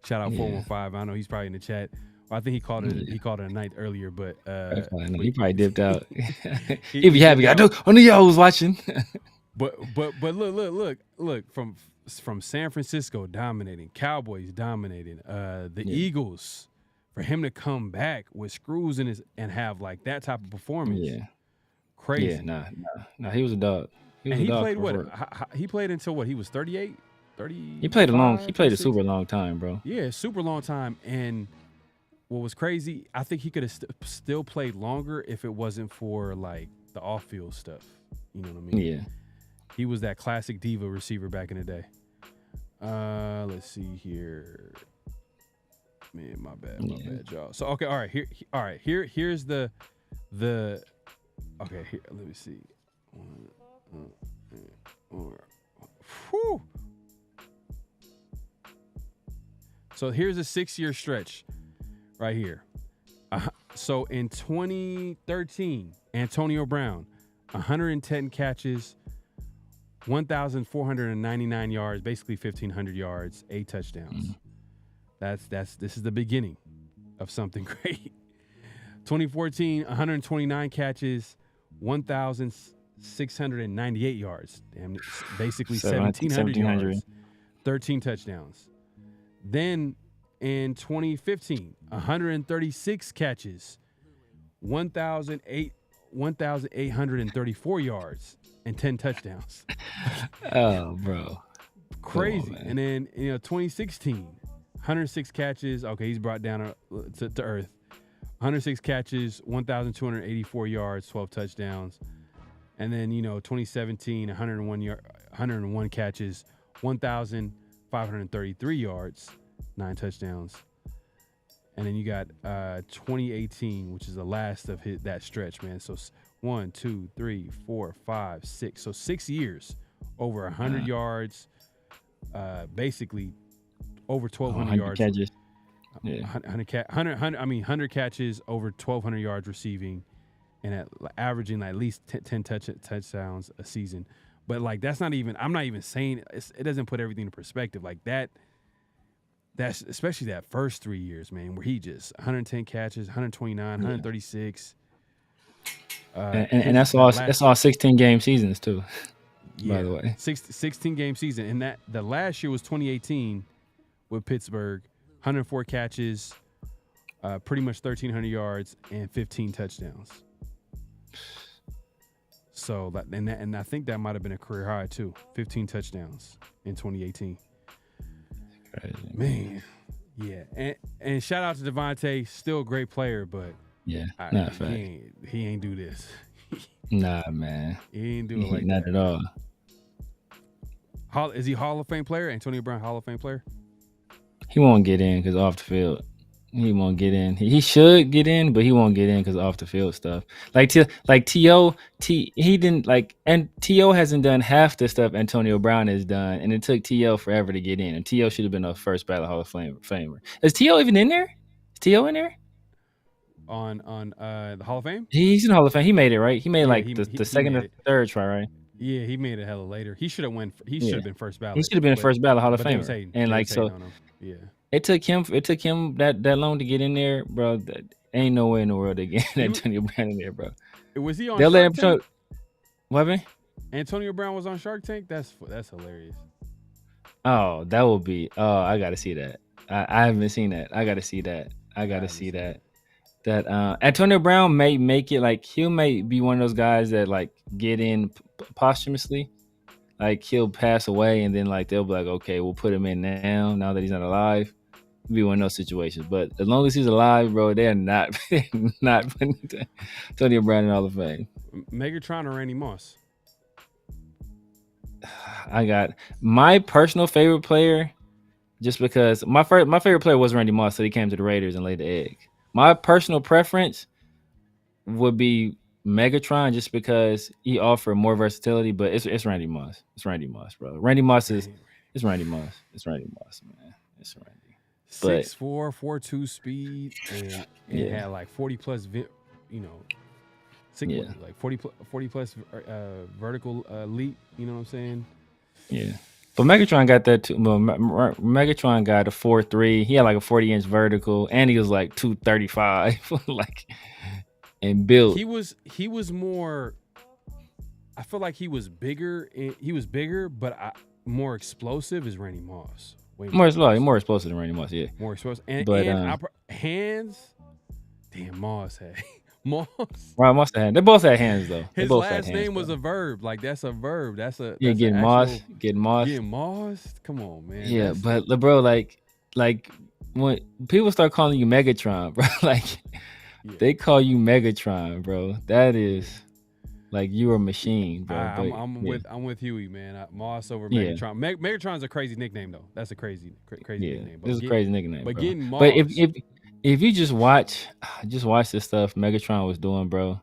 Shout out 415. I know he's probably in the chat. Well, I think he called it a night earlier, but he probably dipped out. He'd be happy. I knew y'all was watching. but look from San Francisco dominating, Cowboys dominating, the Eagles, for him to come back with screws in his and have like that type of performance. Yeah. Crazy. Yeah, nah, he was a dog. He played what? He played until what? He was 38, 30. He played a super long time, bro. Yeah, super long time. And what was crazy, I think he could have still played longer if it wasn't for like the off-field stuff. You know what I mean? Yeah. He was that classic diva receiver back in the day. Let's see here. Man, my bad, y'all. So okay, all right. Here's the. Okay, here. Let me see. Whew. So here's a 6-year stretch right here. So in 2013, Antonio Brown, 110 catches, 1,499 yards, basically 1,500 yards, 8 touchdowns. This is the beginning of something great. 2014, 129 catches, 1,698 yards. Damn, basically 1,700 yards, 13 touchdowns. Then in 2015, 136 catches, 1,834 yards, and 10 touchdowns. Oh, bro. Crazy. On, and then 2016, 106 catches. Okay, he's brought down to earth. 106 catches, 1,284 yards, 12 touchdowns. And then, 2017, 101 catches, 1,533 yards, 9 touchdowns. And then you got 2018, which is the last of that stretch, man. So 1, 2, 3, 4, 5, 6. So 6 years, over 100 yards, basically over 1,200 yards. Catches. Yeah. 100 catches, over 1,200 yards receiving, and averaging at least 10 touchdowns a season. But like that's not even. I'm not even saying it doesn't put everything in perspective. Like that's especially that first 3 years, man, where he just 110 catches, 129, 136. And that's all 16 game seasons too. By the way, 16 game season, and that the last year was 2018 with Pittsburgh. 104 catches, pretty much 1,300 yards, and 15 touchdowns. So and I think that might have been a career high too. 15 touchdowns in 2018. Crazy. Man, yeah. And shout out to Devontae, still a great player, but he ain't do this. Nah, man. He ain't do it like not that. Not at all. Is he Hall of Fame player? Antonio Brown Hall of Fame player? He won't get in because off the field. He won't get in. He should get in, but he won't get in because off the field stuff. T.O. He didn't like, and T.O. hasn't done half the stuff Antonio Brown has done, and it took T.O. forever to get in. And T.O. should have been a first ballot Hall of Famer. Is T.O. even in there? Is T.O. in there? On the Hall of Fame? He's in the Hall of Fame. He made it, right? He made the second or third try, right? Yeah, he made it hella later. He should have went. He should have been first ballot. He should have been first ballot Hall of Famer. And like so, yeah. It took him that long to get in there, bro. Ain't no way in the world they get Antonio Brown in there, bro. Was he on They'll Shark let him Tank? What, man? Antonio Brown was on Shark Tank? That's hilarious. Oh, that will be. Oh, I gotta see that. I haven't seen that. I gotta see that. That Antonio Brown may make it. Like he may be one of those guys that like get in posthumously. Like he'll pass away and then like they'll be like, okay, we'll put him in now that he's not alive. It'll be one of those situations. But as long as he's alive, bro, they're not putting Antonio Brown in Hall of Fame. Megatron or Randy Moss? I got my personal favorite player, just because my favorite player was Randy Moss, so he came to the Raiders and laid the egg. My personal preference would be Megatron, just because he offered more versatility, but it's Randy Moss. It's Randy Moss, bro. Randy Moss it's Randy Moss. It's Randy Moss, man. It's Randy. 6'4", 4.2 speed, and had like 40 plus, like 40 plus vertical leap. You know what I'm saying? Yeah. But Megatron got that too. Well, Megatron got a 4.3. He had like a 40-inch vertical, and he was like 235, like, and built. He was more. I feel like he was bigger. But more explosive is Randy Moss. More explosive than Randy Moss, yeah. More explosive, hands. Damn, Moss had Moss. Right, Moss had. They both had hands though. His last name was a verb. Like that's a verb. That's getting Moss. Getting Moss. Getting Moss. Come on, man. Yeah, but bro, like when people start calling you Megatron, bro, they call you Megatron, bro. That is. Like you're a machine, bro. I'm with Huey, man. Moss over Megatron. Megatron's a crazy nickname, though. That's a crazy nickname. It's a crazy nickname. But bro. getting Moss. But if you just watch the stuff Megatron was doing, bro.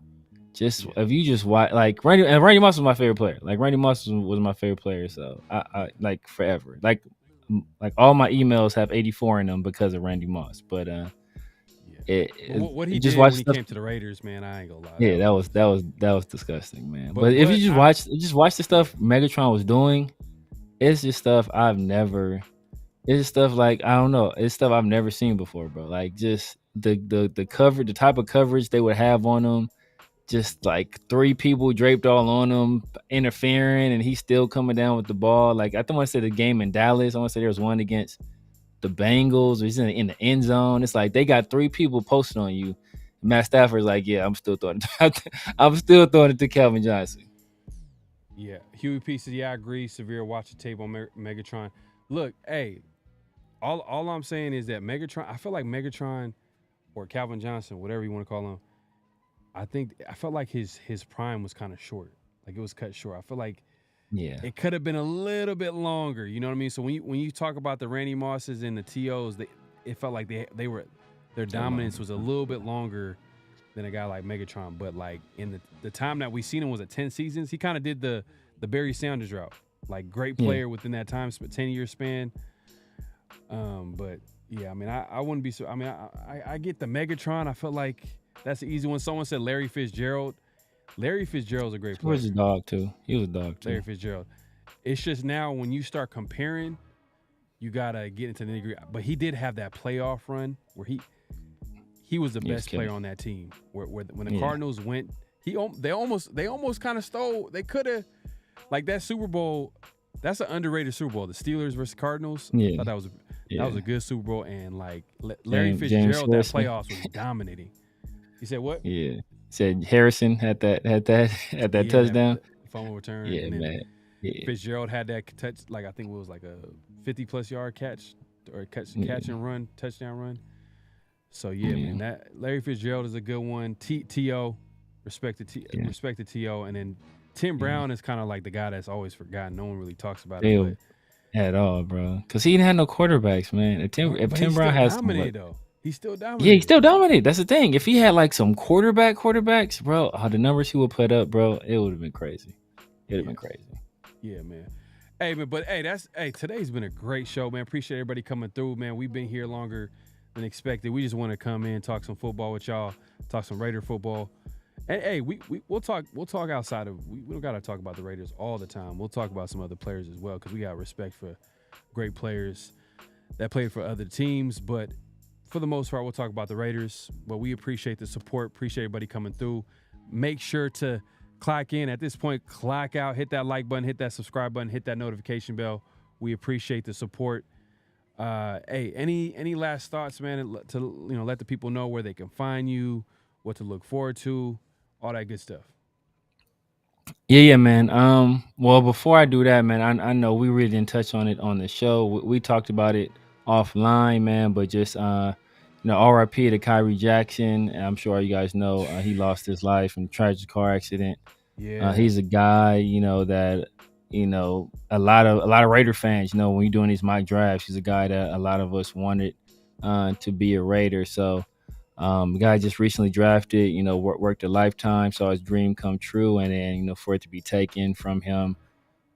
If you just watch, like Randy Moss was my favorite player. Like Randy Moss was my favorite player. So I like forever. Like all my emails have 84 in them because of Randy Moss. But what he did when he came to the Raiders, man, I ain't gonna lie. Yeah, that was disgusting, man. But if you just watch the stuff Megatron was doing, it's just stuff I've never. It's just stuff like I don't know. It's stuff I've never seen before, bro. Like just the cover, the type of coverage they would have on him, just like 3 people draped all on him, interfering, and he's still coming down with the ball. Like I want to say the game in Dallas. I want to say there was one against the Bengals, or he's in the end zone. It's like they got 3 people posted on you. Matt Stafford's like, yeah, I'm still throwing it to Calvin Johnson. Yeah, Huey P said, yeah, I agree. Severe watch the tape on Megatron. Look, hey, all I'm saying is that Megatron, I feel like Megatron or Calvin Johnson, whatever you want to call him, I felt like his prime was kind of short. Like it was cut short. I feel like it could have been a little bit longer. You know what I mean? So when you talk about the Randy Mosses and the TOs, it felt like their dominance was a little bit longer than a guy like Megatron. But like in the time that we seen him was at 10 seasons. He kind of did the Barry Sanders route. Like great player within that time, 10-year span. But yeah, I mean, I wouldn't be so. I mean, I get the Megatron. I felt like that's the easy one. Someone said Larry Fitzgerald. Larry Fitzgerald's a great player. He was a dog too. Larry Fitzgerald. It's just now when you start comparing, you gotta get into the nitty-gritty. But he did have that playoff run where he was the best player on that team. Where when the Cardinals went, they almost kind of stole. They could have, like that Super Bowl. That's an underrated Super Bowl. The Steelers versus Cardinals. Yeah, I thought that was a good Super Bowl. And like Larry Fitzgerald, that playoffs was dominating. You said what? Yeah. Said Harrison had that touchdown. Fumble return. Yeah, and then man. Yeah. Fitzgerald had that touch, like I think it was like a 50+ yard catch or catch and run, touchdown run. So yeah, man, that Larry Fitzgerald is a good one. T.O. respect to T.O. And then Tim Brown is kind of like the guy that's always forgotten. No one really talks about it. At all, bro. Because he didn't have no quarterbacks, man. If Tim Brown has dominated though. He's still dominated. Yeah, he's still dominated. That's the thing. If he had like some quarterbacks, bro, the numbers he would put up, bro, it would have been crazy. It would have been crazy. Yeah, man. Hey, man, but today's been a great show, man. Appreciate everybody coming through, man. We've been here longer than expected. We just want to come in, talk some football with y'all, talk some Raider football. And hey, we'll talk outside of we don't gotta talk about the Raiders all the time. We'll talk about some other players as well, because we got respect for great players that played for other teams, but for the most part, we'll talk about the Raiders, but we appreciate the support. Appreciate everybody coming through. Make sure to clock in. At this point, clock out, hit that like button, hit that subscribe button, hit that notification bell. We appreciate the support. Hey, any last thoughts, man, to let the people know where they can find you, what to look forward to, all that good stuff. Yeah, man. Well, before I do that, man, I know we really didn't touch on it on the show. We talked about it offline, man, but just RIP to Khyree Jackson. And I'm sure you guys know he lost his life in a tragic car accident. Yeah, he's a guy that a lot of Raider fans, when you're doing these mock drafts, he's a guy that a lot of us wanted to be a Raider. So the guy just recently drafted, worked a lifetime, saw his dream come true, and then for it to be taken from him.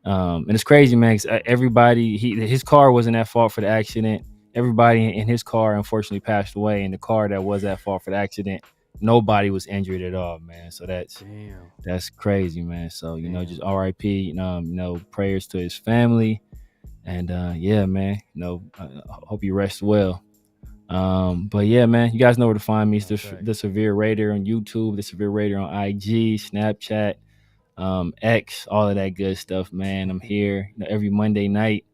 And it's crazy, man, 'cause everybody, his car wasn't at fault for the accident. Everybody in his car unfortunately passed away. In the car that was at fault for the accident, nobody was injured at all, man. So that's crazy, man. So, just RIP, prayers to his family. And yeah, man, I hope you rest well. But yeah, man, you guys know where to find me. It's the Severe Raider on YouTube, the Severe Raider on IG, Snapchat, X, all of that good stuff, man. I'm here every Monday night,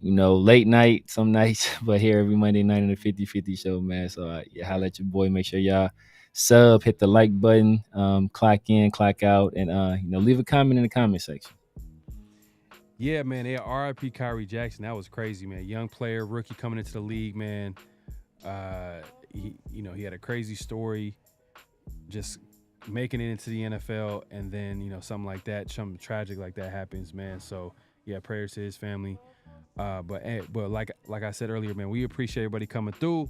late night some nights, but here every Monday night on the 50/50 show, man. So holla at your boy. Make sure y'all sub, hit the like button, clock in, clock out, and leave a comment in the comment section. Yeah, man. Yeah, RIP Khyree Jackson. That was crazy, man. Young player, rookie coming into the league, man. He had a crazy story, just making it into the NFL, and then something like that, something tragic like that happens, man. So yeah, prayers to his family. But like I said earlier, man, we appreciate everybody coming through.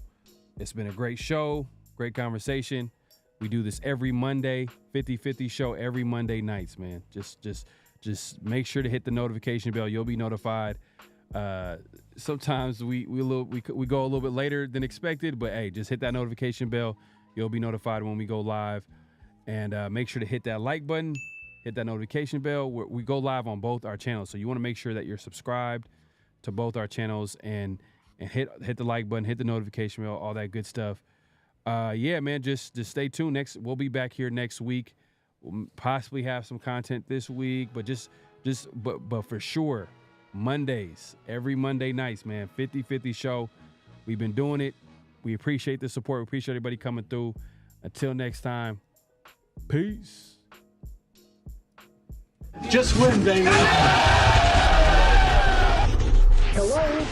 It's been a great show, great conversation. We do this every Monday, 50/50 show every Monday nights, man. Just make sure to hit the notification bell. You'll be notified. Sometimes we go a little bit later than expected, but hey, just hit that notification bell. You'll be notified when we go live. And make sure to hit that like button, hit that notification bell. We go live on both our channels, so you want to make sure that you're subscribed to both our channels and hit the like button, hit the notification bell, all that good stuff. Yeah, man, just stay tuned. We'll be back here next week. We'll possibly have some content this week, but but for sure, Mondays, every Monday nights, man, 50/50 show. We've been doing it. We appreciate the support. We appreciate everybody coming through. Until next time, peace. Just win, baby. Hello?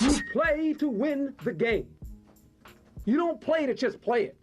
You play to win the game. You don't play to just play it.